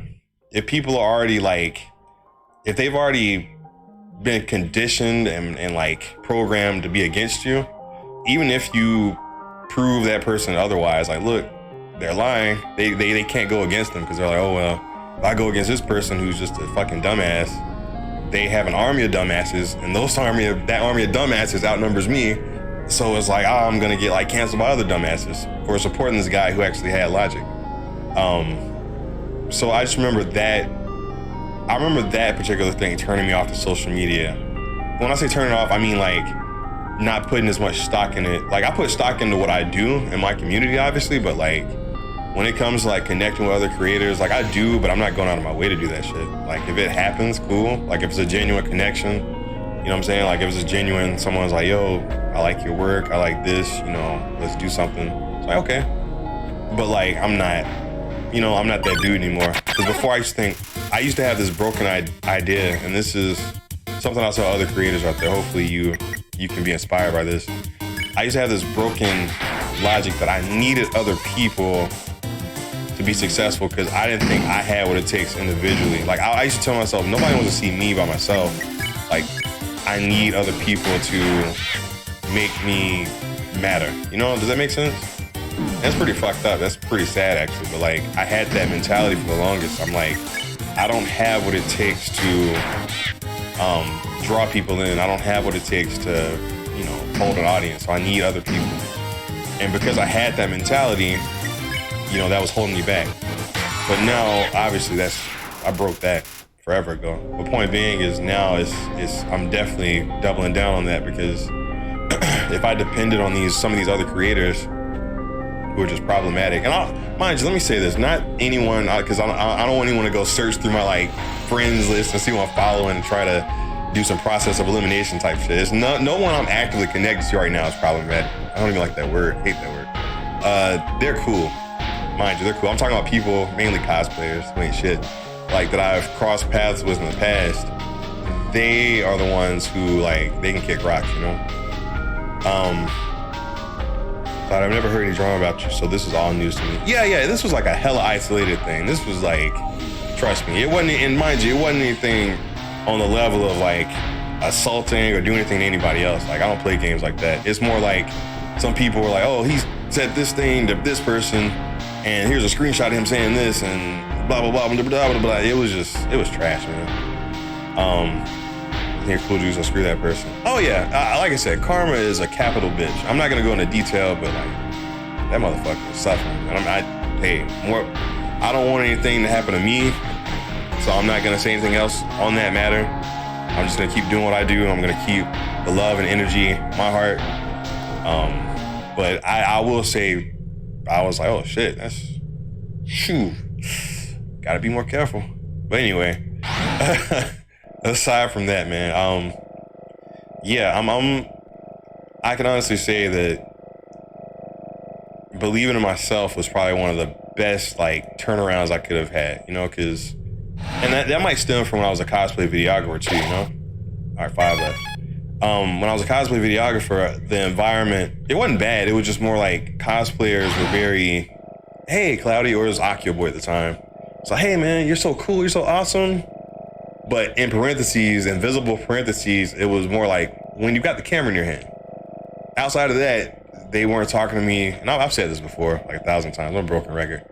if people are already like, if they've already been conditioned and like programmed to be against you, even if you prove that person otherwise, like, look, they're lying, they can't go against them, because they're like, oh, well, if I go against this person who's just a fucking dumbass, they have an army of dumbasses, and that army of dumbasses outnumbers me. So it's like, I'm gonna get like canceled by other dumbasses for supporting this guy who actually had logic. So I just remember that. I remember that particular thing turning me off to social media. When I say turn it off, I mean like not putting as much stock in it. Like, I put stock into what I do in my community, obviously, but like when it comes to like connecting with other creators, like I do, but I'm not going out of my way to do that shit. Like, if it happens, cool. Like, if it's a genuine connection, you know what I'm saying? Like, if it's a genuine, someone's like, yo, I like your work, I like this, you know, let's do something. It's like, okay. But like, I'm not that dude anymore. Because before, I used to have this broken idea, and this is something I tell other creators out there. Hopefully you can be inspired by this. I used to have this broken logic that I needed other people to be successful, because I didn't think I had what it takes individually. Like, I used to tell myself, nobody wants to see me by myself. Like, I need other people to make me matter. You know, does that make sense? That's pretty fucked up. That's pretty sad, actually. But like, I had that mentality for the longest. I'm like, I don't have what it takes to draw people in. I don't have what it takes to, you know, hold an audience. So I need other people. And because I had that mentality, you know, that was holding me back. But now, obviously, I broke that forever ago. The point being is now I'm definitely doubling down on that, because if I depended on some of these other creators who are just problematic, and mind you, let me say this, not anyone, because I don't want anyone to go search through my like friends list and see who I'm following and try to do some process of elimination type shit. It's no one I'm actively connected to right now is problematic. I don't even like that word, hate that word. They're cool. Mind you, they're cool. I'm talking about people, mainly cosplayers, who ain't shit, like that I've crossed paths with in the past. They are the ones who, like, they can kick rocks, you know? But I've never heard any drama about you, so this is all news to me. Yeah, this was like a hella isolated thing. This was like, trust me, it wasn't, and mind you, it wasn't anything on the level of like assaulting or doing anything to anybody else. Like, I don't play games like that. It's more like some people were like, oh, he's said this thing to this person, and here's a screenshot of him saying this, and blah, blah, blah, blah, blah, blah, blah. It was trash, man. Here, cool dudes, and screw that person. Oh yeah, like I said, karma is a capital bitch. I'm not gonna go into detail, but like, that motherfucker is suffering. And I don't want anything to happen to me, so I'm not gonna say anything else on that matter. I'm just gonna keep doing what I do. I'm gonna keep the love and energy in my heart. But I will say, I was like, oh shit, gotta be more careful. But anyway, aside from that, man, yeah, I can honestly say that believing in myself was probably one of the best like turnarounds I could have had, you know, because, and that might stem from when I was a cosplay videographer too, you know. All right, 5 left. When I was a cosplay videographer, the environment, it wasn't bad. It was just more like cosplayers were very, hey, Cloudy, or it was Akio Boy at the time. It's like, hey, man, you're so cool, you're so awesome. But in parentheses, invisible parentheses, it was more like when you got the camera in your hand. Outside of that, they weren't talking to me. And I've said this before, like 1,000 times. I'm a broken record.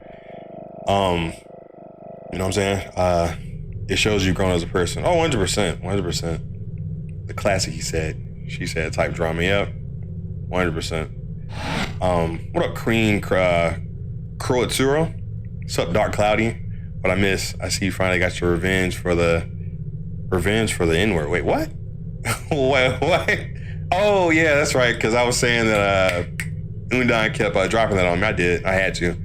You know what I'm saying? It shows you've grown as a person. Oh, 100%. The classic, he said, she said, type drama. Yep, 100%. What up, Cream Croatsuro? What's up, Dark Cloudy? What I miss? I see you finally got your revenge for the N-word. Wait, what? what? Oh yeah, that's right. Because I was saying that Undyne kept dropping that on me. I did. I had to.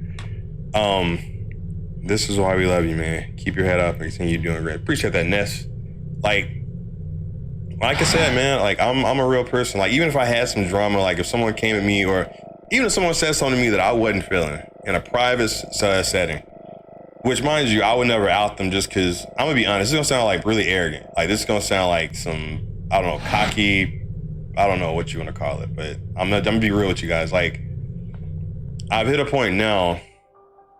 This is why we love you, man. Keep your head up and continue doing great. Appreciate that, Ness. Like I said, man, like I'm a real person. Like even if I had some drama, like if someone came at me, or even if someone said something to me that I wasn't feeling in a private setting, which mind you, I would never out them just because, I'm gonna be honest, this is gonna sound like really arrogant. Like this is gonna sound like some, I don't know, cocky, I don't know what you want to call it, but I'm gonna be real with you guys. Like I've hit a point now,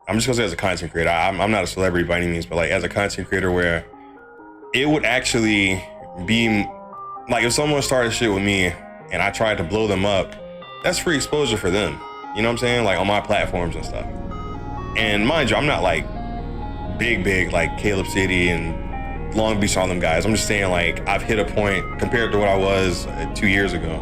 I'm just gonna say as a content creator, I'm not a celebrity by any means, but like as a content creator where it would actually be like if someone started shit with me and I tried to blow them up, that's free exposure for them. You know what I'm saying? Like on my platforms and stuff. And mind you, I'm not like big like Caleb City and Long Beach, all them guys. I'm just saying like I've hit a point compared to what I was 2 years ago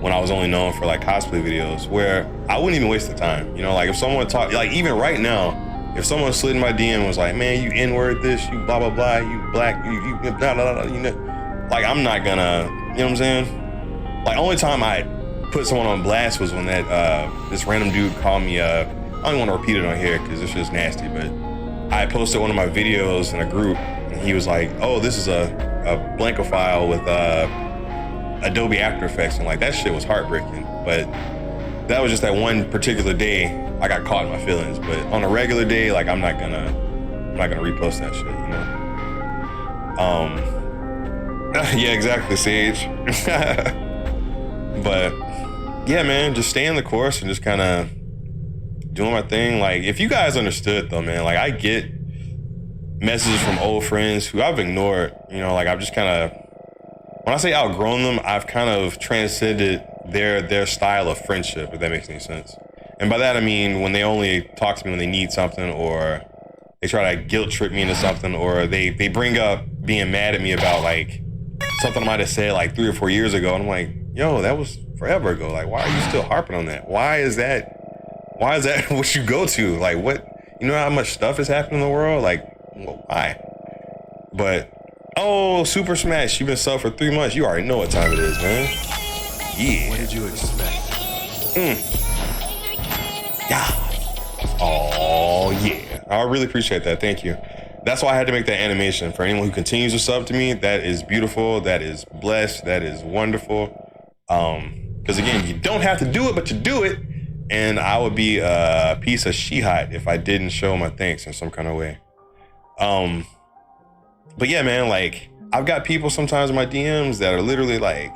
when I was only known for like cosplay videos where I wouldn't even waste the time. You know, like if someone talked, like even right now, if someone slid in my DM and was like, man, you N-word this, you blah, blah, blah, you black, you blah, blah, blah, you know, like I'm not gonna, you know what I'm saying? Like only time I put someone on blast was when that, this random dude called me, I don't even want to repeat it on here because it's just nasty, but I posted one of my videos in a group and he was like, oh, this is a Blanco file with Adobe After Effects, and like that shit was heartbreaking. But that was just that one particular day I got caught in my feelings. But on a regular day, like I'm not gonna repost that shit, you know? Yeah, exactly, Sage. But yeah, man, just stay in the course and just kind of doing my thing. Like, if you guys understood though, man, like I get messages from old friends who I've ignored, you know, like I've just kind of, when I say outgrown them, I've kind of transcended their style of friendship, if that makes any sense. And by that, I mean, when they only talk to me when they need something, or they try to guilt trip me into something, or they bring up being mad at me about like something I might have said like 3 or 4 years ago. And I'm like, yo, that was forever ago. Like, why are you still harping on that? Why is that what you go to? Like, what, you know how much stuff is happening in the world? Like, well, why? But, oh, Super Smash, you've been subbed for 3 months. You already know what time it is, man. Yeah. What did you expect? Yeah. Oh, yeah. I really appreciate that. Thank you. That's why I had to make that animation. For anyone who continues to sub to me, that is beautiful. That is blessed. That is wonderful. Because again, you don't have to do it, but you do it. And I would be a piece of she-hot if I didn't show my thanks in some kind of way. But yeah, man, like I've got people sometimes in my DMs that are literally like,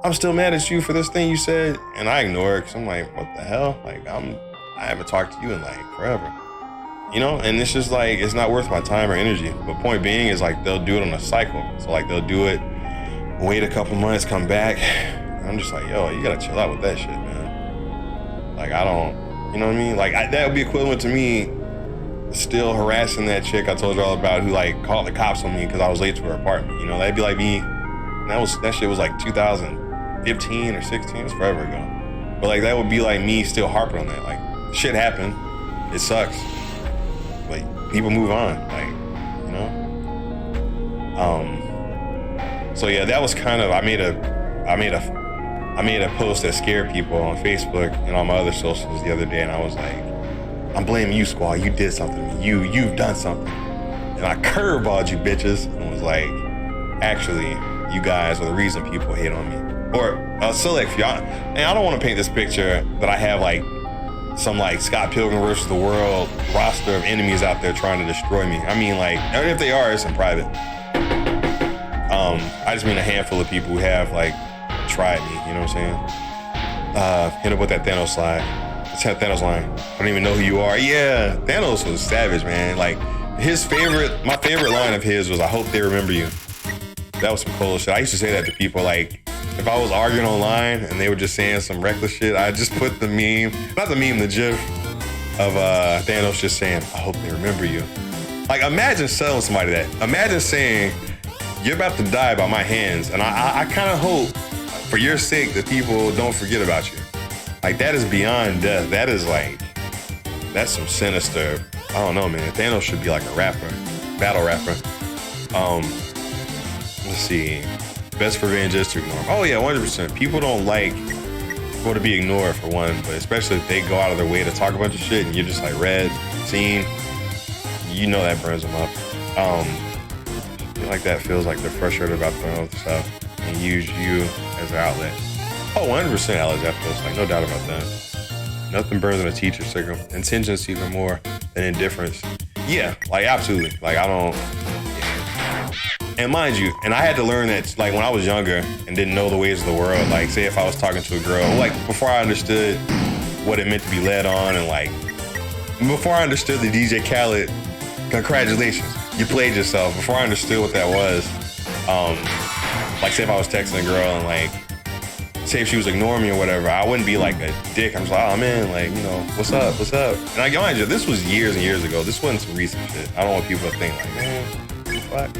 I'm still mad at you for this thing you said. And I ignore it because I'm like, what the hell? Like I haven't talked to you in like forever. You know, and it's just like, it's not worth my time or energy. But point being is like, they'll do it on a cycle. So like they'll do it, wait a couple months, come back. And I'm just like, yo, you gotta chill out with that shit, man. Like I don't, you know what I mean? Like that would be equivalent to me still harassing that chick I told you all about who like called the cops on me because I was late to her apartment. You know, that'd be like me, that shit was like 2015 or 16, it was forever ago. But like that would be like me still harping on that. Like shit happened, it sucks. Like people move on, like, you know? So yeah, that was kind of, I made a post that scared people on Facebook and on my other socials the other day, and I was like, I'm blaming you, squad. You did something to me. You've done something. And I curveballed you bitches and was like, actually, you guys are the reason people hate on me. Or a select few. And I don't want to paint this picture that I have like some like Scott Pilgrim versus the World roster of enemies out there trying to destroy me. I mean, like, if they are, it's in private. I just mean a handful of people who have like tried me, you know what I'm saying? Hit up with that Thanos slide. Let's have Thanos line. I don't even know who you are. Yeah, Thanos was savage, man. Like, my favorite line of his was, "I hope they remember you." That was some cool shit. I used to say that to people, like, if I was arguing online and they were just saying some reckless shit, I just put the meme, not the meme, the gif of Thanos just saying, "I hope they remember you." Like, imagine telling somebody that. Imagine saying, "You're about to die by my hands, and I kind of hope, for your sake, that people don't forget about you." Like, that is beyond death. That is like, that's some sinister, I don't know, man. Thanos should be like a rapper, battle rapper. Let's see. Best revenge is to ignore them. Oh yeah, 100%. People don't like people to be ignored, for one, but especially if they go out of their way to talk a bunch of shit and you're just like read, seen, you know that burns them up. I feel like that feels like they're frustrated about throwing out the stuff and use you as an outlet. Oh, 100% Alex, that feels like, no doubt about that. Nothing burns in a teacher's signal. Intention sees more than indifference. Yeah, like, absolutely. Like, I don't, yeah. And mind you, and I had to learn that, like, when I was younger and didn't know the ways of the world, like, say if I was talking to a girl, like, before I understood what it meant to be led on, and like, before I understood the DJ Khaled, congratulations, you played yourself, before I understood what that was, like, say if I was texting a girl and like, say if she was ignoring me or whatever, I wouldn't be like a dick. I'm just like, oh man, like, you know, what's up? And I mind you, this was years and years ago. This wasn't some recent shit. I don't want people to think like, man, what?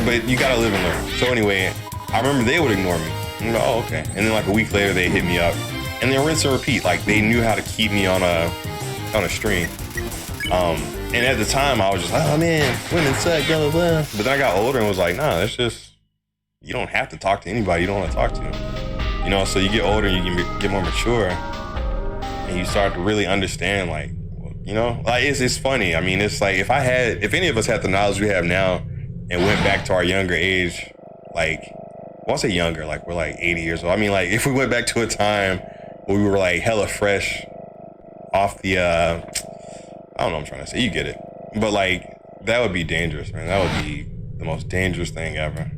But you gotta live and learn. So anyway, I remember they would ignore me. I'm like, oh, okay. And then like a week later, they hit me up. And then rinse and repeat. Like, they knew how to keep me on a string. And at the time, I was just like, oh man, women suck, blah, blah, blah. But then I got older and was like, nah, it's just, you don't have to talk to anybody you don't want to talk to. You know, so you get older, you can get more mature, and you start to really understand, like, you know, like, it's funny. I mean, it's like, if any of us had the knowledge we have now and went back to our younger age, like, well, I'll say younger, like, we're like 80 years old. I mean, like, if we went back to a time where we were like hella fresh off the, I don't know what I'm trying to say, you get it. But like, that would be dangerous, man. That would be the most dangerous thing ever.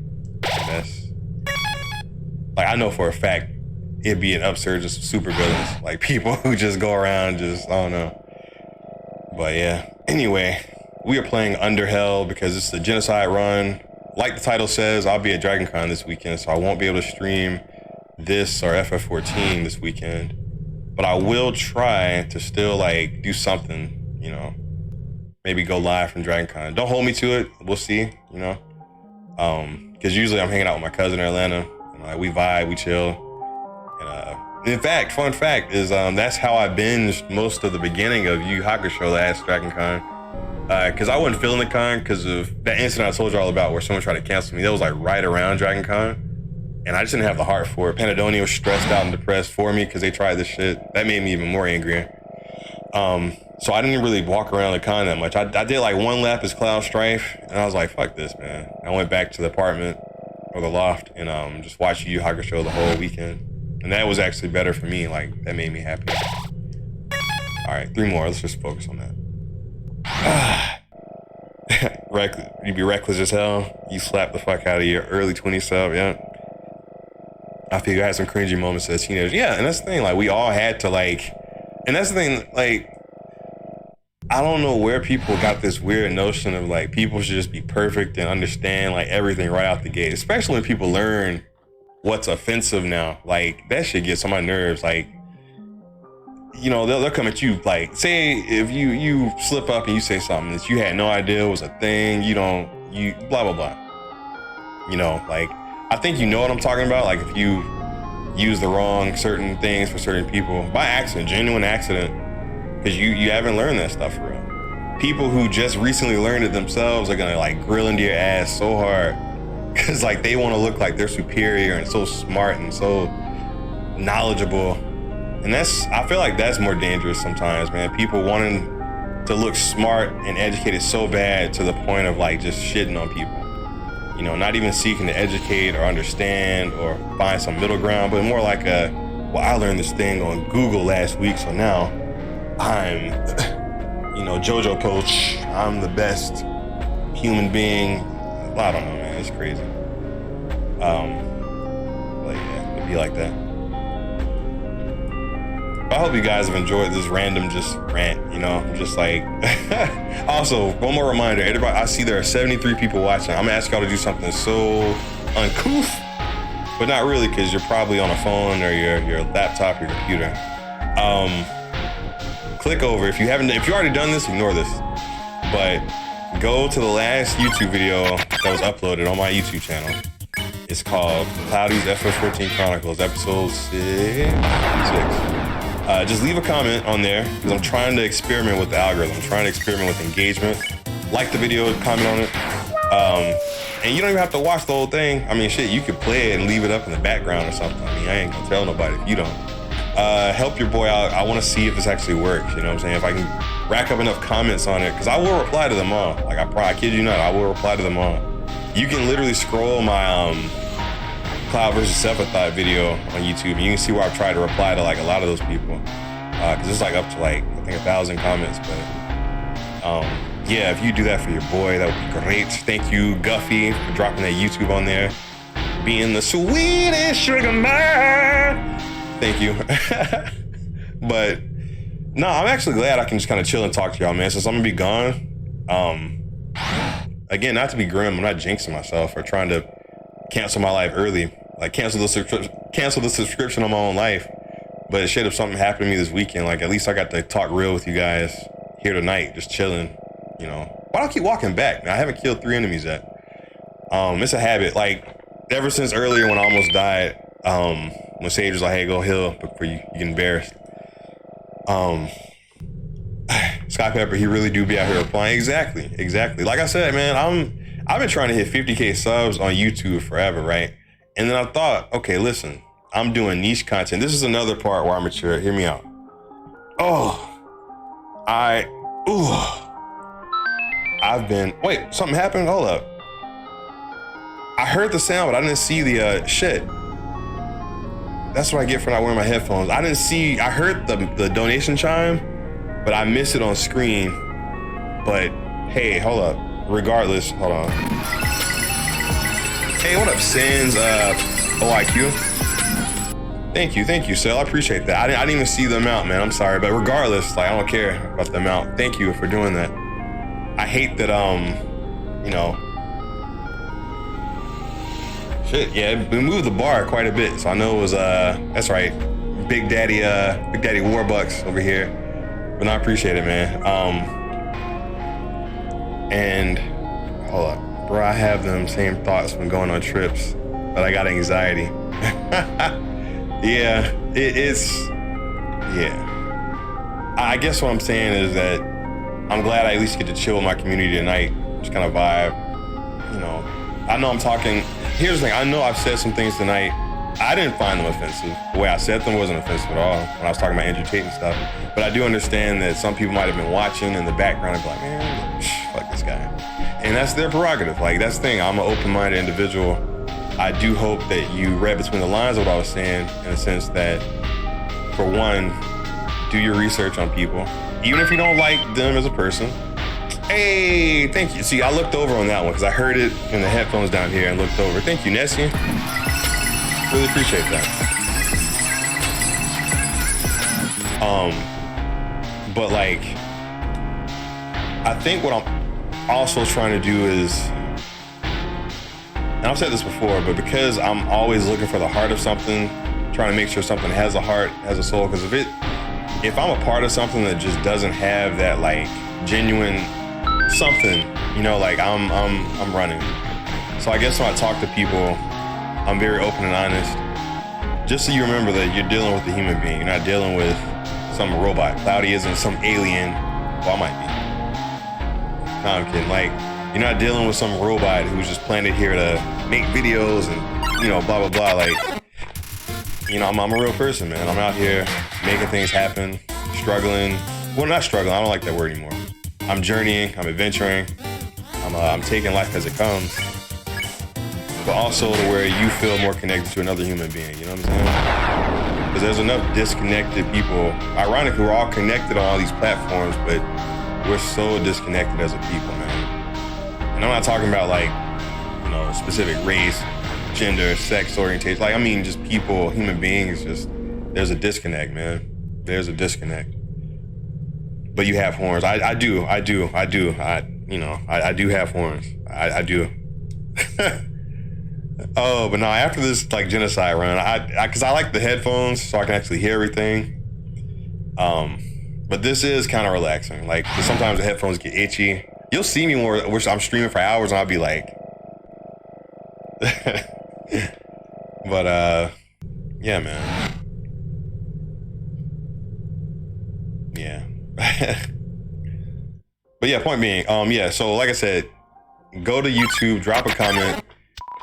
Like, I know for a fact it'd be an upsurge of supervillains, like people who just go around just, I don't know. But yeah, anyway, we are playing Undertale because it's the Genocide Run. Like the title says, I'll be at DragonCon this weekend, so I won't be able to stream this or FF14 this weekend. But I will try to still like do something, you know, maybe go live from DragonCon. Don't hold me to it, we'll see, you know. Because usually I'm hanging out with my cousin in Atlanta. Like, we vibe, we chill. And in fact, fun fact is that's how I binged most of the beginning of Yu Yu Hakusho last DragonCon. Because I wasn't feeling the con because of that incident I told you all about where someone tried to cancel me. That was like right around DragonCon. And I just didn't have the heart for it. Panadonia was stressed out and depressed for me because they tried this shit. That made me even more angry. So I didn't really walk around the con that much. I did like one lap as Cloud Strife, and I was like, fuck this, man. I went back to the apartment or the loft and just watched Yu Yu Hakusho the whole weekend. And that was actually better for me. Like, that made me happy. All right, 3 more. Let's just focus on that. You be reckless as hell. You slap the fuck out of your early 20s self, yeah. I feel I had some cringy moments as a teenager. Yeah, and that's the thing. Like, we all had to, like... And that's the thing, like... I don't know where people got this weird notion of, like, people should just be perfect and understand, like, everything right out the gate. Especially when people learn what's offensive now. Like, that shit gets on my nerves. Like, you know, they'll come at you, like, say if you slip up and you say something that you had no idea was a thing, you blah, blah, blah. You know, like, I think you know what I'm talking about. Like, if you use the wrong certain things for certain people, by accident, genuine accident, because you haven't learned that stuff for real. People who just recently learned it themselves are gonna, like, grill into your ass so hard because, like, they want to look like they're superior and so smart and so knowledgeable. And I feel like that's more dangerous sometimes, man. People wanting to look smart and educated so bad to the point of, like, just shitting on people. You know, not even seeking to educate or understand or find some middle ground, but more like well, I learned this thing on Google last week, so now I'm, you know, JoJo coach. I'm the best human being. Well, I don't know, man. It's crazy. But yeah, it'd be like that. I hope you guys have enjoyed this random just rant, you know, just like, also, one more reminder, everybody, I see there are 73 people watching. I'm gonna ask y'all to do something so uncouth, but not really, because you're probably on a phone or your laptop or your computer. Click over, if you already done this, ignore this, but go to the last YouTube video that was uploaded on my YouTube channel. It's called Cloudy's FF14 Chronicles, episode 6. Just leave a comment on there, because I'm trying to experiment with the algorithm. I'm trying to experiment with engagement. Like the video, comment on it. And you don't even have to watch the whole thing. I mean, shit, you could play it and leave it up in the background or something. I mean, I ain't gonna tell nobody if you don't. Help your boy out. I wanna see if this actually works, you know what I'm saying? If I can rack up enough comments on it, because I will reply to them all. Like, I kid you not, I will reply to them all. You can literally scroll my Cloud versus Sephiroth video on YouTube, and you can see where I've tried to reply to like a lot of those people, because it's like up to like, I think 1,000 comments, but yeah, if you do that for your boy, that would be great. Thank you, Guffy, for dropping that YouTube on there, being the sweetest sugar man. Thank you. But no, I'm actually glad I can just kind of chill and talk to y'all, man, since I'm gonna be gone. Again, not to be grim, I'm not jinxing myself or trying to cancel my life early, like cancel the subscription on my own life. But shit, if something happened to me this weekend, like at least I got to talk real with you guys here tonight, just chilling, you know. Why do I keep walking back, man? I haven't killed 3 enemies yet. It's a habit, like ever since earlier when I almost died, when Sage was like, hey, go heal before you get embarrassed. Sky Pepper, he really do be out here applying. Exactly. Like I said, man, I've been trying to hit 50K subs on YouTube forever, right? And then I thought, okay, listen, I'm doing niche content. This is another part where I'm mature. Hear me out. Wait, something happened? Hold up. I heard the sound, but I didn't see the shit. That's what I get for not wearing my headphones. I heard the donation chime, but I missed it on screen. But hey, hold up. Regardless, hold on. Hey, what up, Sans OIQ? Thank you, Sel. I appreciate that. I didn't even see the amount, man. I'm sorry, but regardless, like I don't care about the amount. Thank you for doing that. I hate that, you know, shit. Yeah, we moved the bar quite a bit, so I know it was that's right, Big Daddy Warbucks over here. But no, I appreciate it, man. And hold up, bro, I have them same thoughts when going on trips, but I got anxiety. Yeah, yeah. I guess what I'm saying is that I'm glad I at least get to chill with my community tonight, just kind of vibe, you know. I know I'm talking, here's the thing, I know I've said some things tonight, I didn't find them offensive. The way I said them wasn't offensive at all when I was talking about Andrew Tate and stuff. But I do understand that some people might have been watching in the background and be like, man, fuck this guy. And that's their prerogative. Like, that's the thing. I'm an open-minded individual. I do hope that you read between the lines of what I was saying, in the sense that, for one, do your research on people. Even if you don't like them as a person. Hey, thank you. See, I looked over on that one because I heard it in the headphones down here and looked over. Thank you, Nessie. Really appreciate that. But like, I think what I'm also trying to do is, and I've said this before, but because I'm always looking for the heart of something, trying to make sure something has a heart, has a soul, because if I'm a part of something that just doesn't have that like genuine something, you know, like I'm running. So I guess when I talk to people, I'm very open and honest. Just so you remember that you're dealing with a human being. You're not dealing with some robot. Cloudy isn't some alien. Well, I might be. No, I'm kidding. Like, you're not dealing with some robot who's just planted here to make videos and, you know, blah, blah, blah. Like, you know, I'm a real person, man. I'm out here making things happen, struggling. Well, not struggling. I don't like that word anymore. I'm journeying. I'm adventuring. I'm taking life as it comes. but also to where you feel more connected to another human being. You know what I'm saying? Because there's enough disconnected people. Ironically, we're all connected on all these platforms, but we're so disconnected as a people, man. And I'm not talking about like, you know, specific race, gender, sex orientation. Like, I mean, just people, human beings. Just there's a disconnect, man. There's a disconnect. But you have horns. I do. You know, I do have horns. I do. Oh, but no, after this like genocide run, because I like the headphones so I can actually hear everything. But this is kind of relaxing. Like, 'cause sometimes the headphones get itchy. You'll see me more, which I'm streaming for hours and I'll be like, but yeah, man. Yeah. But yeah, point being, yeah, so like I said, go to YouTube, drop a comment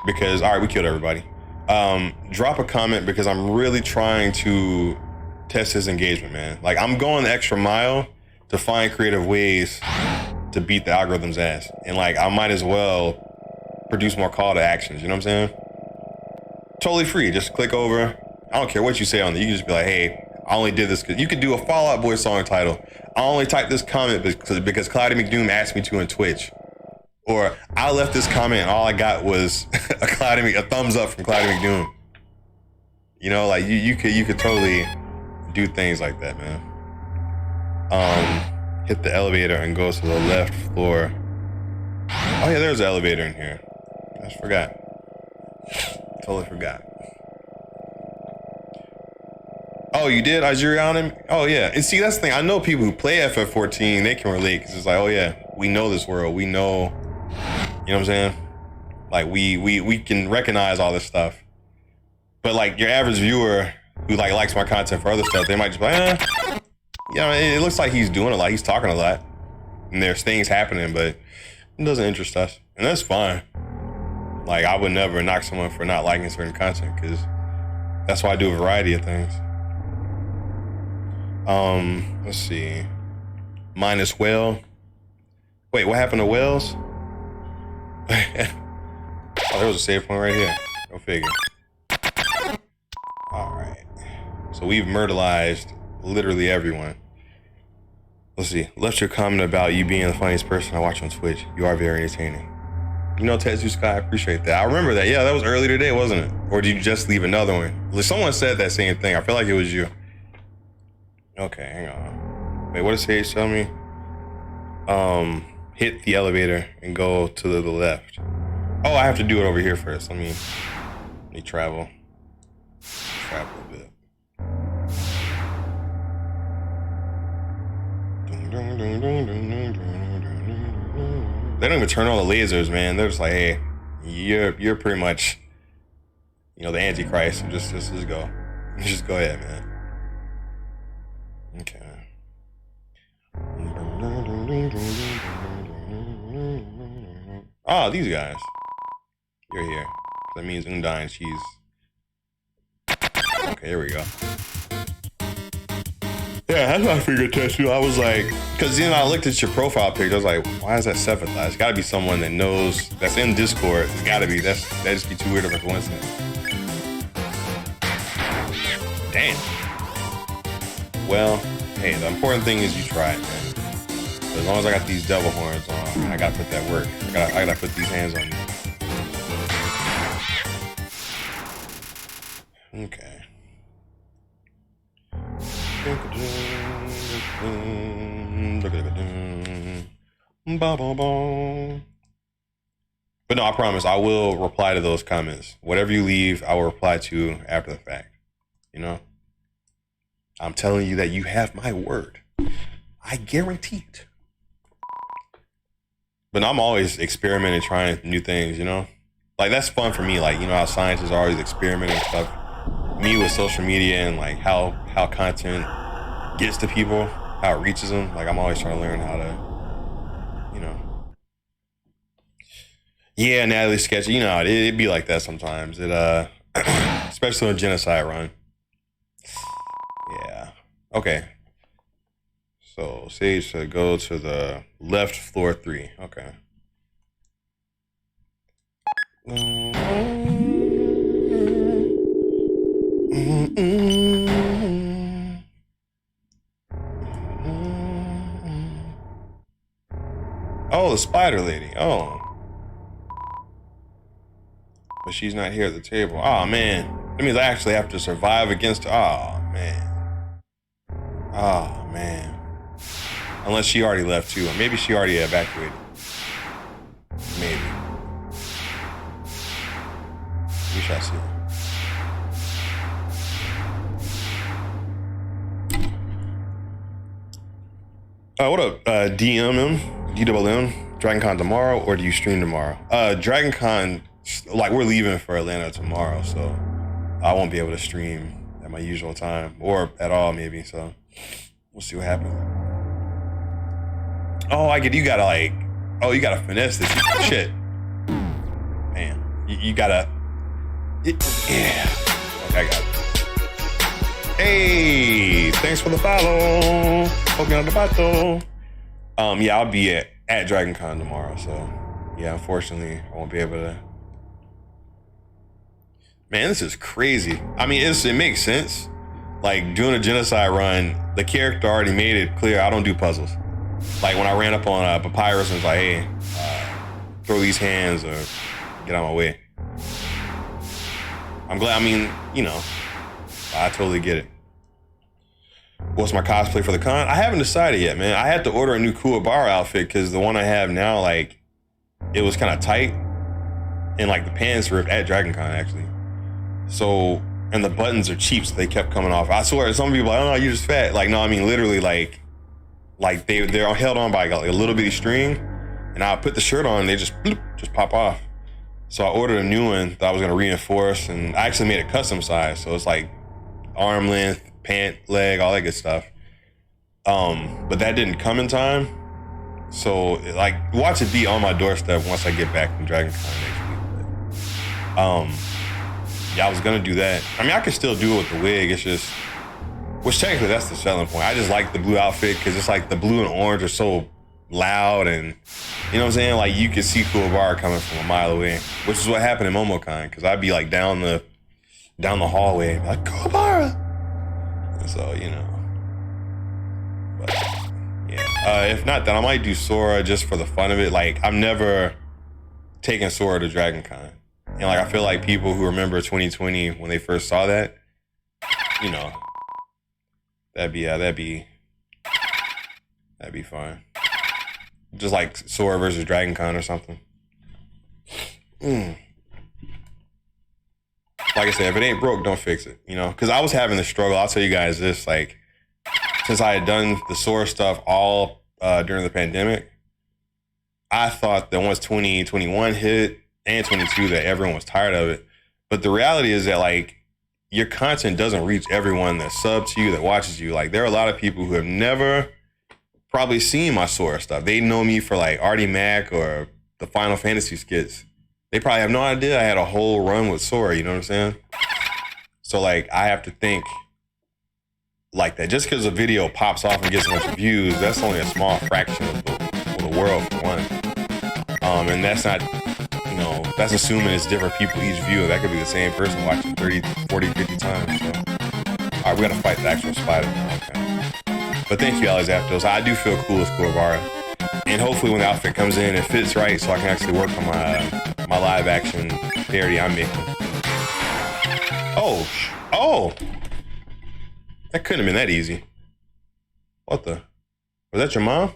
because, all right, we killed everybody. Drop a comment because I'm really trying to test his engagement, man. Like, I'm going the extra mile to find creative ways to beat the algorithm's ass. And like, I might as well produce more call to actions, you know what I'm saying? Totally free, just click over. I don't care what you say on there. You can just be like, hey, I only did this because you could do a Fall Out Boy song title. I only typed this comment because Cloudy McDoom asked me to in Twitch. Or I left this comment and all I got was a thumbs up from Cloudy McDoom. You know, like you could totally do things like that, man. Hit the elevator and go to the left floor. Oh yeah, there's an elevator in here. I just forgot. Totally forgot. Oh, you did? Algeria on him? Oh, yeah. And see, that's the thing. I know people who play FF14, they can relate because it's like, oh, yeah, we know this world. We know, you know what I'm saying? Like, we can recognize all this stuff. But, like, your average viewer who, like, likes my content for other stuff, they might just be like, you know, it looks like he's doing a lot. He's talking a lot. And there's things happening, but it doesn't interest us. And that's fine. Like, I would never knock someone for not liking certain content because that's why I do a variety of things. Let's see. Minus whale. Wait, what happened to whales? Oh, there was a save point right here. Go figure. Alright. So we've murderized literally everyone. Let's see. Left your comment about you being the funniest person I watch on Twitch. You are very entertaining. You know, Tetsu Sky, I appreciate that. I remember that. Yeah, that was earlier today, wasn't it? Or did you just leave another one? Someone said that same thing. I feel like it was you. Okay, hang on. Wait, what did Sage tell me? Hit the elevator and go to the left. Oh, I have to do it over here first. Let me travel. Travel a bit. They don't even turn on the lasers, man. They're just like, hey, you're pretty much, you know, the Antichrist. So just go. Just go ahead, man. Okay. Oh, these guys. You're here. That means Undyne, she's... Okay, here we go. Yeah, that's what I figured, Tetsu. I was like... Because then I looked at your profile picture, I was like, why is that Sephiroth? It's gotta be someone that knows... That's in Discord. It's gotta be. That'd just be too weird of a coincidence. Damn. Well, hey, the important thing is you tried, man. So as long as I got these devil horns on, I gotta put that work. I gotta put these hands on you. Okay. But no, I promise I will reply to those comments. Whatever you leave, I will reply to after the fact. You know? I'm telling you that you have my word. I guarantee it. But I'm always experimenting, trying new things, you know? Like, that's fun for me. Like, you know how scientists are always experimenting stuff. Me with social media and, like, how content gets to people, how it reaches them. Like, I'm always trying to learn how to, you know. Yeah, Natalie sketchy. You know, it'd be like that sometimes. It, especially on Genocide Run. Yeah. Okay. So Sage said go to the left floor 3. Okay. Oh, the spider lady. Oh. But she's not here at the table. Oh, man. That means I actually have to survive against her. Oh, man. Oh, man. Unless she already left, too. Or maybe she already evacuated. Maybe. We shall see. What up, DWM, DragonCon tomorrow, or do you stream tomorrow? DragonCon, like, we're leaving for Atlanta tomorrow, so I won't be able to stream at my usual time, or at all, maybe, so we'll see what happens. Oh, you gotta finesse this shit. Man, you gotta, yeah. Okay, I got it. Hey, thanks for the follow. Poking on the battle. Yeah, I'll be at DragonCon tomorrow, so yeah, unfortunately, I won't be able to. Man, this is crazy. I mean, it makes sense. Like, doing a genocide run, the character already made it clear I don't do puzzles. Like, when I ran up on Papyrus and was like, hey, throw these hands or get out of my way. I'm glad, I mean, you know, I totally get it. What's my cosplay for the con? I haven't decided yet, man. I had to order a new Kuwabara outfit because the one I have now, like, it was kind of tight. And, like, the pants ripped at DragonCon, actually. So, and the buttons are cheap, so they kept coming off. I swear, some people are like, oh, no, you're just fat. Like, no, I mean, literally, like they're held on by like a little bitty string. And I put the shirt on, and they just pop off. So I ordered a new one that I was going to reinforce, and I actually made it custom size. So it's like arm length, pant, leg, all that good stuff. But that didn't come in time. So like, watch it be on my doorstep once I get back from DragonCon next week. But, yeah, I was gonna do that. I mean, I could still do it with the wig. It's just, which technically that's the selling point. I just like the blue outfit because it's like the blue and orange are so loud, and you know what I'm saying? Like, you could see Kuwabara coming from a mile away, which is what happened in MomoCon, because I'd be like down the hallway, like, Kuwabara. And so, you know. But yeah. If not, then I might do Sora just for the fun of it. Like, I'm never taking Sora to DragonCon. And like, I feel like people who remember 2020 when they first saw that, you know, that'd be fine. Just like Sora versus DragonCon or something. Like I said, if it ain't broke, don't fix it, you know? Because I was having the struggle. I'll tell you guys this, like, since I had done the Sora stuff all during the pandemic, I thought that once 2021 hit and 22 that everyone was tired of it. But the reality is that, like, your content doesn't reach everyone that subs to you, that watches you. Like, there are a lot of people who have never probably seen my Sora stuff. They know me for like Artie Mac or the Final Fantasy skits. They probably have no idea I had a whole run with Sora, you know what I'm saying? So like, I have to think like that. Just because a video pops off and gets a bunch of views, that's only a small fraction of the world, for one. And that's not, you know, that's assuming it's different people each view. That could be the same person watching 30, 40, 50 times. So. All right, we gotta fight the actual spider now, okay. But thank you, Alex Aptos. I do feel cool as Kuwabara. And hopefully when the outfit comes in, it fits right so I can actually work on my live action parody I'm making. Oh! That couldn't have been that easy. What the? Was that your mom?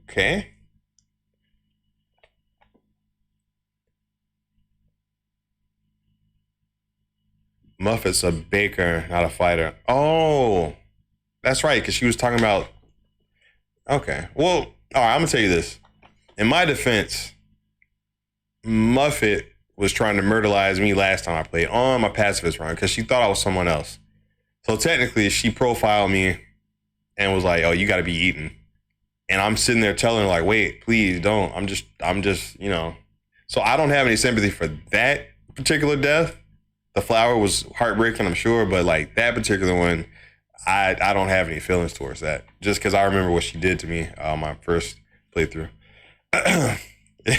Okay. Muffet's a baker, not a fighter. Oh, that's right, because she was talking about... Okay, well, all right, I'm going to tell you this. In my defense, Muffet was trying to murderize me last time I played on my pacifist run because she thought I was someone else. So technically, she profiled me and was like, "Oh, you got to be eaten." And I'm sitting there telling her like, "Wait, please don't. I'm just, you know." So I don't have any sympathy for that particular death. The flower was heartbreaking, I'm sure, but like that particular one, I don't have any feelings towards that. Just because I remember what she did to me on my first playthrough.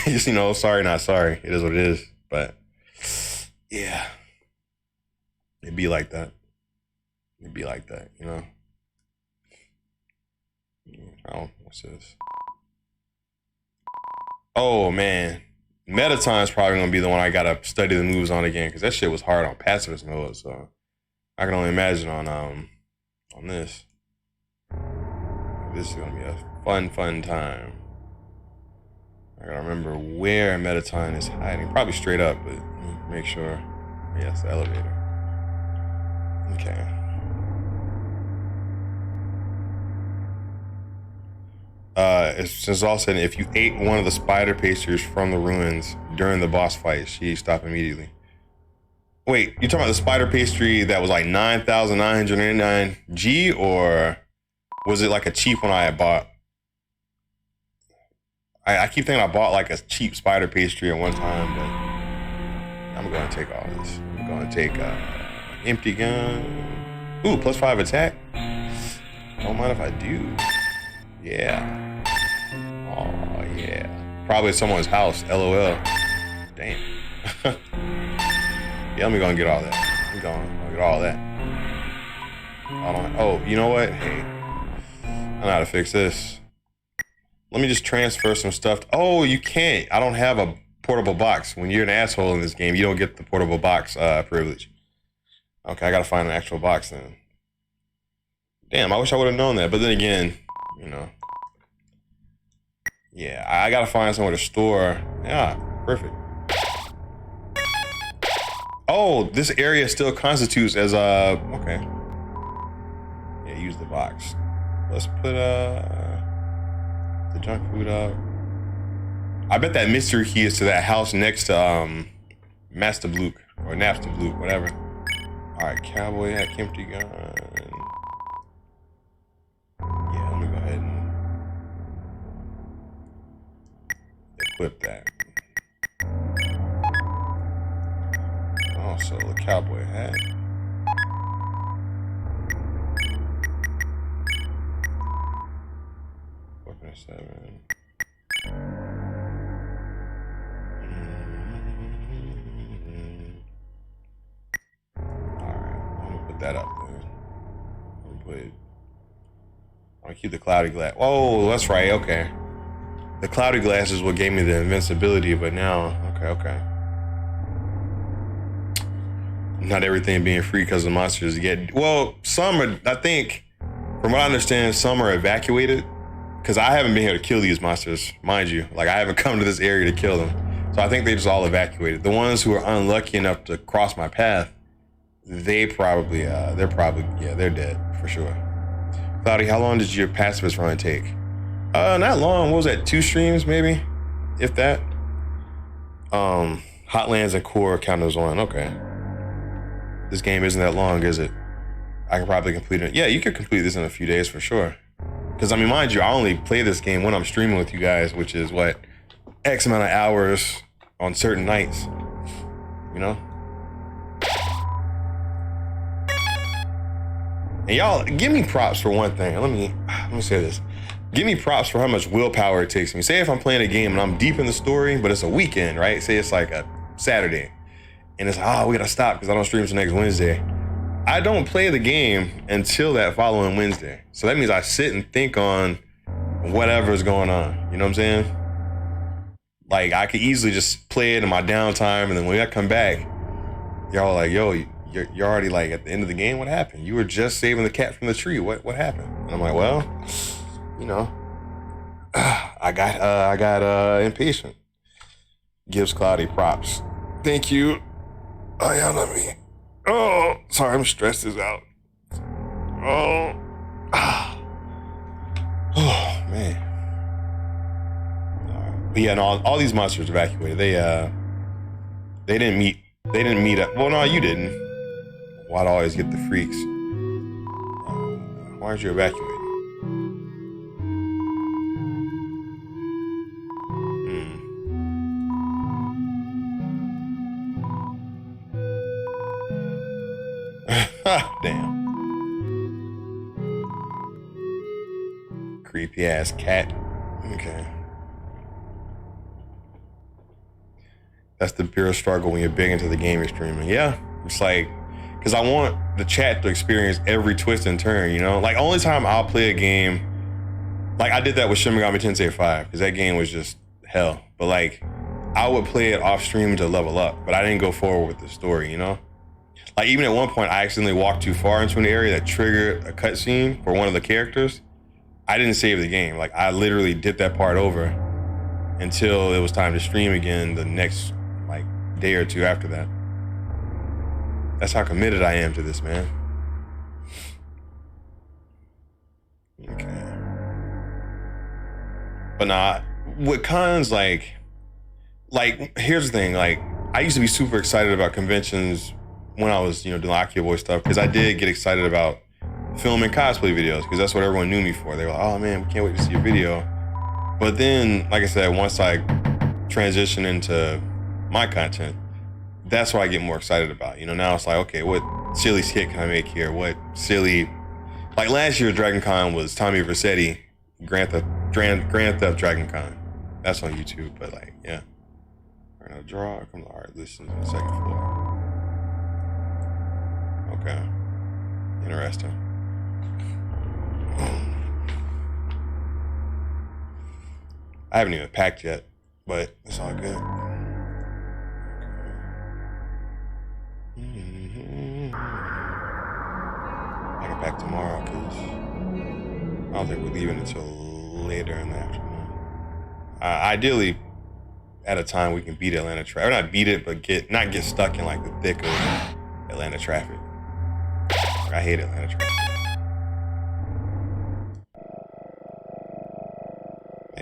Just, you know, sorry, not sorry. It is what it is. But yeah, it'd be like that. It'd be like that, you know. Oh, what's this? Oh man, Metatime's probably gonna be the one I gotta study the moves on again because that shit was hard on pacifist mode. So I can only imagine on this. This is gonna be a fun time. I gotta remember where Metatime is hiding. Probably straight up, but make sure. Yes, the elevator. Okay. It's all said, if you ate one of the spider pastries from the ruins during the boss fight, she stopped immediately. Wait, you talking about the spider pastry that was like 9,999 G, or was it like a cheap one I had bought? I keep thinking I bought like a cheap spider pastry at one time, but I'm going to take all this. I'm going to take empty gun. Ooh, +5 attack. Don't mind if I do. Yeah. Oh, yeah. Probably someone's house, LOL. Damn. Yeah, I'm gonna get all that. I'm gonna get all that. Oh, you know what? Hey, I know how to fix this. Let me just transfer some stuff. Oh, you can't. I don't have a portable box. When you're an asshole in this game, you don't get the portable box privilege. Okay, I gotta find an actual box then. Damn, I wish I would have known that. But then again, you know. Yeah, I gotta find somewhere to store. Yeah, perfect. Oh, this area still constitutes as okay. Yeah, use the box. Let's put the junk food up. I bet that mystery key is to that house next to Master Bluke or Napster Bluke, whatever. Alright, cowboy hat, empty gun. Yeah, let me go ahead and equip that. Also, the cowboy hat. Weapon 7. Alright, I'm gonna put that up there. I'm gonna keep the cloudy glass. Oh, that's right, okay. The cloudy glass is what gave me the invincibility, but now, okay. Not everything being free because the monsters get, well, some are, I think, from what I understand, some are evacuated because I haven't been here to kill these monsters, mind you. Like, I haven't come to this area to kill them. So I think they just all evacuated. The ones who are unlucky enough to cross my path, they're probably, yeah, they're dead for sure. Cloudy, how long did your pacifist run take? Not long. What was that? 2 streams, maybe? If that. Hotlands and Core count as 1. Okay. This game isn't that long, is it? I can probably complete it. Yeah, you could complete this in a few days for sure. Because, I mean, mind you, I only play this game when I'm streaming with you guys, which is, what, X amount of hours on certain nights. You know? And y'all, give me props for one thing. Let me say this. Give me props for how much willpower it takes me. Say if I'm playing a game and I'm deep in the story, but it's a weekend, right? Say it's like a Saturday. And it's, we gotta stop because I don't stream till next Wednesday. I don't play the game until that following Wednesday. So that means I sit and think on whatever's going on. You know what I'm saying? Like, I could easily just play it in my downtime, and then when I come back, y'all are like, yo, you're already like at the end of the game. What happened? You were just saving the cat from the tree. What happened? And I'm like, well, you know, I got impatient. Gives Cloudy props. Thank you. Oh, yeah, let me. Oh, sorry, I'm stressed as out. Oh, oh man. But yeah, no, all these monsters evacuated. They didn't meet. They didn't meet up. Well, no, you didn't. Why'd I always get the freaks? Why aren't you evacuating? Damn. Creepy ass cat. Okay. That's the pure struggle when you're big into the game you're streaming. Yeah. It's like, because I want the chat to experience every twist and turn, you know? Like, only time I'll play a game, like I did that with Shin Megami Tensei 5, because that game was just hell. But like, I would play it off stream to level up, but I didn't go forward with the story, you know? Like, even at one point, I accidentally walked too far into an area that triggered a cutscene for one of the characters. I didn't save the game. Like, I literally did that part over until it was time to stream again the next, like, day or two after that. That's how committed I am to this, man. Okay. But nah, with cons, like, here's the thing. Like, I used to be super excited about conventions when I was, doing Akio Boy stuff, because I did get excited about film and cosplay videos, because that's what everyone knew me for. They were like, oh man, we can't wait to see your video. But then, like I said, once I transition into my content, that's what I get more excited about. Now it's like, okay, what silly skit can I make here? What silly, like last year, Dragon Con was Tommy Vercetti, Grand Theft Dragon Con. That's on YouTube, but like, yeah. All right, now draw, come to art, listen on the second floor. Okay, interesting. I haven't even packed yet, but it's all good. I can pack tomorrow because I don't think we're leaving until later in the afternoon. Ideally, at a time we can beat Atlanta traffic. Or not beat it, but not get stuck in like the thick of Atlanta traffic. I hate Atlanta traffic.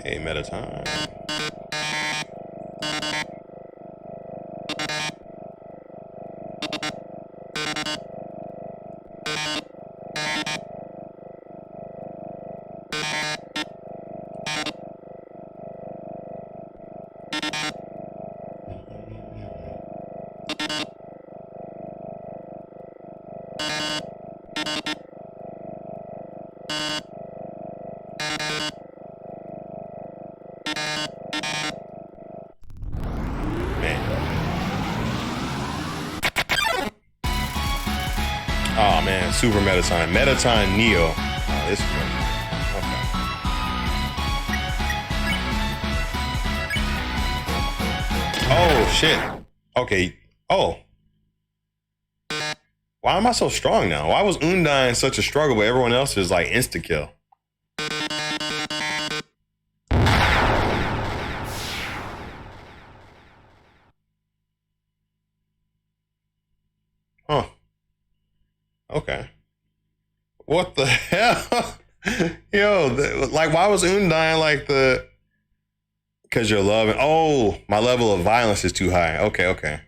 Hey, meta time. Oh man, super Metatime. Metatime Neo. Oh, this is good. Okay. Oh shit. Okay. Oh. Why am I so strong now? Why was Undyne such a struggle, but everyone else is like insta kill? Huh. Okay. What the hell? Yo, like, why was Undyne like the? Because you're loving. Oh, my level of violence is too high. Okay.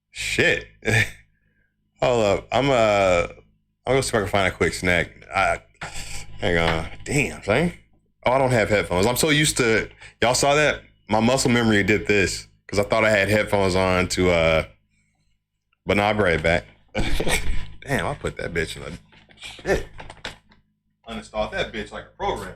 Shit. Hold up. I'm gonna see if I can find a quick snack. Hang on. Damn, son. Oh, I don't have headphones. I'm so used to. Y'all saw that? My muscle memory did this because I thought I had headphones on to. But now I'll be right back. Damn, I put that bitch in the shit. Uninstalled that bitch like a program.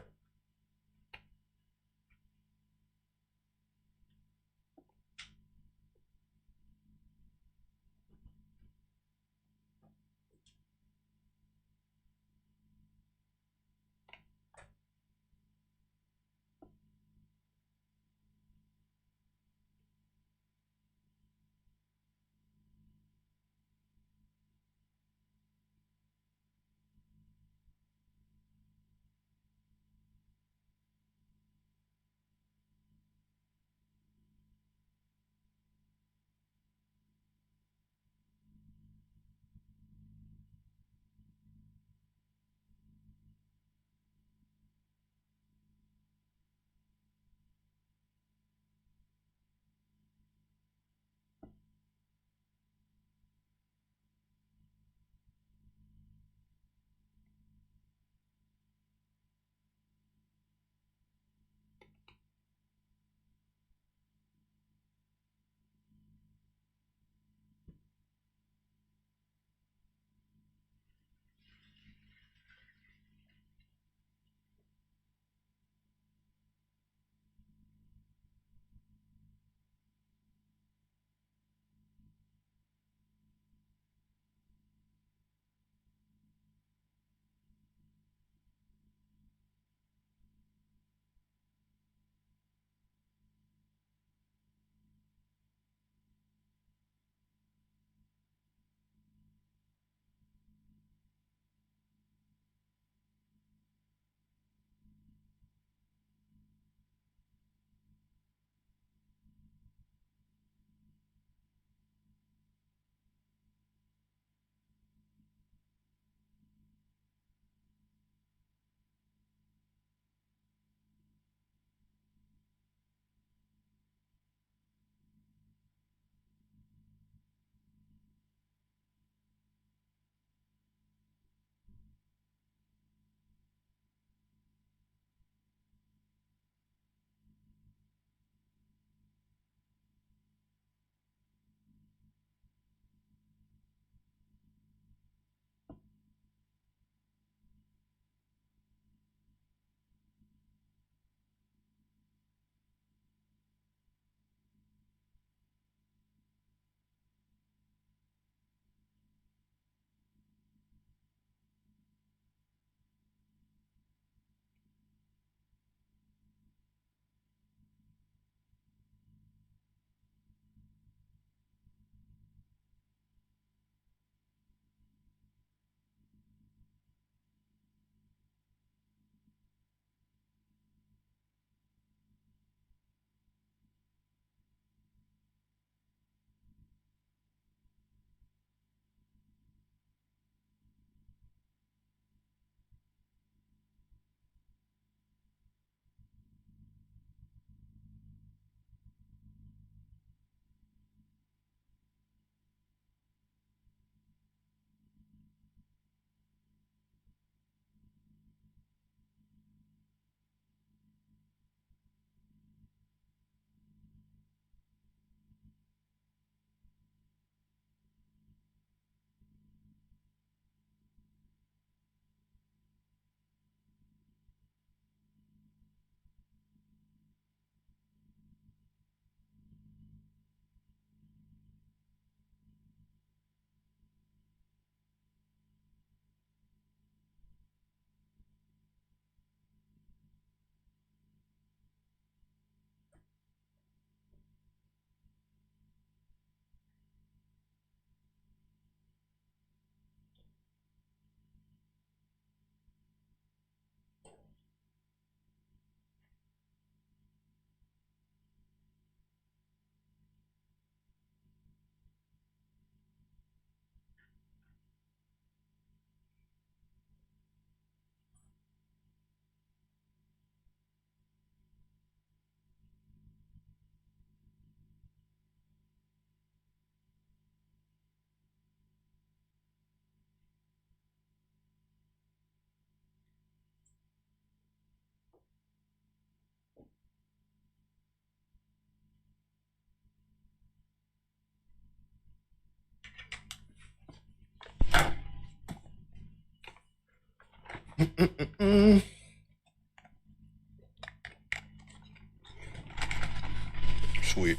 Sweet.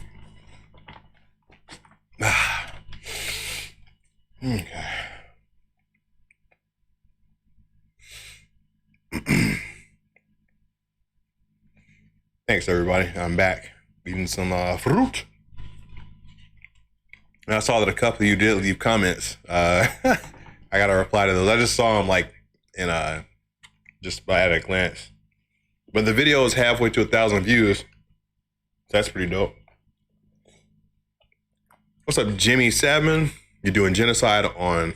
Okay. Thanks, everybody. I'm back eating some fruit. And I saw that a couple of you did leave comments. I got to reply to those. I just saw them like in just by at a glance. But the video is halfway to 1,000 views. So that's pretty dope. What's up, Jimmy Sabman? You're doing Genocide on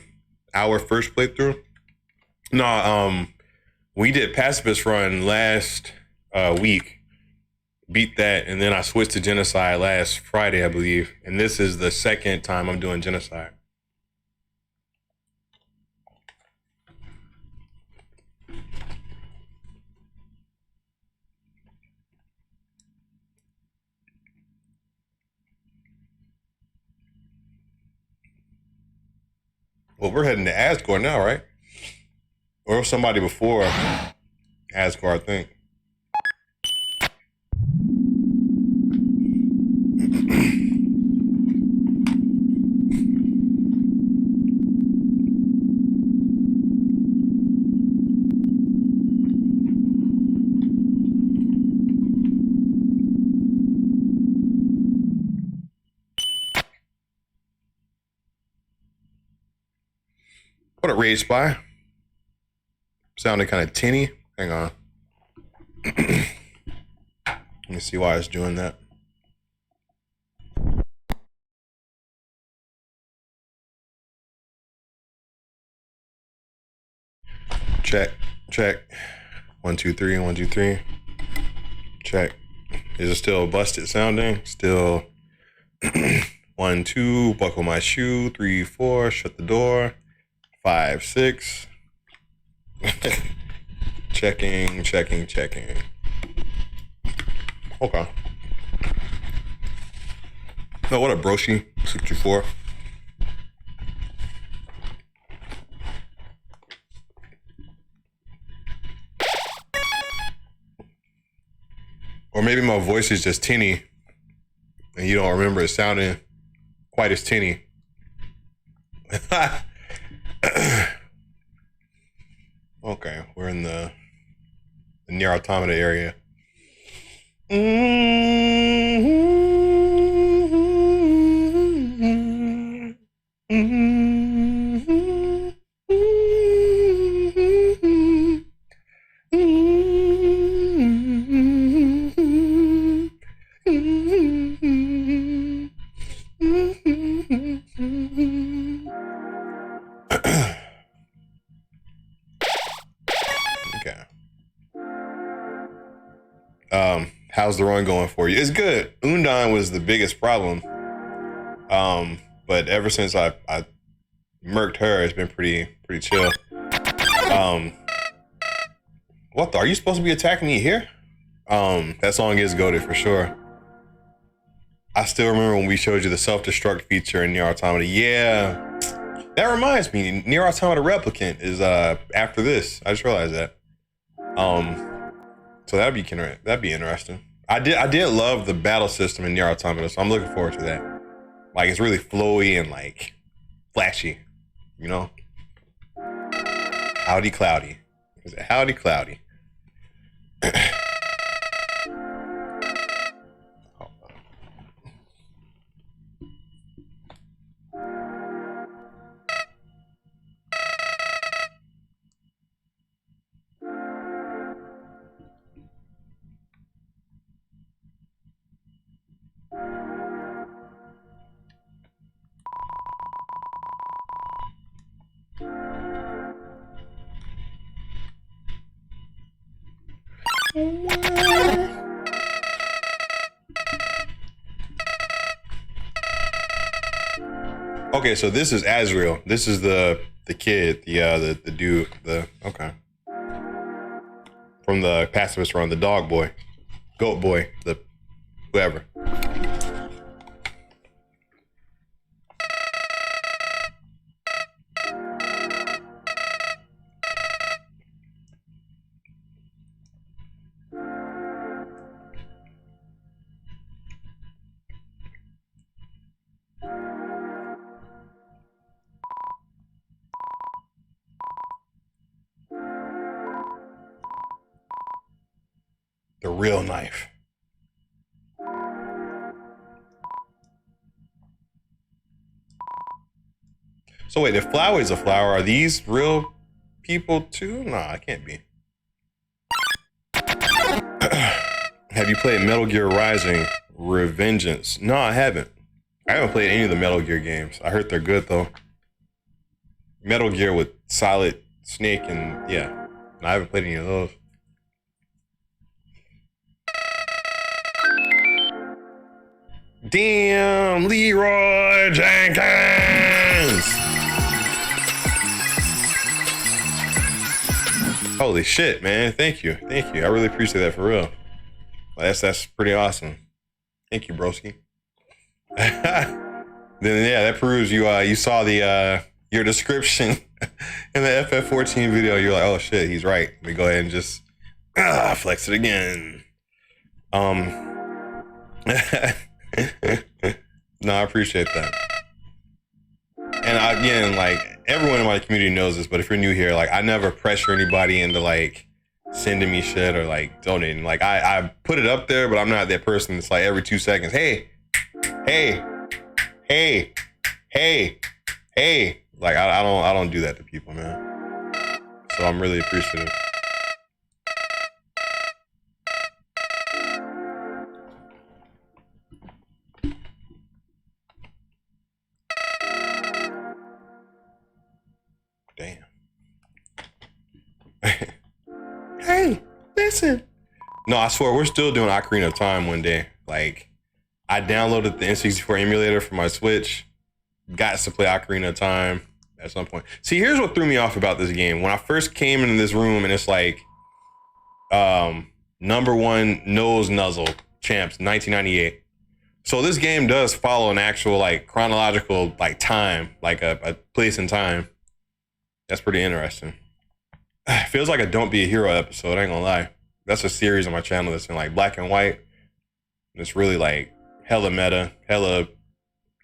our first playthrough? No, we did Pacifist Run last week. Beat that, and then I switched to Genocide last Friday, I believe. And this is the second time I'm doing Genocide. Well, we're heading to Asgore now, right? Or somebody before Asgore, I think. What a Rage Spy. Sounded kind of tinny. Hang on. Let me see why it's doing that. Check, check. 1, 2, 3, 1, 2, 3. Check. Is it still busted sounding? Still 1, 2, buckle my shoe. 3, 4, shut the door. 5, 6. Checking, checking, checking. Okay. No, what a broshi. 64. Or maybe my voice is just tinny and you don't remember it sounding quite as tinny. Okay, we're in the near automata area. Okay. How's the run going for you? It's good. Undan was the biggest problem. But ever since I murked her, it's been pretty chill. What the? Are you supposed to be attacking me here? That song is goated for sure. I still remember when we showed you the self-destruct feature in Nier Automata. Yeah. That reminds me, Nier Automata Replicant is after this. I just realized that. So that'd be interesting. I did love the battle system in Nier Automata, so I'm looking forward to that. Like, it's really flowy and like flashy, you know? Howdy cloudy. Is it howdy cloudy? Okay, so this is Azrael. This is the kid, the dude, okay. From the Pacifist Run, the dog boy, goat boy, the whoever. The real knife. So wait, if Flower is a flower, are these real people too? Nah, it can't be. Have you played Metal Gear Rising: Revengeance? No, I haven't. I haven't played any of the Metal Gear games. I heard they're good though. Metal Gear with Solid Snake and yeah, I haven't played any of those. Damn, Leroy Jenkins! Holy shit, man! Thank you. I really appreciate that for real. That's pretty awesome. Thank you, broski. Then yeah, that proves you saw the your description in the FF14 video. You're like, oh shit, he's right. Let me go ahead and just flex it again. No, I appreciate that. And again, like everyone in my community knows this, but if you're new here, like I never pressure anybody into like sending me shit or like donating. Like I put it up there, but I'm not that person that's like every 2 seconds, hey. Like I don't do that to people, man. So I'm really appreciative. Damn. Hey, listen. No, I swear we're still doing Ocarina of Time one day. Like, I downloaded the N64 emulator for my Switch. Got to play Ocarina of Time at some point. See, here's what threw me off about this game. When I first came into this room and it's like, #1 nose nuzzle champs, 1998. So this game does follow an actual like chronological like time, like a place in time. That's pretty interesting. Feels like a Don't Be a Hero episode, I ain't gonna lie. That's a series on my channel that's in like black and white. It's really like hella meta, hella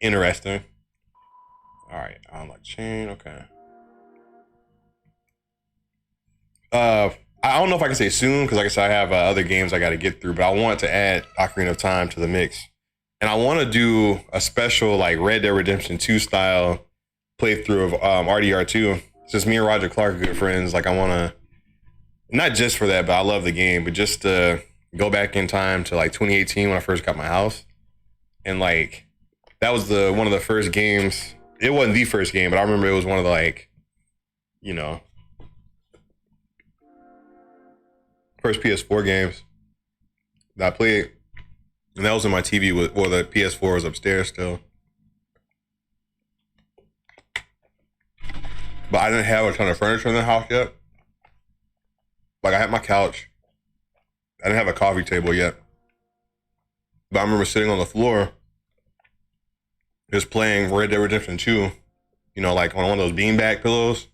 interesting. All right, unlock chain, okay. I don't know if I can say soon, because like I said, I have other games I gotta get through, but I want to add Ocarina of Time to the mix. And I want to do a special like Red Dead Redemption 2 style playthrough of RDR2. Since me and Roger Clark are good friends, like I want to, not just for that, but I love the game, but just to go back in time to like 2018 when I first got my house. And like, that was one of the first games. It wasn't the first game, but I remember it was one of the like, you know, first PS4 games that I played. And that was in my TV, well, the PS4 was upstairs still. But I didn't have a ton of furniture in the house yet. Like I had my couch. I didn't have a coffee table yet. But I remember sitting on the floor just playing Red Dead Redemption 2, you know, like on one of those beanbag pillows.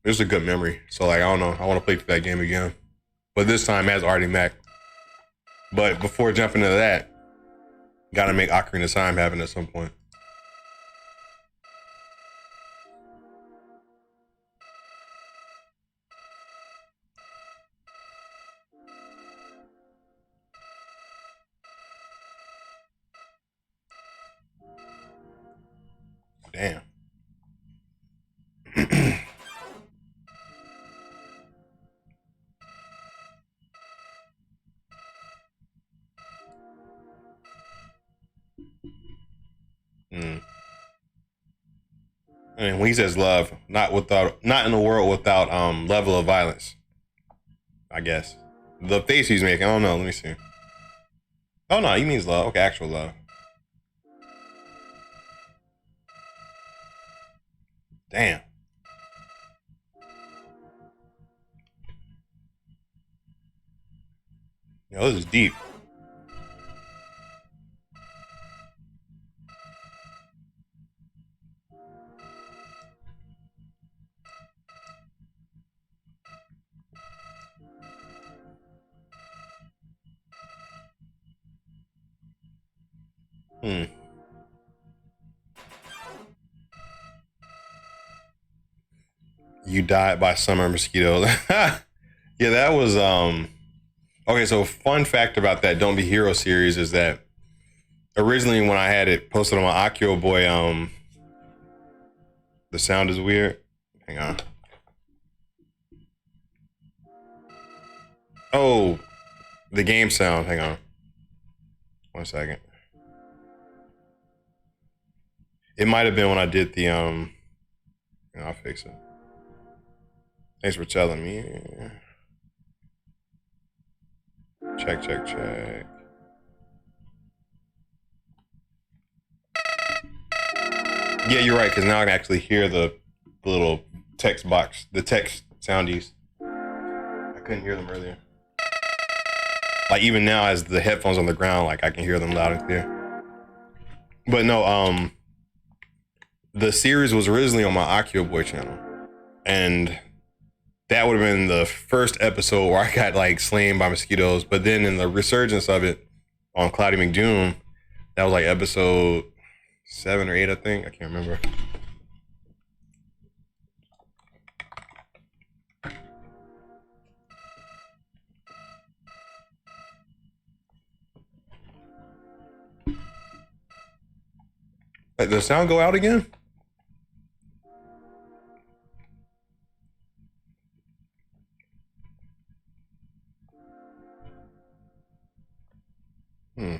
It was a good memory. So like, I don't know. I want to play through that game again. But this time as Artie Mac. But before jumping into that, gotta make Ocarina of Time happen at some point. Damn. And when he says love, not in a world without level of violence. I guess. The face he's making, I don't know, let me see. Oh no, he means love. Okay, actual love. Damn. Yo, this is deep. You died by summer mosquitoes. Yeah, that was Okay, so fun fact about that Don't Be Hero series is that originally when I had it posted on my Akio Boy, the sound is weird. Hang on. Oh, the game sound. Hang on. 1 second. It might have been when I did the I'll fix it. Thanks for telling me. Check. Yeah, you're right, because now I can actually hear the little text box, the text soundies. I couldn't hear them earlier. Like even now as the headphones on the ground, like I can hear them loud and clear. But no, the series was originally on my Akio Boy channel. And that would have been the first episode where I got like slain by mosquitoes. But then in the resurgence of it on Cloudy McDoom, that was like episode 7 or 8, I think. I can't remember. Did the sound go out again? Hmm.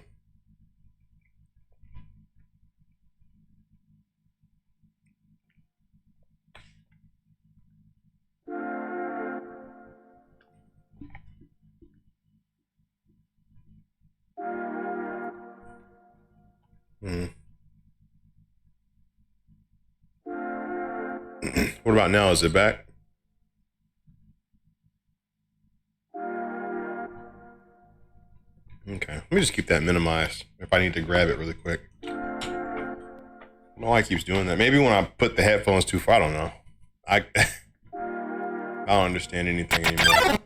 What about now? Is it back? Okay, let me just keep that minimized if I need to grab it really quick. I don't know why it keeps doing that. Maybe when I put the headphones too far, I don't know. I don't understand anything anymore.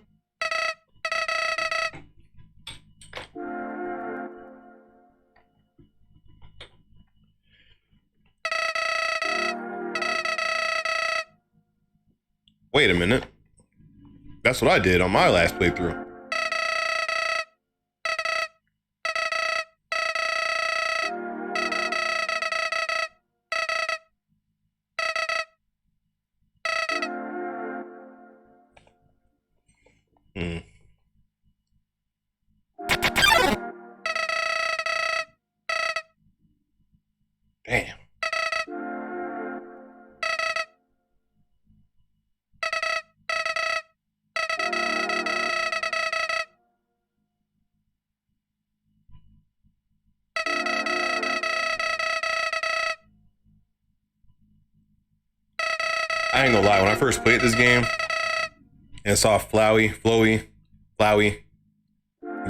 Wait a minute. That's what I did on my last playthrough. Damn. I ain't gonna lie, when I first played this game and saw Flowey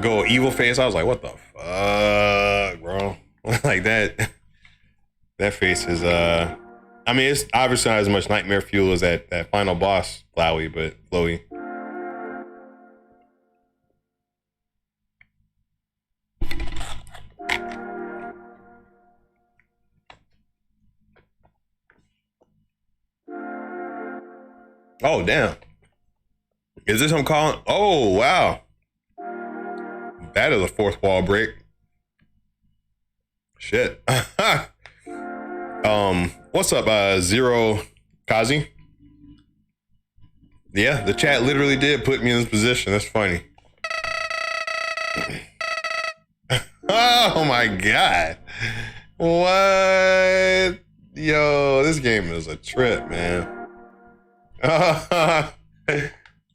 go evil face, I was like, what the fuck, bro? Like that face is I mean, it's obviously not as much nightmare fuel as that final boss, Flowey, but Flowy. Oh, damn. Is this him calling? Oh, wow. That is a fourth wall break. Shit. What's up, Zero Kazi? Yeah, the chat literally did put me in this position. That's funny. Oh my god. What? Yo, this game is a trip, man.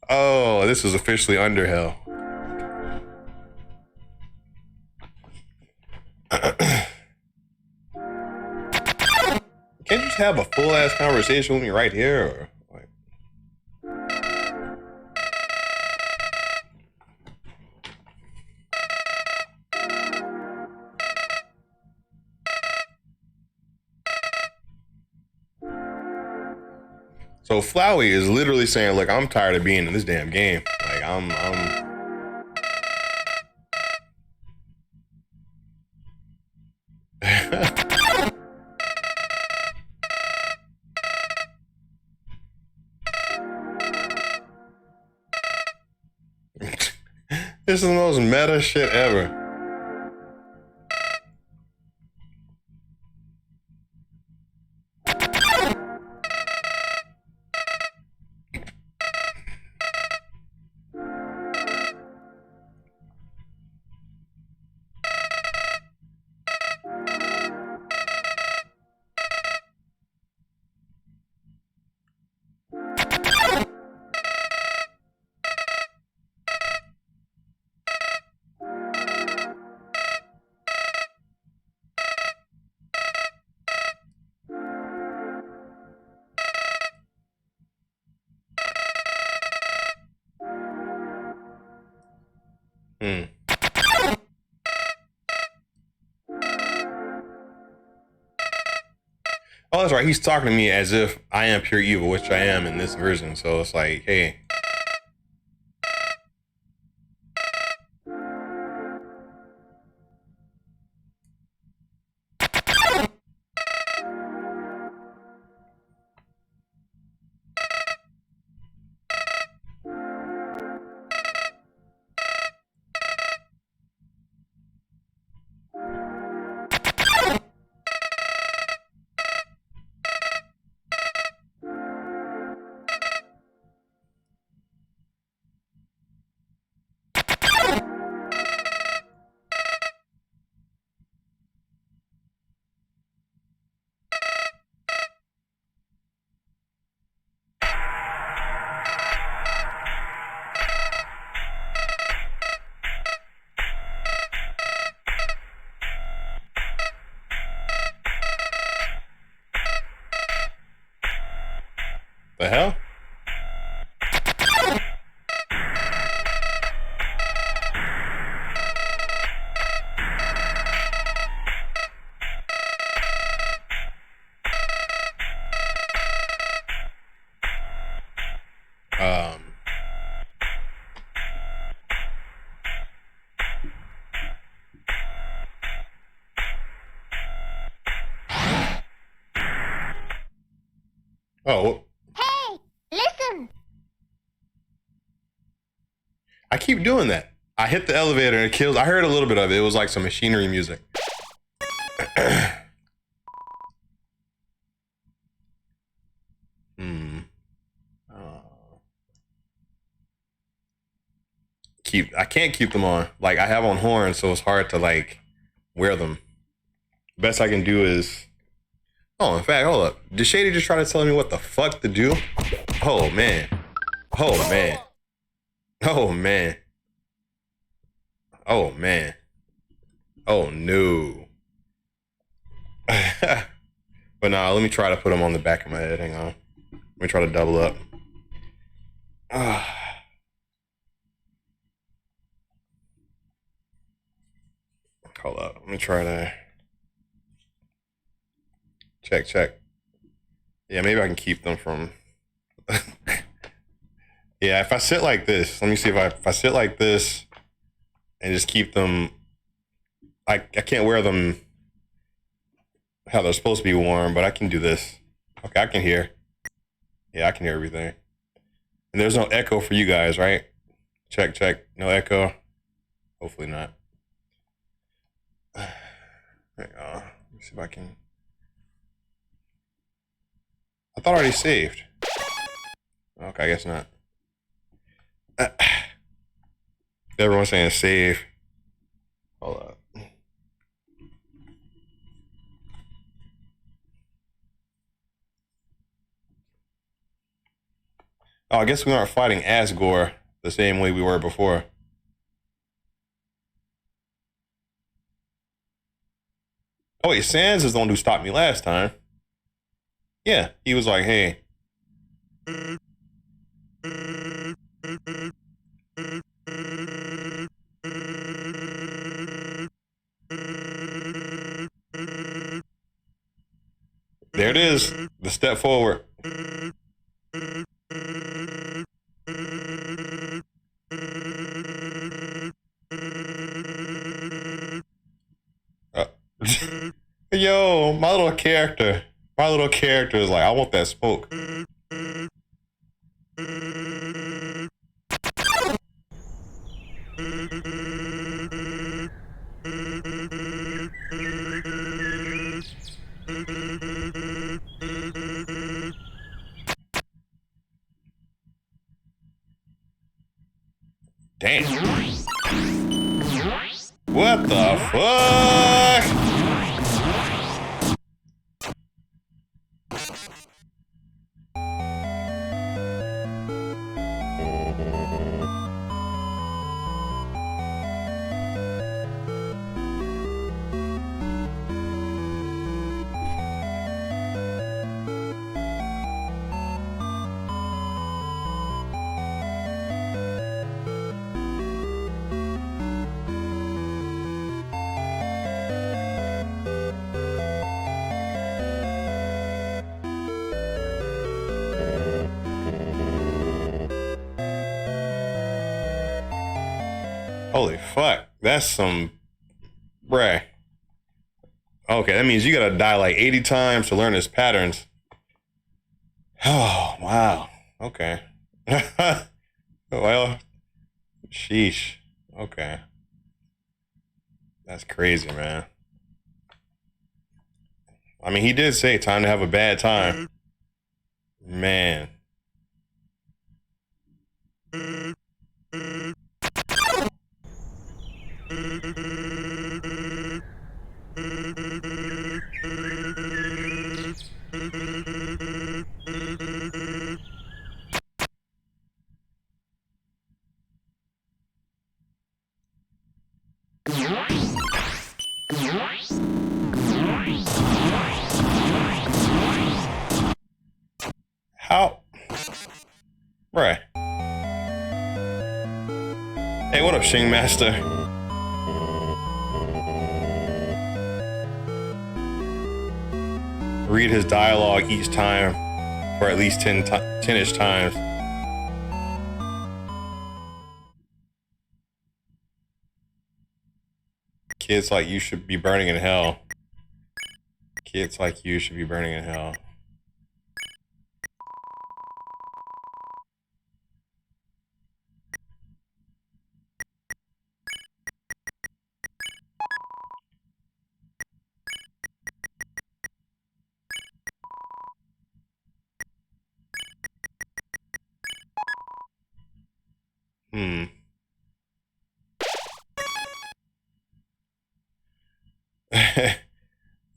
Oh, this is officially Undertale. Can't you just have a full ass conversation with me right here? Or like... So Flowey is literally saying, look, I'm tired of being in this damn game. Like I'm This is the most meta shit ever. Oh, that's right. He's talking to me as if I am pure evil, which I am in this version. So it's like, hey. The hell? Oh. Hey, listen! I keep doing that. I hit the elevator and it kills. I heard a little bit of it. It was like some machinery music. I can't keep them on. Like, I have on horns, so it's hard to like wear them. Best I can do is. Oh, in fact, hold up. Did Shady just try to tell me what the fuck to do? Oh man. Oh man. Oh man. Oh man. Oh no. But nah, let me try to put them on the back of my head. Hang on. Let me try to double up. Hold up. Let me try to check. Yeah, maybe I can keep them from. Yeah, if I sit like this, let me see if I sit like this and just keep them. I can't wear them how they're supposed to be worn, but I can do this. Okay, I can hear. Yeah, I can hear everything. And there's no echo for you guys, right? Check. No echo. Hopefully not. There you go. Let me see if I can. I thought I already saved. Okay, I guess not. Everyone's saying save. Hold up. Oh, I guess we aren't fighting Asgore the same way we were before. Oh wait, Sans is the one who stopped me last time. Yeah, he was like, hey. There it is, the step forward. Yo, my little character is like, I want that smoke. Damn. What the fuck? Holy fuck. That's some... Bruh. Okay, that means you gotta die like 80 times to learn his patterns. Oh, wow. Okay. Well, sheesh. Okay. That's crazy, man. I mean, he did say time to have a bad time. Man. How? Right. Hey, what up, Shing Master? Read his dialogue each time for at least 10-ish times. Kids like you should be burning in hell. Kids like you should be burning in hell.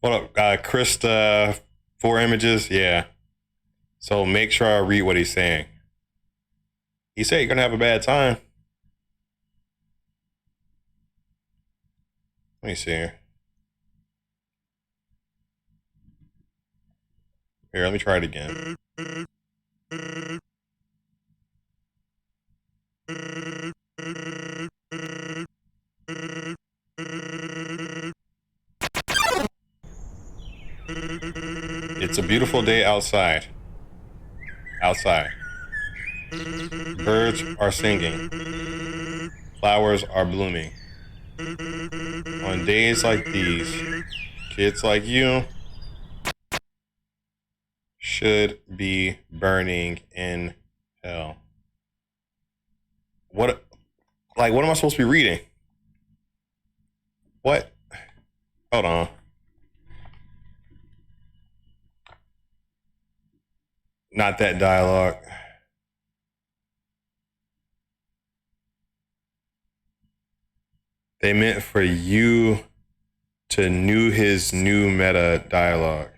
What up, Krista? 4 images? Yeah. So make sure I read what he's saying. He said you're gonna have a bad time. Let me see here. Here, let me try it again. It's a beautiful day outside. Outside. Birds are singing. Flowers are blooming. On days like these, kids like you should be burning in hell. What am I supposed to be reading? What? Hold on. Not that dialogue. They meant for you to know his new meta dialogue.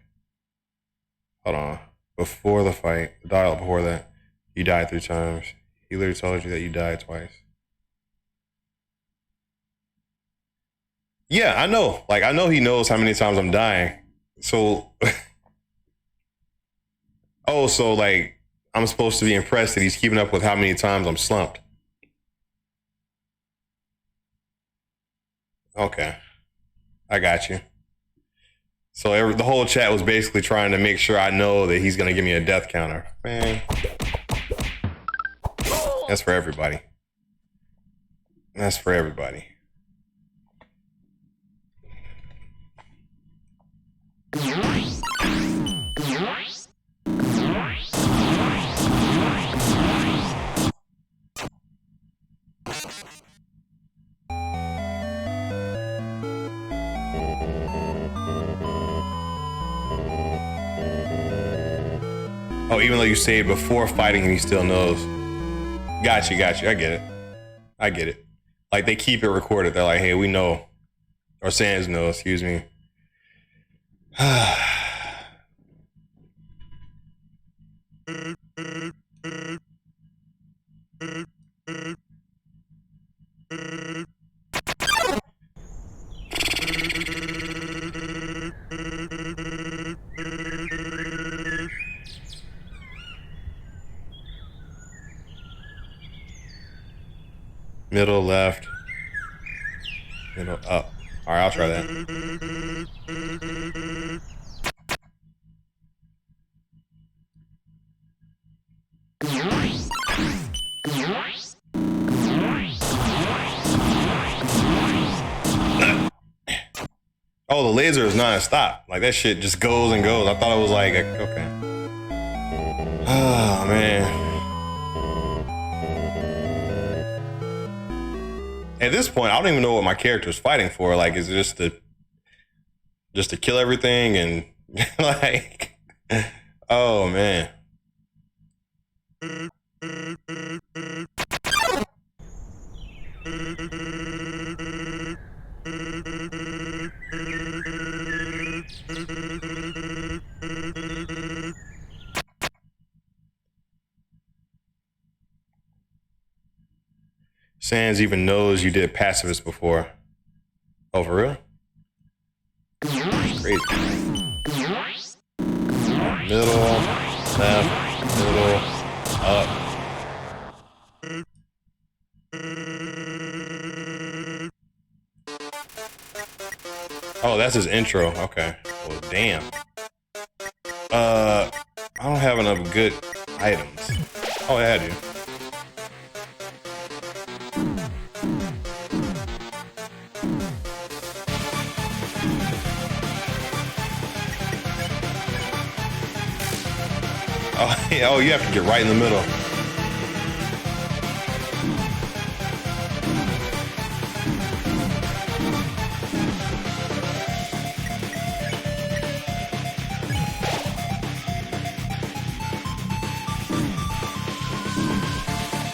Hold on. Before the fight, the dialogue before that, you died 3 times. He literally told you that you died twice. Yeah, I know. Like, I know he knows how many times I'm dying. So, oh, so like, I'm supposed to be impressed that he's keeping up with how many times I'm slumped. Okay. I got you. So the whole chat was basically trying to make sure I know that he's going to give me a death counter. Man. That's for everybody. That's for everybody. Oh, even though you saved before fighting, he still knows. Got you. I get it. I get it. Like they keep it recorded. They're like, hey, we know, or Sans knows. Excuse me. Middle, left, middle, up. All right, I'll try that. Oh, the laser is non-stop. Like that shit just goes and goes. I thought it was like, okay. Oh, man. At this point, I don't even know what my character is fighting for. Like, is it just to kill everything and like, oh man. Sans even knows you did pacifist before. Oh, for real? Crazy. Middle, left, middle, up. Oh, that's his intro. Okay. Well, damn. I don't have enough good items. Oh, yeah, I do. Oh, yeah, oh, you have to get right in the middle.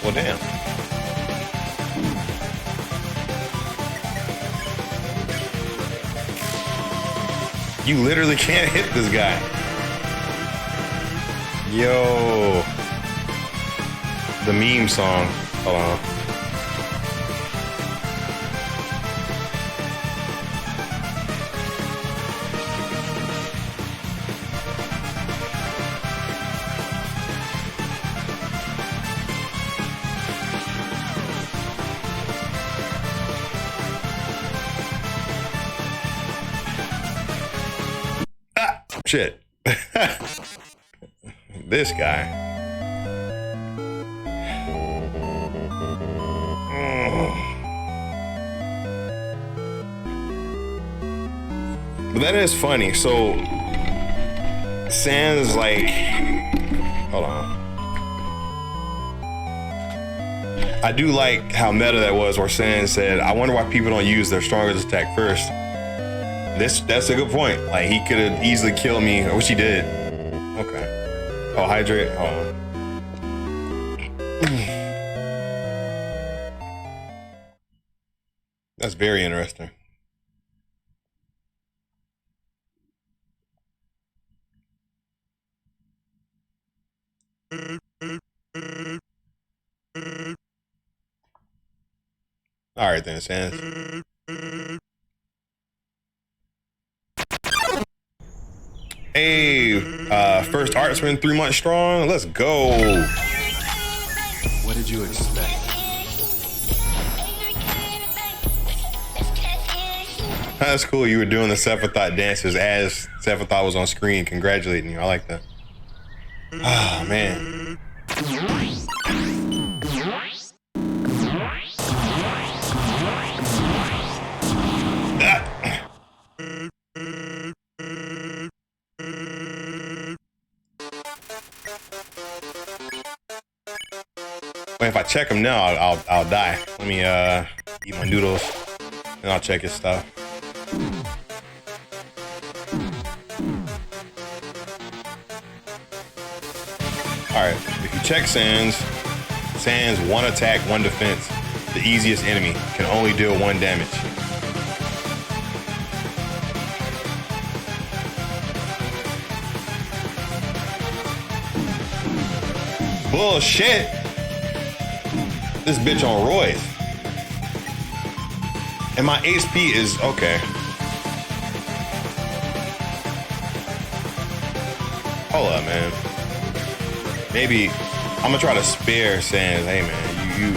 Well, damn. You literally can't hit this guy. Yo. The meme song. Hold on. Shit. This guy. But that is funny. So Sans like, hold on. I do like how meta that was, where Sans said, I wonder why people don't use their strongest attack first. That's a good point. Like, he could have easily killed me, which he did. Okay. Oh, hydrate. Hold on. That's very interesting. All right, then, Sans. Hey, first Artsman 3 months strong. Let's go. What did you expect? That's cool. You were doing the Sephiroth dances as Sephiroth was on screen congratulating you. I like that. Oh, man. Wait, if I check him now, I'll die. Let me eat my noodles, and I'll check his stuff. All right, if you check Sans, 1 attack, 1 defense. the easiest enemy. Can only deal 1 damage. Bullshit. This bitch on roids. And my HP is okay. Hold up, man. Maybe I'm gonna try to spare Sans. Hey, man, you.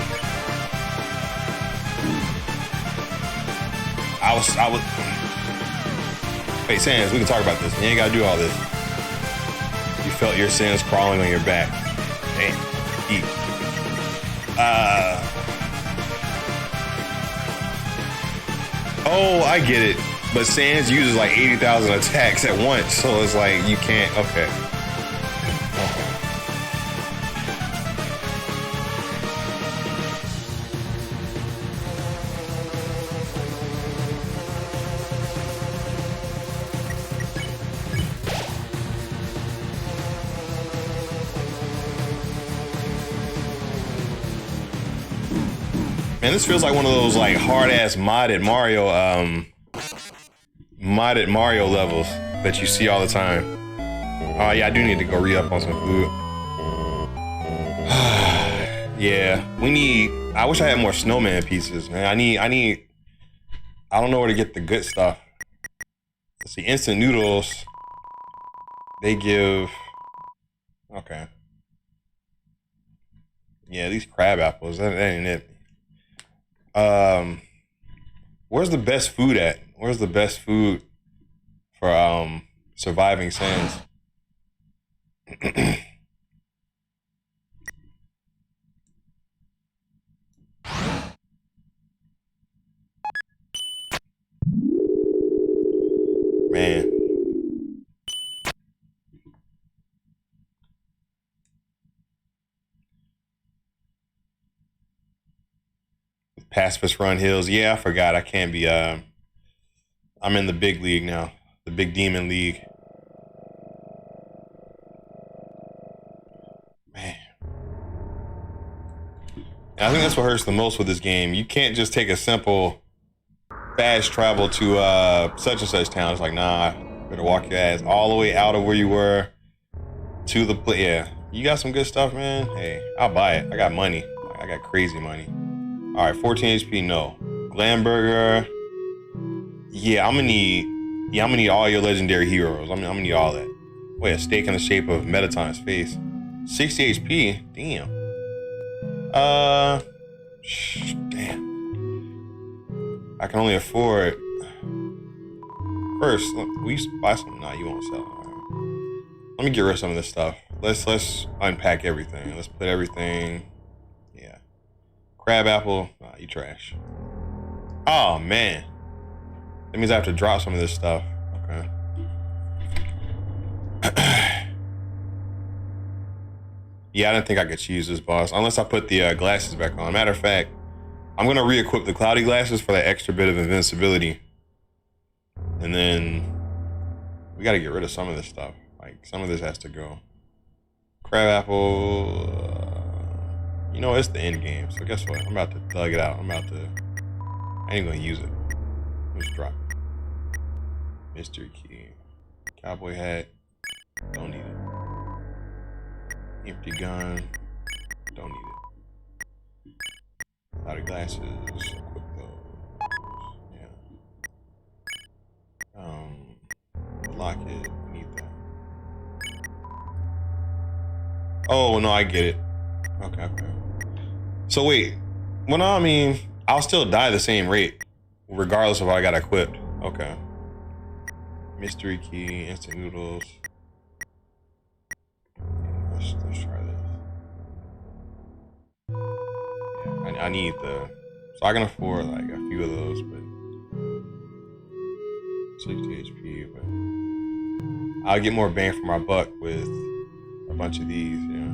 I was. Hey, Sans, we can talk about this. You ain't gotta do all this. You felt your sins crawling on your back. Damn. Eat. Oh, I get it. But Sans uses like 80,000 attacks at once, so it's like you can't. Okay. Man, this feels like one of those like hard ass modded Mario levels that you see all the time. Oh yeah, I do need to go re-up on some food. Yeah, we need. I wish I had more snowman pieces, man. I don't know where to get the good stuff. Let's see, instant noodles. They give. Okay. Yeah, these crab apples. That ain't it. Where's the best food at? Where's the best food for surviving Sans? Man. Pacifist Run Hills. Yeah, I forgot. I can't be. I'm in the big league now. The big demon league. Man. And I think that's what hurts the most with this game. You can't just take a simple fast travel to such and such town. It's like, nah, better walk your ass all the way out of where you were to the place. Yeah, you got some good stuff, man. Hey, I'll buy it. I got money. I got crazy money. All right, 14 HP, no. Glamburger. Yeah, I'm gonna need all your legendary heroes. I'm gonna need all that. Wait, a steak in the shape of Metaton's face. 60 HP? Damn. Damn. I can only afford. First, we buy some. Nah, you won't sell. All right. Let me get rid of some of this stuff. Let's unpack everything. Let's put everything. Yeah. Crab apple. Nah, you trash. Oh man. That means I have to drop some of this stuff. Okay. Yeah, I didn't think I could choose this boss unless I put the glasses back on. Matter of fact, I'm gonna re-equip the cloudy glasses for that extra bit of invincibility. And then we gotta get rid of some of this stuff. Like some of this has to go. Crab apple. You know, it's the end game. So guess what? I'm about to thug it out. I ain't gonna use it. Let's drop it. Mystery key. Cowboy hat. Don't need it. Empty gun. Don't need it. Cloudy glasses. Equip those. Yeah. Lock it. Need that. Oh no, I get it. Okay. So wait. Well, no, I mean, I'll still die the same rate, regardless of what I got equipped. Okay. Mystery key, instant noodles. Yeah, let's try this. Yeah, I need the. So I can afford like a few of those, but 60 HP. But I'll get more bang for my buck with a bunch of these. Yeah.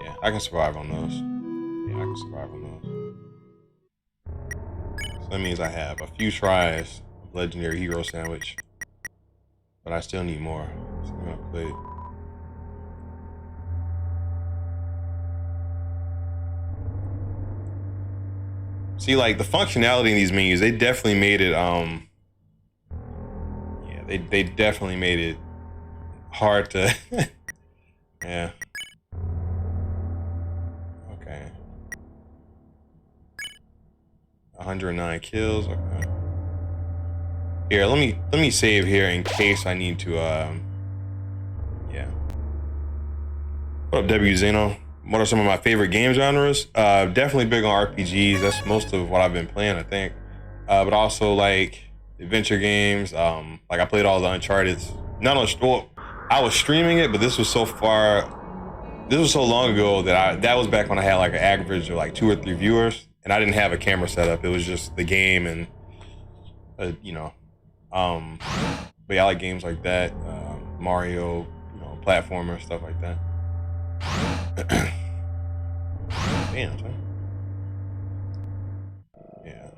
Yeah, I can survive on those. Yeah, I can survive on those. So that means I have a few tries of Legendary Hero Sandwich, but I still need more. So I'm gonna put. See, like the functionality in these menus, they definitely made it. Yeah, they definitely made it hard to. Yeah. Okay. 109 kills. Okay. Here, let me save here in case I need to. Yeah. What up, W Zeno? What are some of my favorite game genres? Definitely big on RPGs. That's most of what I've been playing, I think. But also like adventure games. Like I played all the Uncharted's. Not on. Well, I was streaming it, but this was so long ago that was back when I had like an average of like 2 or 3 viewers, and I didn't have a camera set up. It was just the game and you know. But yeah, I like games like that. Mario, platformer stuff like that. Damn, son. Yeah.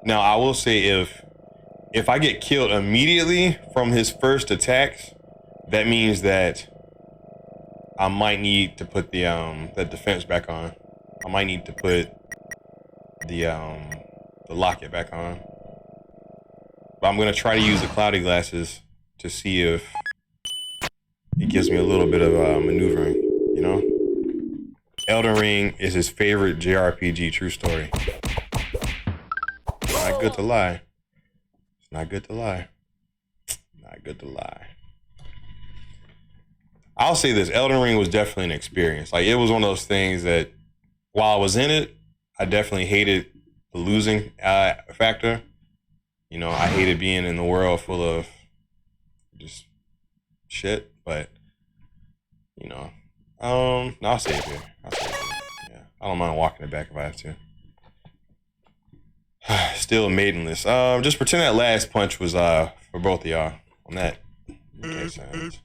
Now I will say if I get killed immediately from his first attacks, that means that I might need to put the defense back on. I might need to put the locket back on. But I'm gonna try to use the cloudy glasses to see if it gives me a little bit of maneuvering, Elden Ring is his favorite JRPG, true story. Not good to lie. It's not good to lie. Not good to lie. I'll say this, Elden Ring was definitely an experience. Like, it was one of those things that while I was in it, I definitely hated the losing factor. I hated being in the world full of just shit, but I'll save here. Yeah, I don't mind walking it back if I have to. Still maidenless. Just pretend that last punch was for both of y'all on that. Okay, sounds.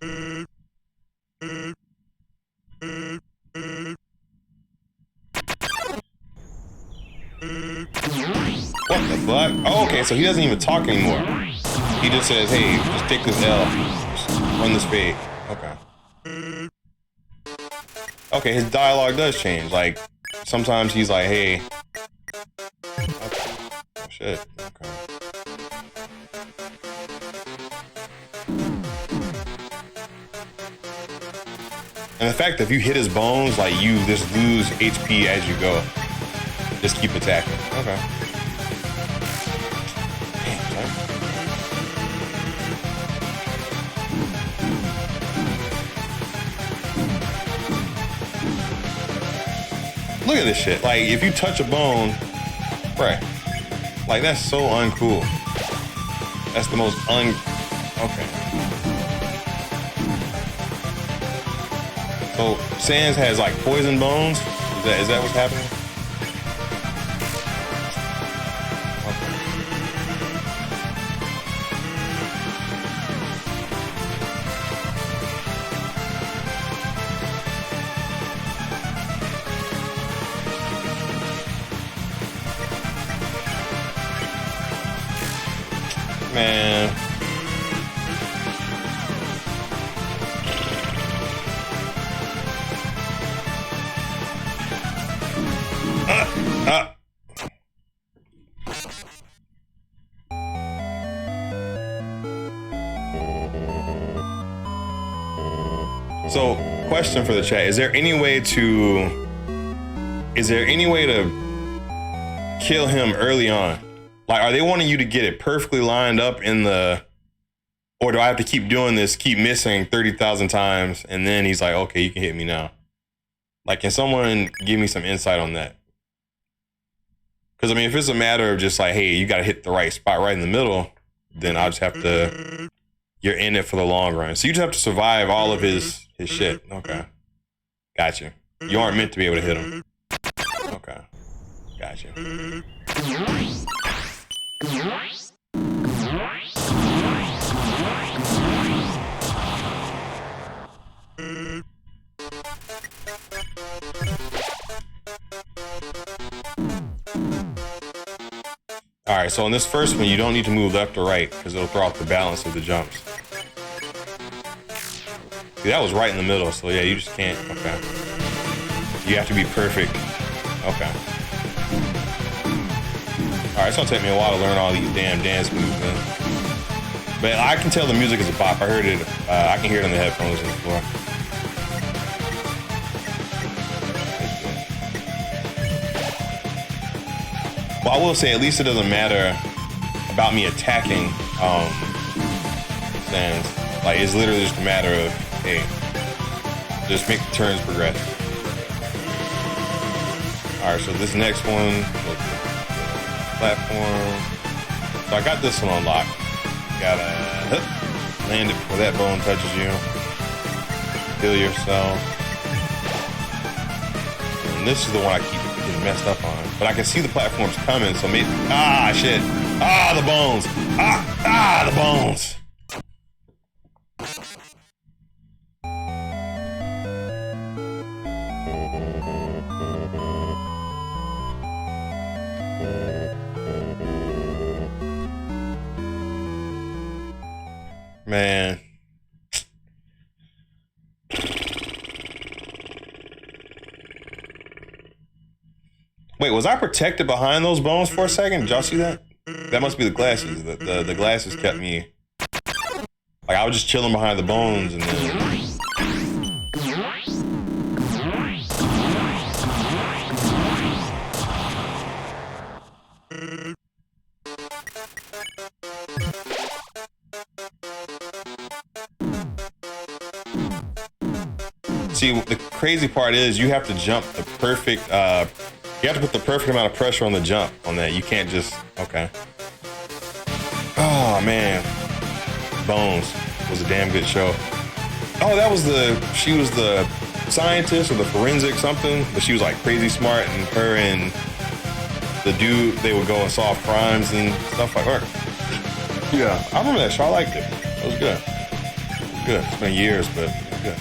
What the fuck? Oh, okay, so he doesn't even talk anymore. He just says, hey, just take this L. Just run this fade. Okay. Okay, his dialogue does change. Like, sometimes he's like, hey. Okay. Oh, shit. Okay. And the fact that if you hit his bones, like, you just lose HP as you go. Just keep attacking. Okay. Look at this shit. Like, if you touch a bone, right? Like, that's so uncool. That's the most Okay. So Sans has like poison bones. Is that what's happening? Man. So, question for the chat: Is there any way to kill him early on? Like, are they wanting you to get it perfectly lined up or do I have to keep doing this, keep missing 30,000 times, and then he's like, okay, you can hit me now? Like, can someone give me some insight on that? Because, I mean, if it's a matter of just like, hey, you got to hit the right spot right in the middle, then I'll just have to, you're in it for the long run. So you just have to survive all of his shit. Okay. Gotcha. You aren't meant to be able to hit him. Okay. Gotcha. All right, so on this first one, you don't need to move left or right because it'll throw off the balance of the jumps. See, that was right in the middle, so yeah, you just can't. Okay. You have to be perfect Okay. Alright, it's gonna take me a while to learn all these damn dance moves, man. But I can tell the music is a bop. I heard it. I can hear it on the headphones on the floor. Well, I will say, at least it doesn't matter about me attacking Sans. Like, it's literally just a matter of, hey, just make the turns progress. All right, so this next one, platform. So I got this one unlocked. Gotta land it before that bone touches you. Heal yourself. And this is the one I keep getting messed up on. But I can see the platforms coming, so maybe, shit. The bones. The bones. Man. Wait, was I protected behind those bones for a second? Did y'all see that? That must be the glasses. The glasses kept me... Like, I was just chilling behind the bones and then... See, the crazy part is you have to jump the perfect... you have to put the perfect amount of pressure on the jump on that. You can't just... Okay. Oh, man. Bones was a damn good show. Oh, that was she was the scientist or the forensic something, but she was like crazy smart, and her and the dude, they would go and solve crimes and stuff like her. Yeah, I remember that show. I liked it. It was good. It was good. It's been years, but it was good.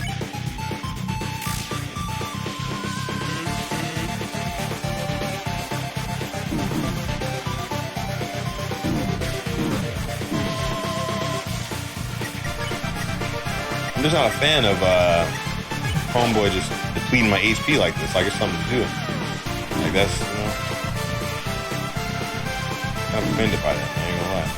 I'm just not a fan of Homeboy just depleting my HP like this. Like it's something to do. Like that's, you know, I'm offended by that. I ain't gonna lie.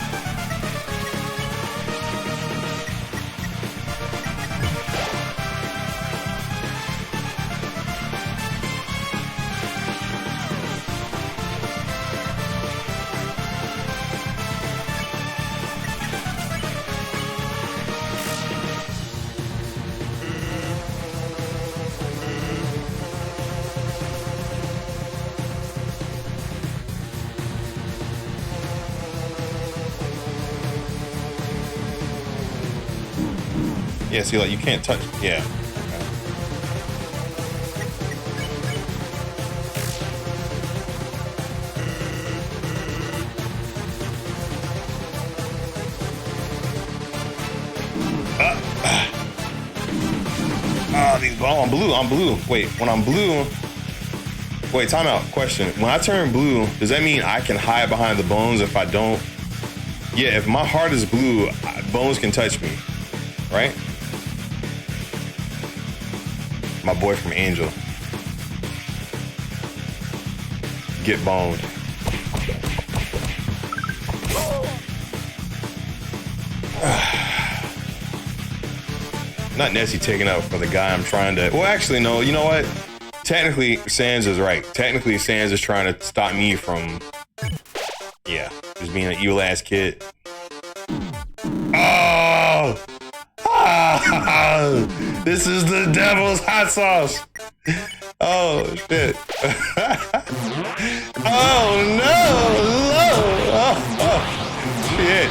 Yeah, see, like, you can't touch... Yeah. These... Oh, I'm blue. Wait, when I'm blue... Wait, time out. Question. When I turn blue, does that mean I can hide behind the bones if I don't... Yeah, if my heart is blue, bones can touch me. Right? My boy from Angel. Get boned. Not Nessie taking out for the guy I'm trying to... Well, actually, no. You know what? Technically, Sans is right. Technically, Sans is trying to stop me from... Yeah, just being an evil-ass kid. Oh! This is the devil's hot sauce. Oh shit. Oh no! Oh shit.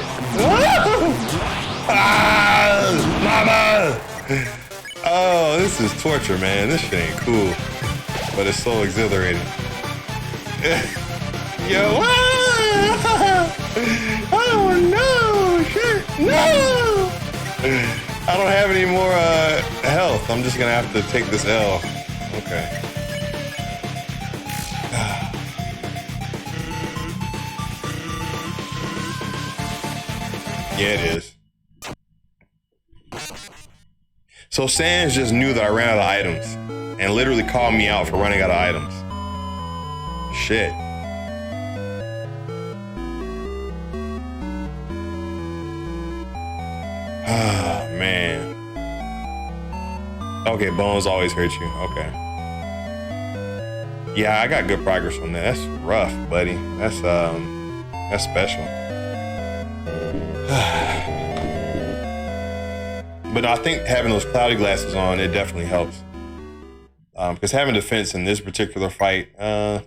Mama! Oh, this is torture, man. This shit ain't cool. But it's so exhilarating. Yo! Oh no! Shit! No! I don't have any more health. I'm just gonna have to take this L. Okay. Yeah, it is. So Sans just knew that I ran out of items and literally called me out for running out of items. shit. Ah, man. Okay, bones always hurt you. Okay. Yeah, I got good progress on that. That's rough, buddy. That's special. But I think having those cloudy glasses on, it definitely helps. Because having defense in this particular fight, that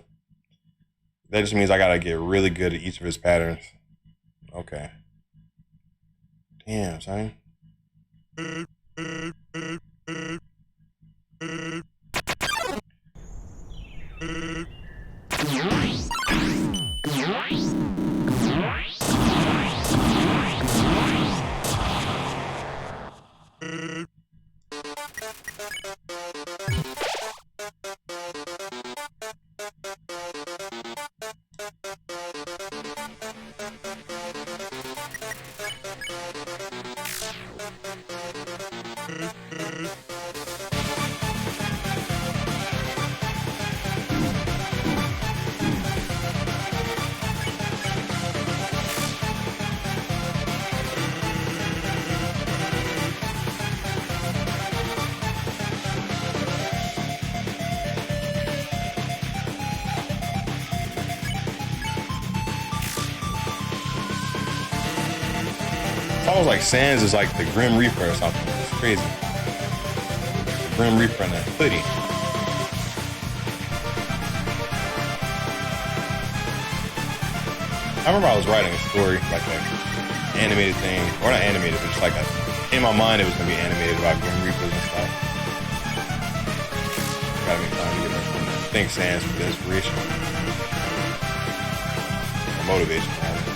just means I gotta get really good at each of his patterns. Okay. Damn, son. It's almost like Sans is like the Grim Reaper or something. It's crazy. The Grim Reaper in that hoodie. I remember I was writing a story, like an animated thing, or not animated, but just like in my mind it was gonna be animated about Grim Reapers and stuff. Gotta be fun to get that. Thanks, Sans, for the inspiration. Or motivation, rather.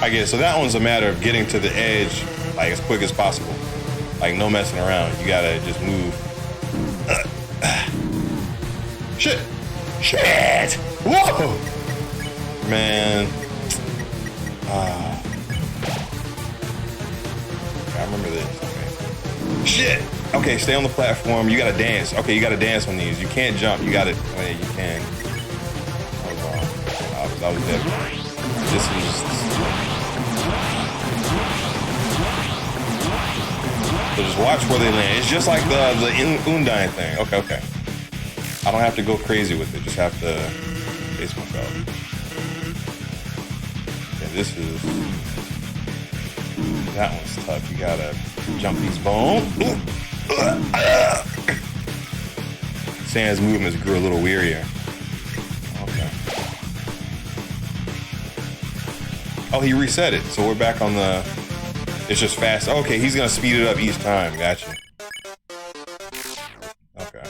I guess so. That one's a matter of getting to the edge like as quick as possible. Like no messing around. You gotta just move. Shit! Shit! Whoa! Man. I remember this. Okay. Shit! Okay, stay on the platform. You gotta dance. Okay, you gotta dance on these. You can't jump. You gotta. Well, you can. I was wrong. I was dead. This is. So just watch where they land. It's just like the Undyne thing. Okay. I don't have to go crazy with it. Just have to face myself. Yeah, this is. That one's tough. You gotta jump these bones. Sans movements grew a little weirier. Okay. Oh, he reset it. So we're back on the. It's just fast. Okay, he's gonna speed it up each time. Gotcha. Okay.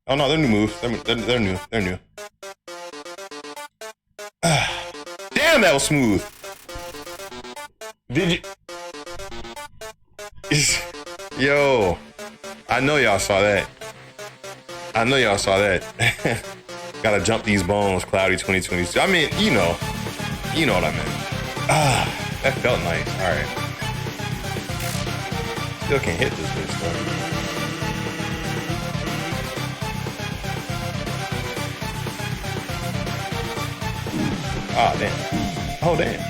Oh no, they're new moves. They're new. They're new. Damn, that was smooth. Did you? Yo, I know y'all saw that. Gotta jump these bones, Cloudy 2022. I mean, you know what I meant. That felt nice. All right. Still can't hit this bitch though. Ah, damn. Oh, damn.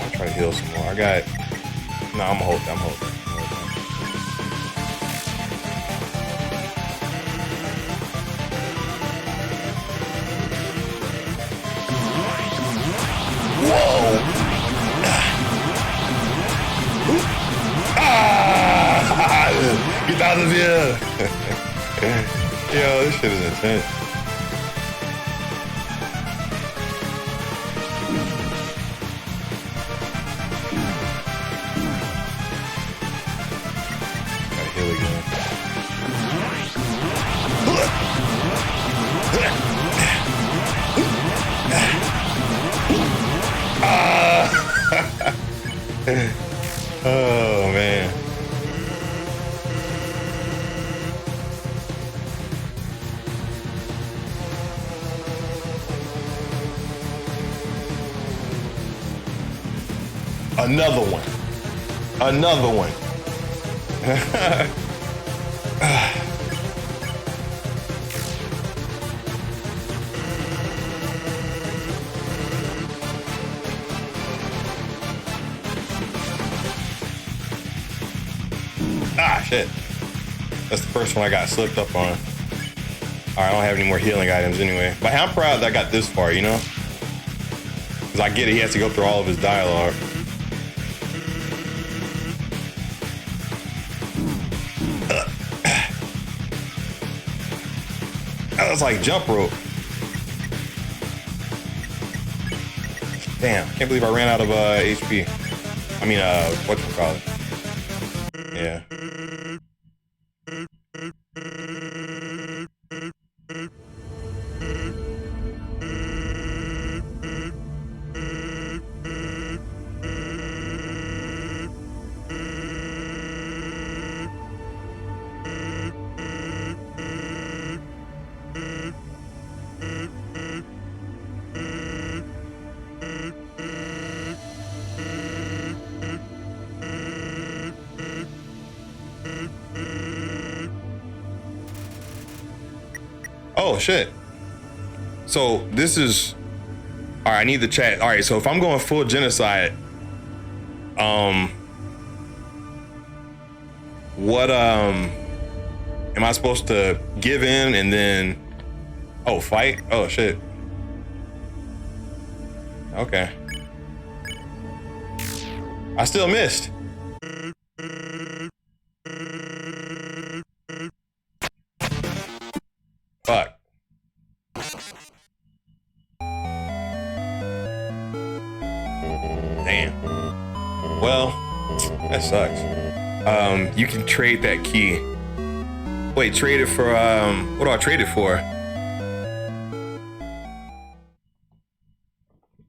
I'll try to heal some more. I'm gonna hold that. Whoa! Get out of here! Yo, this shit is intense. Gotta heal again. Oh man. Another one. Another one. Ah, shit. That's the first one I got slipped up on. All right, I don't have any more healing items anyway. But I'm proud that I got this far, you know? Because I get it, he has to go through all of his dialogue. That was like jump rope. Damn, can't believe I ran out of HP. I mean, whatchamacallit. Yeah. Oh shit. So this is all right, I need the chat. All right, so if I'm going full genocide, what am I supposed to give in and then fight? Oh shit. Okay. I still missed. Fuck. Damn. Well, that sucks. You can trade that key. Wait, trade it for what do I trade it for?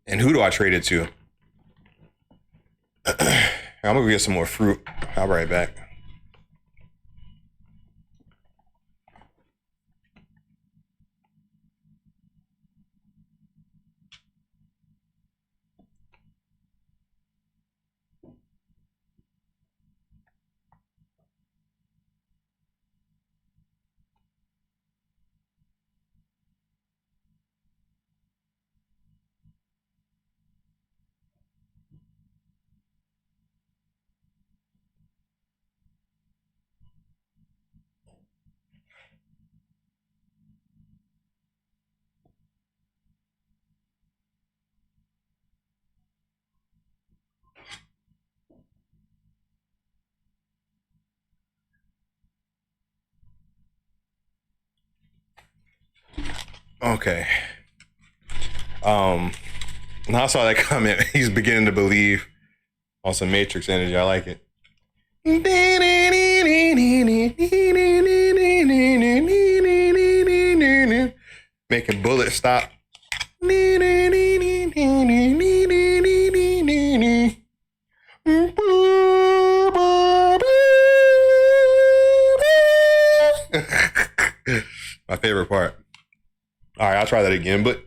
And who do I trade it to? I'm gonna go get some more fruit. I'll be right back. Okay. Now I saw that comment. He's beginning to believe on some Matrix energy. I like it. Making bullets stop. My favorite part. All right, I'll try that again, but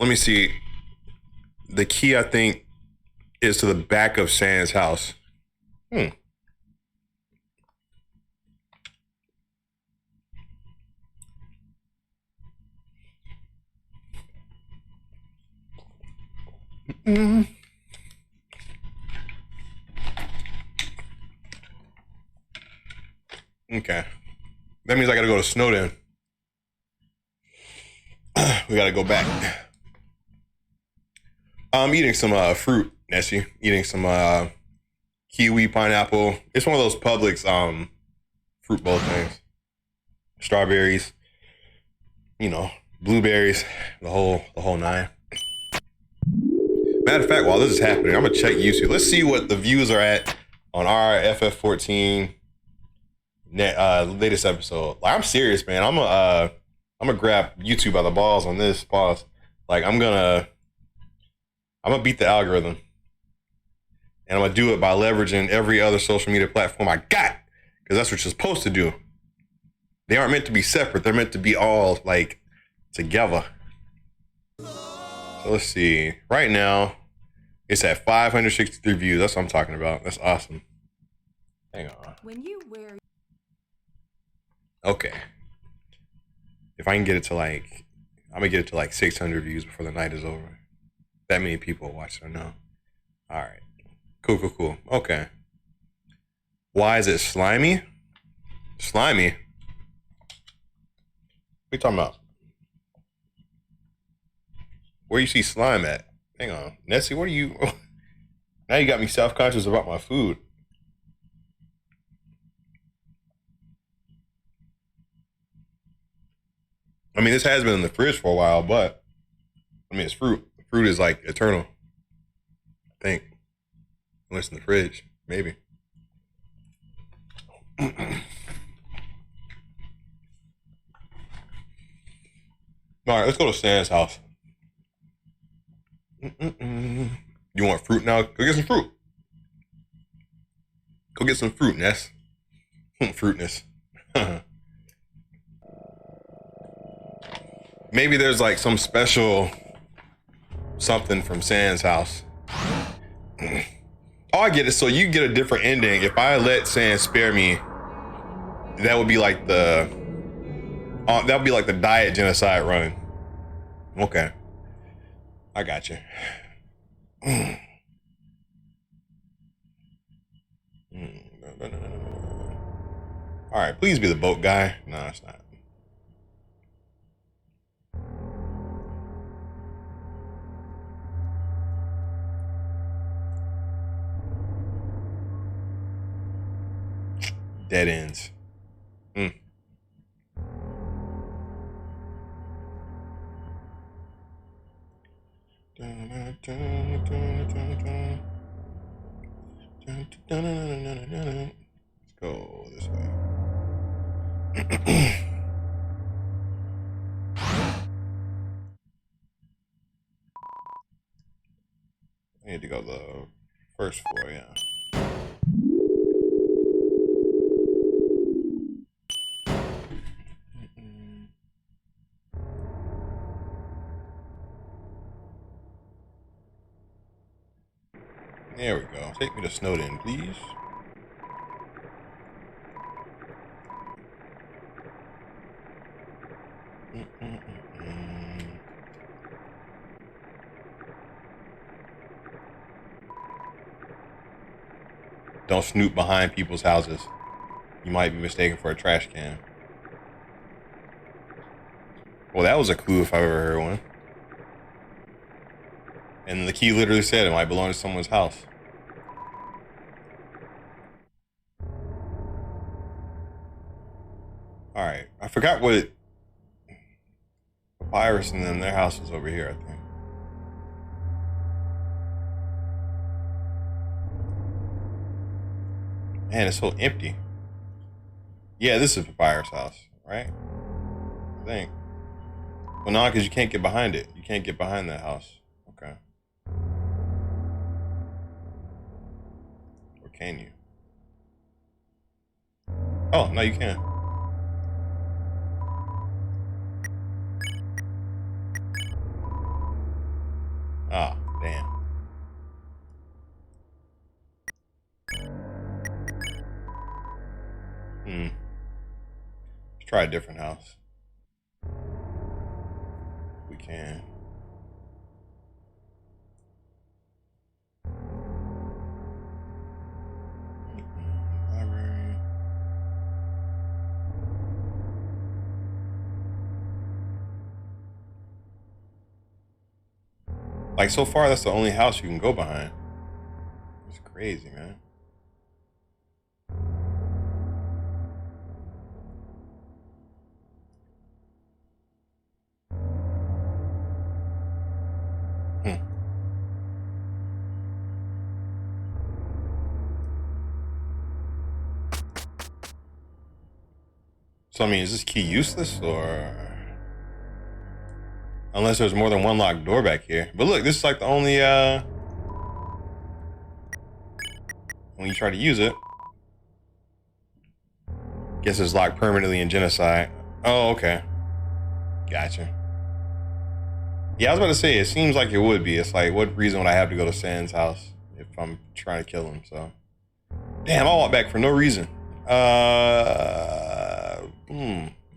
let me see. The key, I think, is to the back of Sans house. Okay. That means I gotta go to Snowden. We gotta go back. I'm eating some fruit, Nessie. Eating some kiwi, pineapple. It's one of those Publix fruit bowl things. Strawberries, blueberries, the whole nine. Matter of fact, while this is happening, I'm gonna check YouTube. Let's see what the views are at on our FF14 latest episode. Like, I'm serious, man. I'm gonna grab YouTube by the balls on this. Pause. Like, I'm gonna beat the algorithm, and I'm gonna do it by leveraging every other social media platform I got, because that's what you're supposed to do. They aren't meant to be separate. They're meant to be all like together. So let's see. Right now, It's at 563 views. That's what I'm talking about. That's awesome. Hang on. When you wear Okay. If I can get it to like, I'm gonna get it to like 600 views before the night is over. That many people watch it now. All right. Cool. Okay. Why is it slimy? Slimy? What are you talking about? Where you see slime at? Hang on. Nessie, what are you... Now you got me self-conscious about my food. I mean, this has been in the fridge for a while, but... I mean, it's fruit. Fruit is like eternal. I think. Unless in the fridge. Maybe. All right, let's go to Stan's house. You want fruit now? Go get some fruit. Go get some fruit, Ness. Fruitness. Maybe there's like some special something from Sans house. All I get is so you get a different ending. If I let Sans spare me, that would be like the diet genocide run. Okay. I got you. All right, please be the boat guy. No, it's not. Dead ends. Let's go this way. I need to go the first floor, yeah. There we go. Take me to Snowden, please. Don't snoop behind people's houses. You might be mistaken for a trash can. Well, that was a clue if I've ever heard one. And the key literally said it might belong to someone's house. All right, I forgot what Papyrus and them, their house was over here, I think. Man, it's so empty. Yeah, this is Papyrus' house, right? I think. Well, no, because you can't get behind it. You can't get behind that house. Okay. Or can you? Oh, no, you can. Ah, damn. Let's try a different house. We can. Library. Like, so far, that's the only house you can go behind. It's crazy, man. So, I mean, is this key useless, or... Unless there's more than one locked door back here. But look, this is like the only, when you try to use it. Guess it's locked permanently in Genocide. Oh, okay. Gotcha. Yeah, I was about to say, it seems like it would be. It's like, what reason would I have to go to Sans house if I'm trying to kill him? So, damn, I walked back for no reason.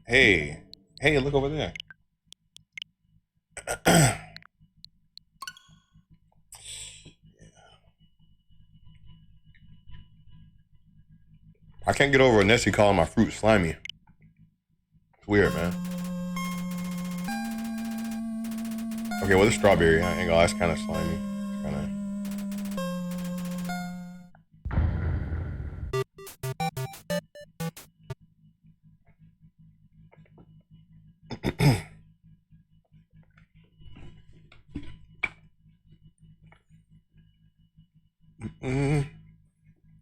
Hey, look over there. I can't get over Nessie calling my fruit slimy. It's weird, man. Okay, well, the strawberry, I ain't gonna, that's kind of slimy.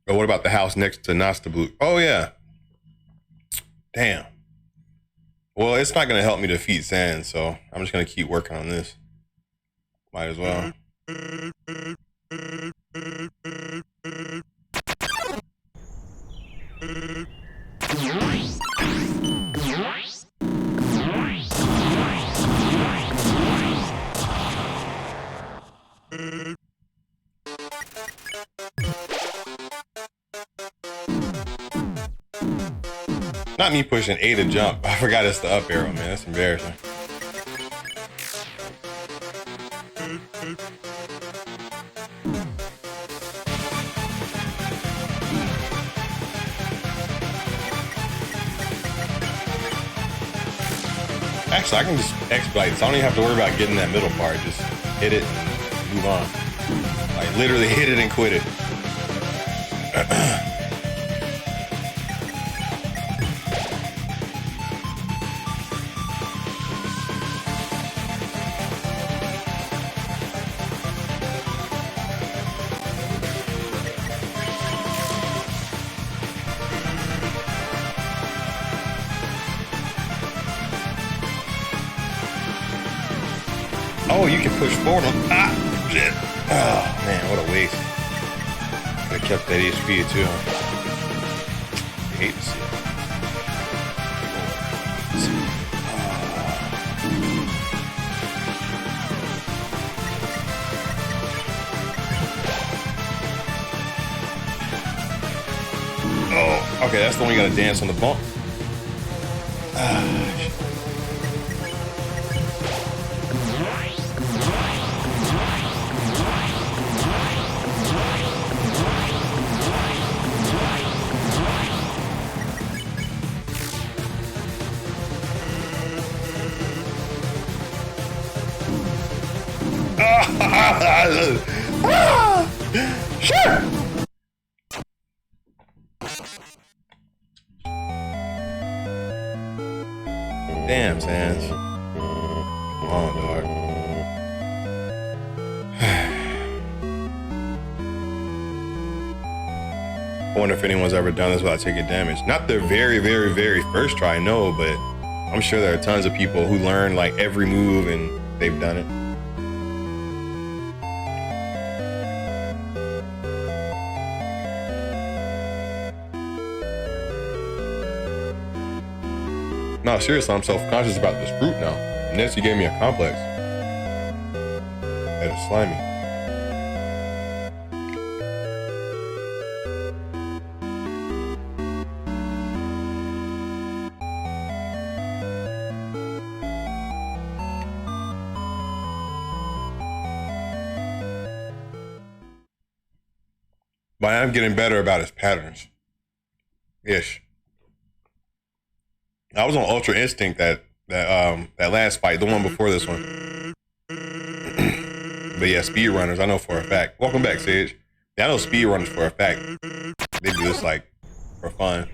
But what about the house next to Nastablu? Oh, yeah. Damn. Well, it's not going to help me defeat Sans, so I'm just going to keep working on this. Might as well. Not me pushing A to jump. I forgot it's the up arrow, man. That's embarrassing. Actually, I can just expedite, so I don't even have to worry about getting that middle part. Just hit it and move on. Like, literally hit it and quit it. Oh, you can push forward. Ah, shit. Oh, man, what a waste. Could have kept that HP, too. I hate to see it. Oh, okay, that's the one you gotta dance on the bump. Ah, shit. Sure. Damn, Sans. Come on, dog. I wonder if anyone's ever done this without taking damage. Not the very, very, very first try, no, but I'm sure there are tons of people who learn like every move and they've done it. No, seriously, I'm self-conscious about this fruit now. Nessie gave me a complex. That is slimy. But I am getting better about his patterns. Ish. I was on Ultra Instinct that last fight, the one before this one. But yeah, speedrunners, I know for a fact. Welcome back, Sage. Yeah, I know speedrunners for a fact. They do this like for fun.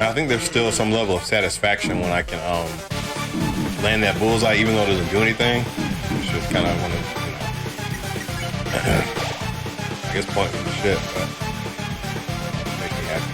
I think there's still some level of satisfaction when I can land that bullseye, even though it doesn't do anything. It's just kind of want to, I guess, point with the shit, but it makes me happy.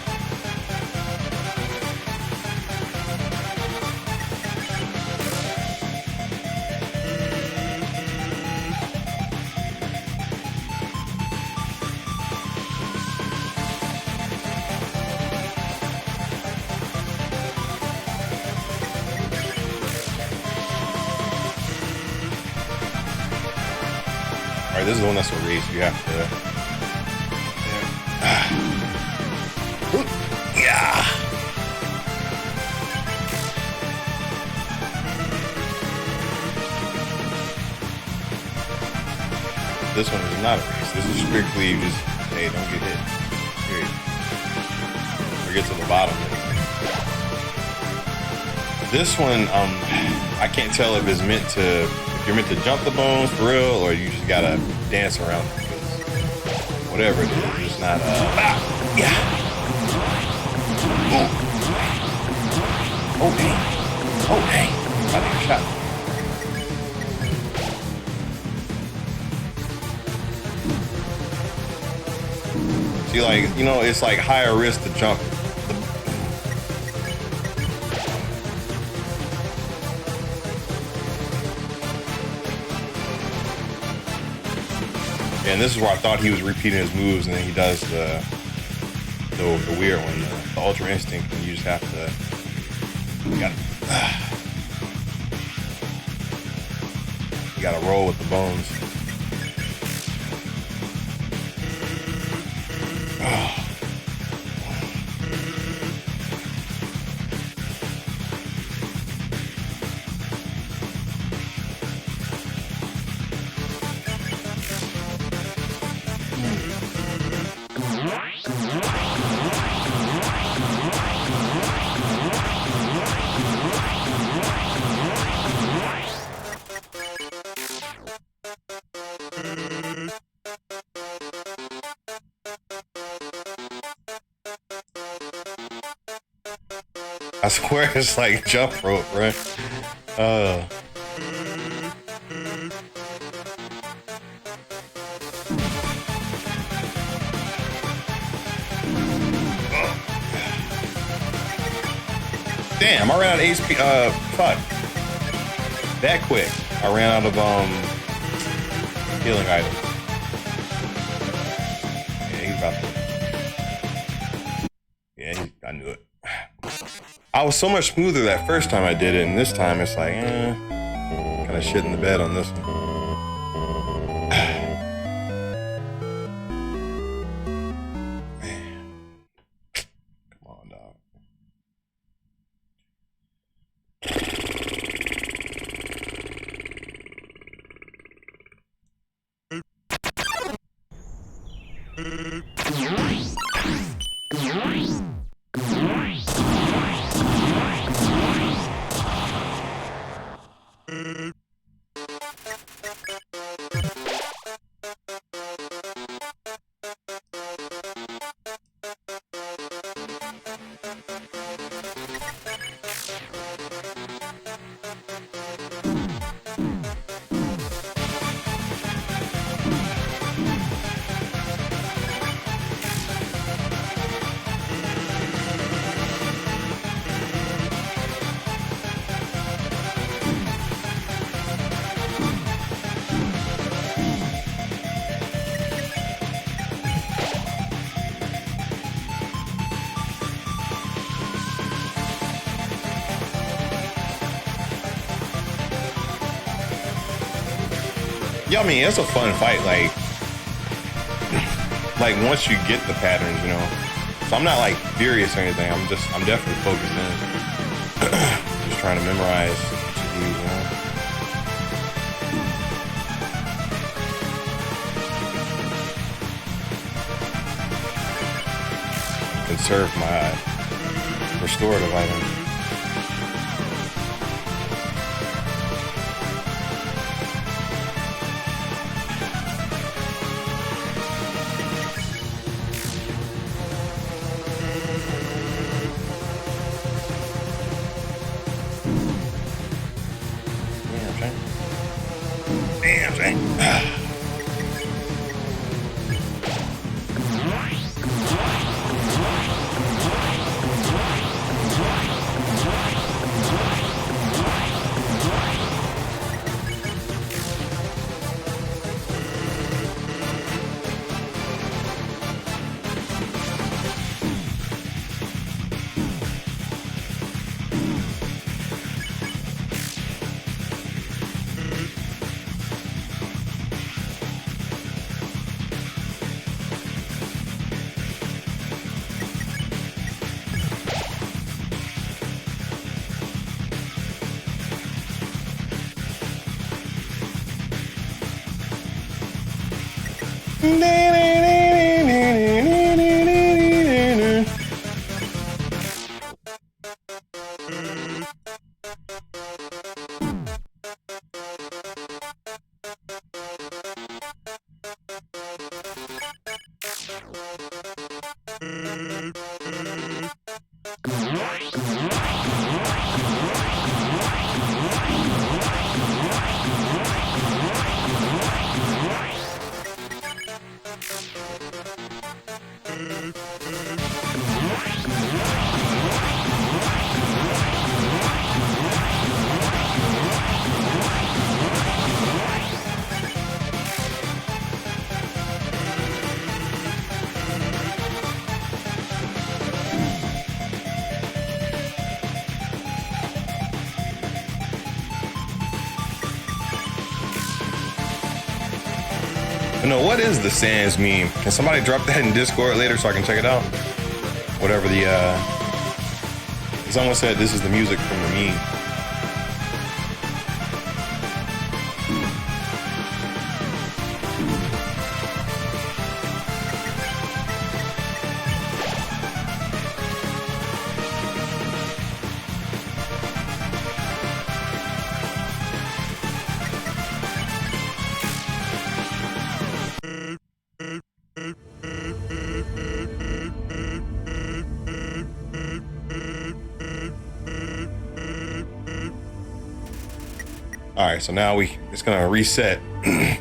right, this is the one that's a race. You have to. Yeah. This one is not a race. This is strictly just, hey, don't get hit. Period. Or get to the bottom. This one, I can't tell if it's meant to, if you're meant to jump the bones for real, or you just gotta dance around them. Because whatever it is, it's not, yeah. Oh, dang. Oh, dang. I think I shot. See, like, you know, it's like higher risk to jump. And this is where I thought he was repeating his moves, and then he does the weird one, the Ultra Instinct, and you just have to, you gotta roll with the bones. I swear it's like jump rope, right? Damn, I ran out of HP. Fuck. That quick. I ran out of healing items. Yeah, he's about to. Yeah, I knew it. I was so much smoother that first time I did it, and this time it's like, kind of shit in the bed on this one. Man. Come on, dog. Yeah, I mean, it's a fun fight, like once you get the patterns, you know. So I'm not like furious or anything. I'm definitely focused in. Just trying to memorize each of these, you know. Conserve my restorative items. No, what is the Sans meme? Can somebody drop that in Discord later so I can check it out? Whatever the someone said this is the music from the meme. All right, so now it's gonna reset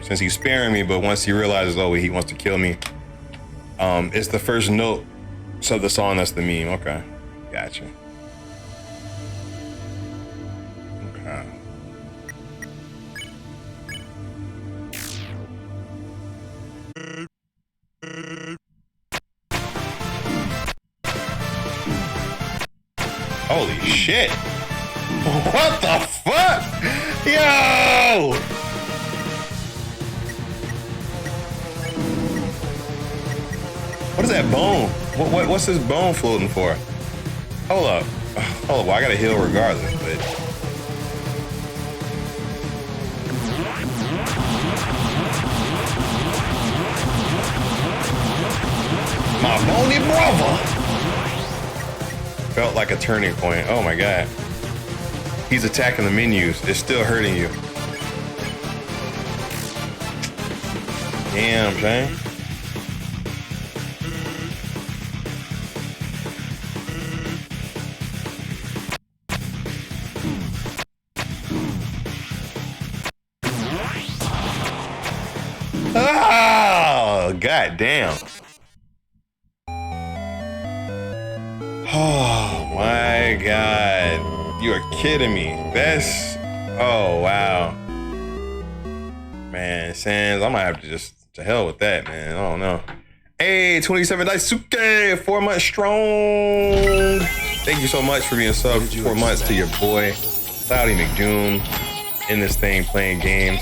since he's sparing me, but once he realizes, oh, he wants to kill me, it's the first note of the song that's the meme. Okay, gotcha. Okay. Holy shit! What the fuck? Yo! What is that bone? What's this bone floating for? Hold up. Well, I gotta heal regardless, but. My bony brother! Felt like a turning point. Oh my god. He's attacking the menus. It's still hurting you. Damn, Shane. Oh, god damn. Oh my god. You are kidding me. That's, oh wow. Man, Sans, I might have to just, to hell with that, man. I don't know. Hey, 27 Daisuke, 4 months strong. Thank you so much for being subbed 4 months to your boy, Cloudy McDoom, in this thing playing games.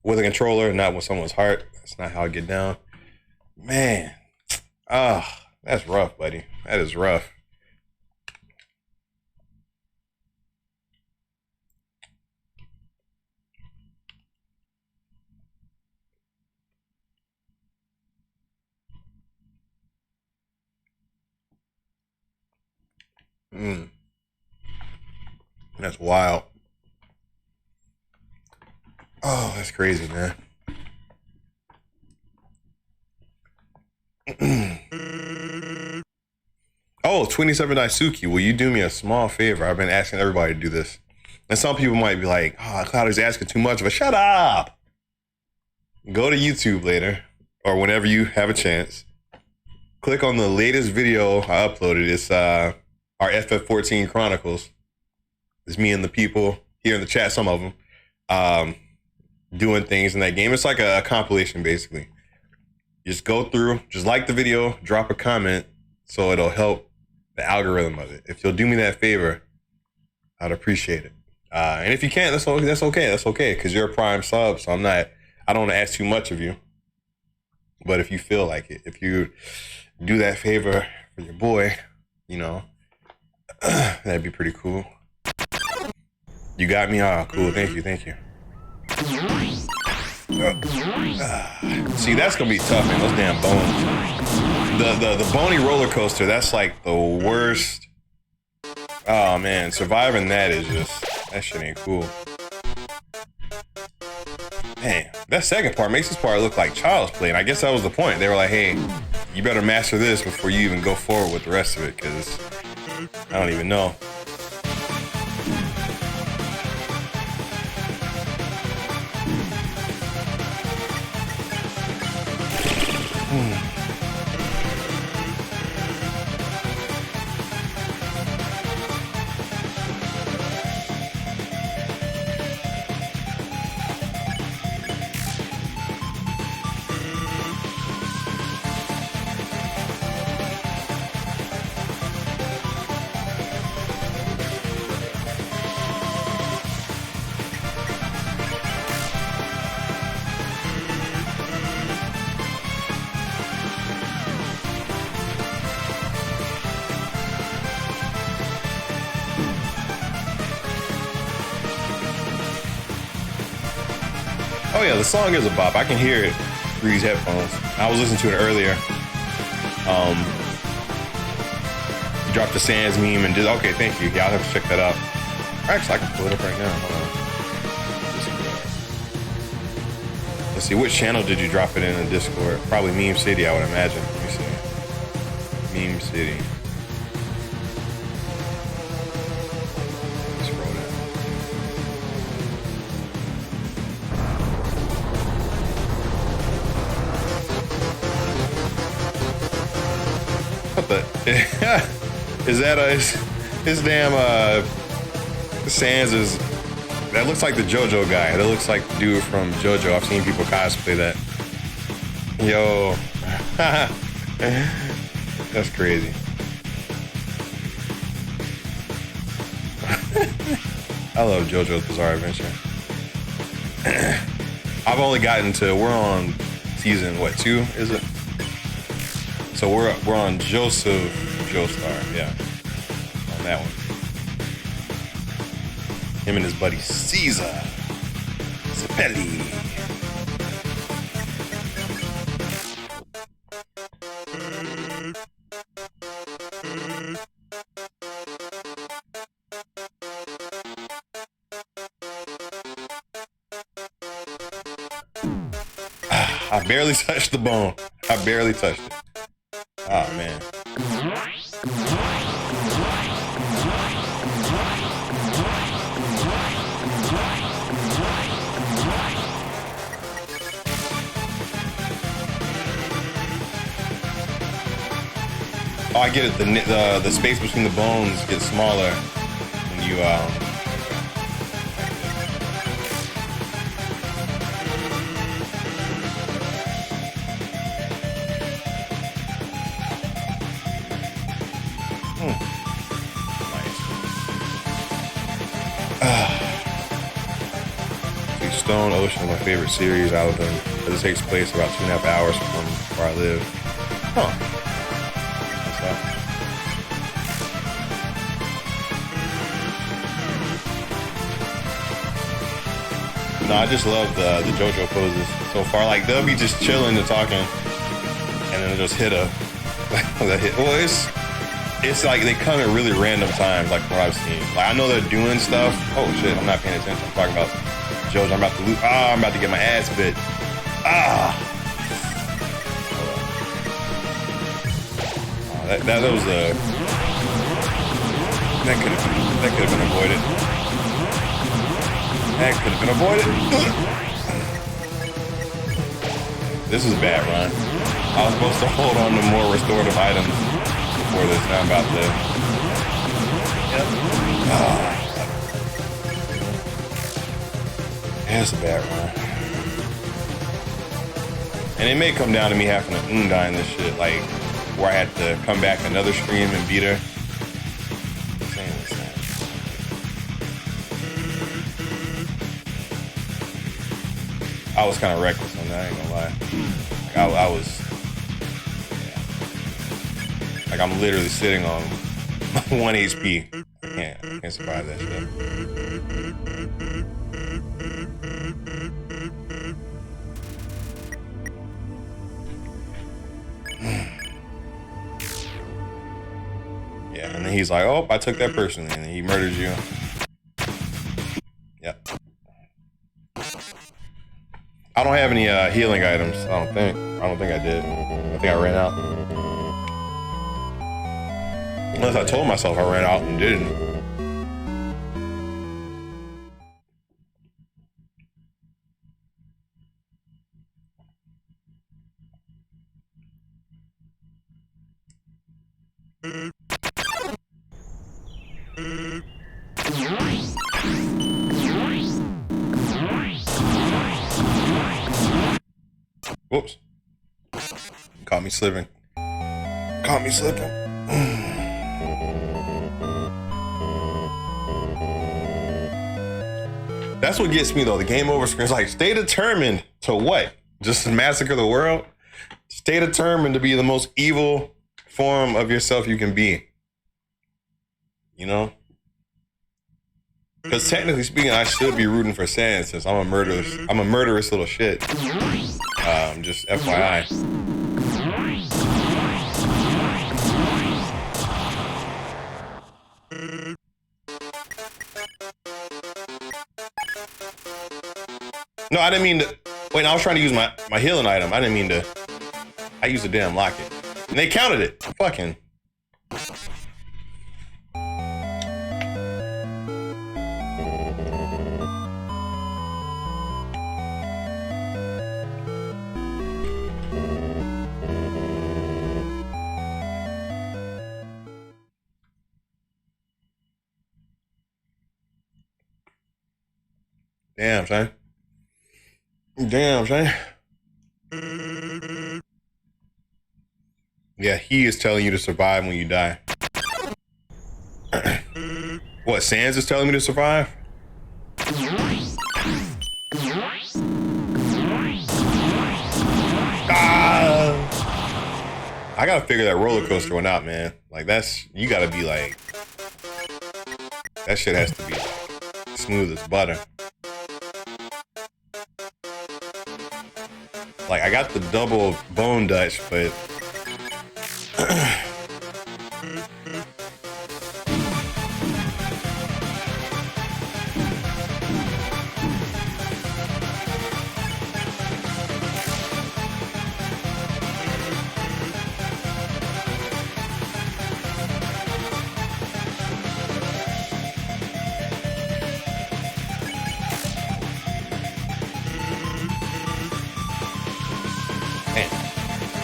With a controller, not with someone's heart. That's not how I get down. Man, that's rough, buddy. That is rough. That's wild. Oh, that's crazy, man. Oh, 27 Daisuke, will you do me a small favor? I've been asking everybody to do this. And some people might be like, oh, Cloudy's asking too much of a shut up. Go to YouTube later, or whenever you have a chance. Click on the latest video I uploaded. It's our FF14 Chronicles. It's me and the people here in the chat, some of them, doing things in that game. It's like a compilation, basically. Just go through, just like the video, drop a comment, so it'll help the algorithm of it. If you'll do me that favor, I'd appreciate it. And if you can't, that's okay. That's okay, because you're a Prime sub, so I don't want to ask too much of you. But if you feel like it, if you do that favor for your boy, you know, that'd be pretty cool. You got me? Ah, cool. Thank you. See, that's gonna be tough, man. Those damn bones. The bony roller coaster. That's like the worst. Oh man, surviving that is just, that shit ain't cool. Man, that second part makes this part look like child's play, and I guess that was the point. They were like, hey, you better master this before you even go forward with the rest of it, because I don't even know. Oh yeah, the song is a bop. I can hear it through these headphones. I was listening to it earlier. You dropped the Sans meme and did, okay, thank you. Yeah, I'll have to check that out. Actually, I can pull it up right now. Hold on. Let's see, which channel did you drop it in the Discord? Probably Meme City, I would imagine. Let me see. Meme City. Scroll down. What the? Is that his damn Sans is, that looks like the JoJo guy. That looks like the dude from JoJo. I've seen people cosplay that. Yo. That's crazy. I love JoJo's Bizarre Adventure. I've only gotten to, we're on season, what, 2, is it? So we're on Joseph Joestar, yeah, on that one. Him and his buddy Caesar Zappelli. I barely touched the bone. I barely touched it. Oh man. Oh, I get it. The space between the bones gets smaller when you Stone Ocean is my favorite series out of them, because it takes place about 2.5 hours from where I live. Huh. No, I just love the JoJo poses so far. Like, they'll be just chilling and talking, and then they'll just hit a hit. Well, it's like they come at really random times, like what I've seen. Like, I know they're doing stuff. Oh shit, I'm not paying attention. I'm talking about JoJo. I'm about to lose. I'm about to get my ass bit. That was a. That could have been avoided. That could have been avoided. This is a bad run. I was supposed to hold on to more restorative items before this. Now I'm about to. Yep. That's a bad run. And it may come down to me having to die in this shit, like where I had to come back another stream and beat her. I was kind of reckless on that, I ain't gonna lie. Like I was, yeah. Like I'm literally sitting on 1 HP. I can't survive that shit. he's like, oh, I took that personally, and he murders you. Yep. I don't have any healing items. I don't think I did. I think I ran out. Unless I told myself I ran out and didn't. Whoops. Caught me slipping. Caught me slipping. That's what gets me though. The game over screen is like, stay determined to what? Just to massacre the world? Stay determined to be the most evil form of yourself you can be. You know? Because technically speaking, I should be rooting for Sans since I'm a murderous little shit. Just FYI. No, I didn't mean to. Wait, I was trying to use my healing item. I didn't mean to. I used a damn locket. And they counted it. Fucking. Damn, son. Damn, son. Yeah, he is telling you to survive when you die. What, Sans is telling me to survive? Ah! I gotta figure that roller coaster one out, man. Like, you gotta be like, that shit has to be smooth as butter. Like, I got the double bone Dutch, but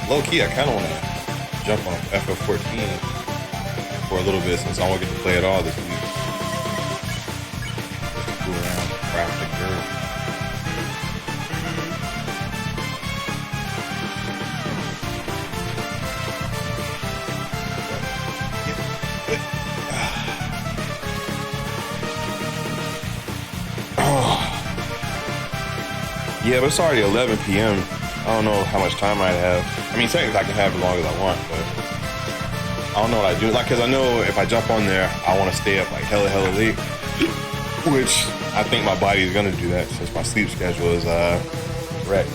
low key, I kind of want to jump on FF14 for a little bit since I won't get to play it all this week. Just to fool around, craft the girl. Yeah, but it's already 11 p.m. I don't know how much time I'd have. I mean, technically I can have as long as I want, but I don't know what I do. Like, cause I know if I jump on there, I want to stay up like hella late, which I think my body is gonna do that since my sleep schedule is wrecked.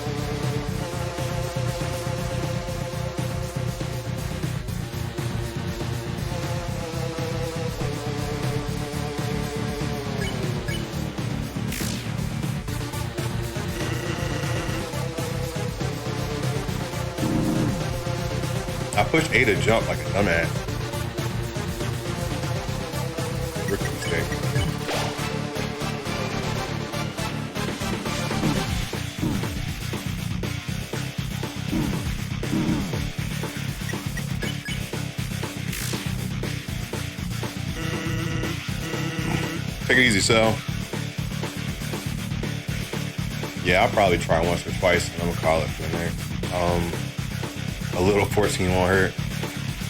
I pushed A to jump like a dumbass. Rookie mistake. Take it easy, Cell. Yeah, I'll probably try once or twice and I'm gonna call it for the night. A little 14 won't hurt.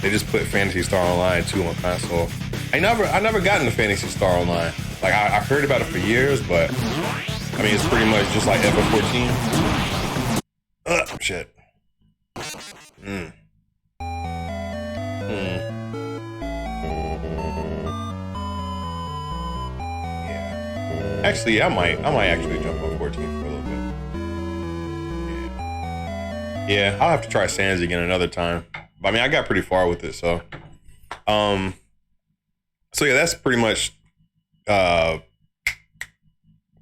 They just put Phantasy Star Online 2 on my console. I never got into Phantasy Star Online. Like, I've heard about it for years, but I mean, it's pretty much just like FF14. Shit. Yeah. Actually, I might actually jump on 14 for a little bit. Yeah, I'll have to try Sans again another time. But I mean, I got pretty far with it, so. So yeah, that's pretty much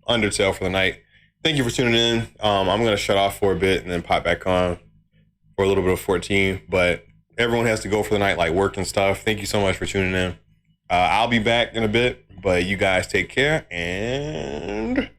Undertale for the night. Thank you for tuning in. I'm gonna shut off for a bit and then pop back on for a little bit of 14. But everyone has to go for the night, like work and stuff. Thank you so much for tuning in. I'll be back in a bit, but you guys take care and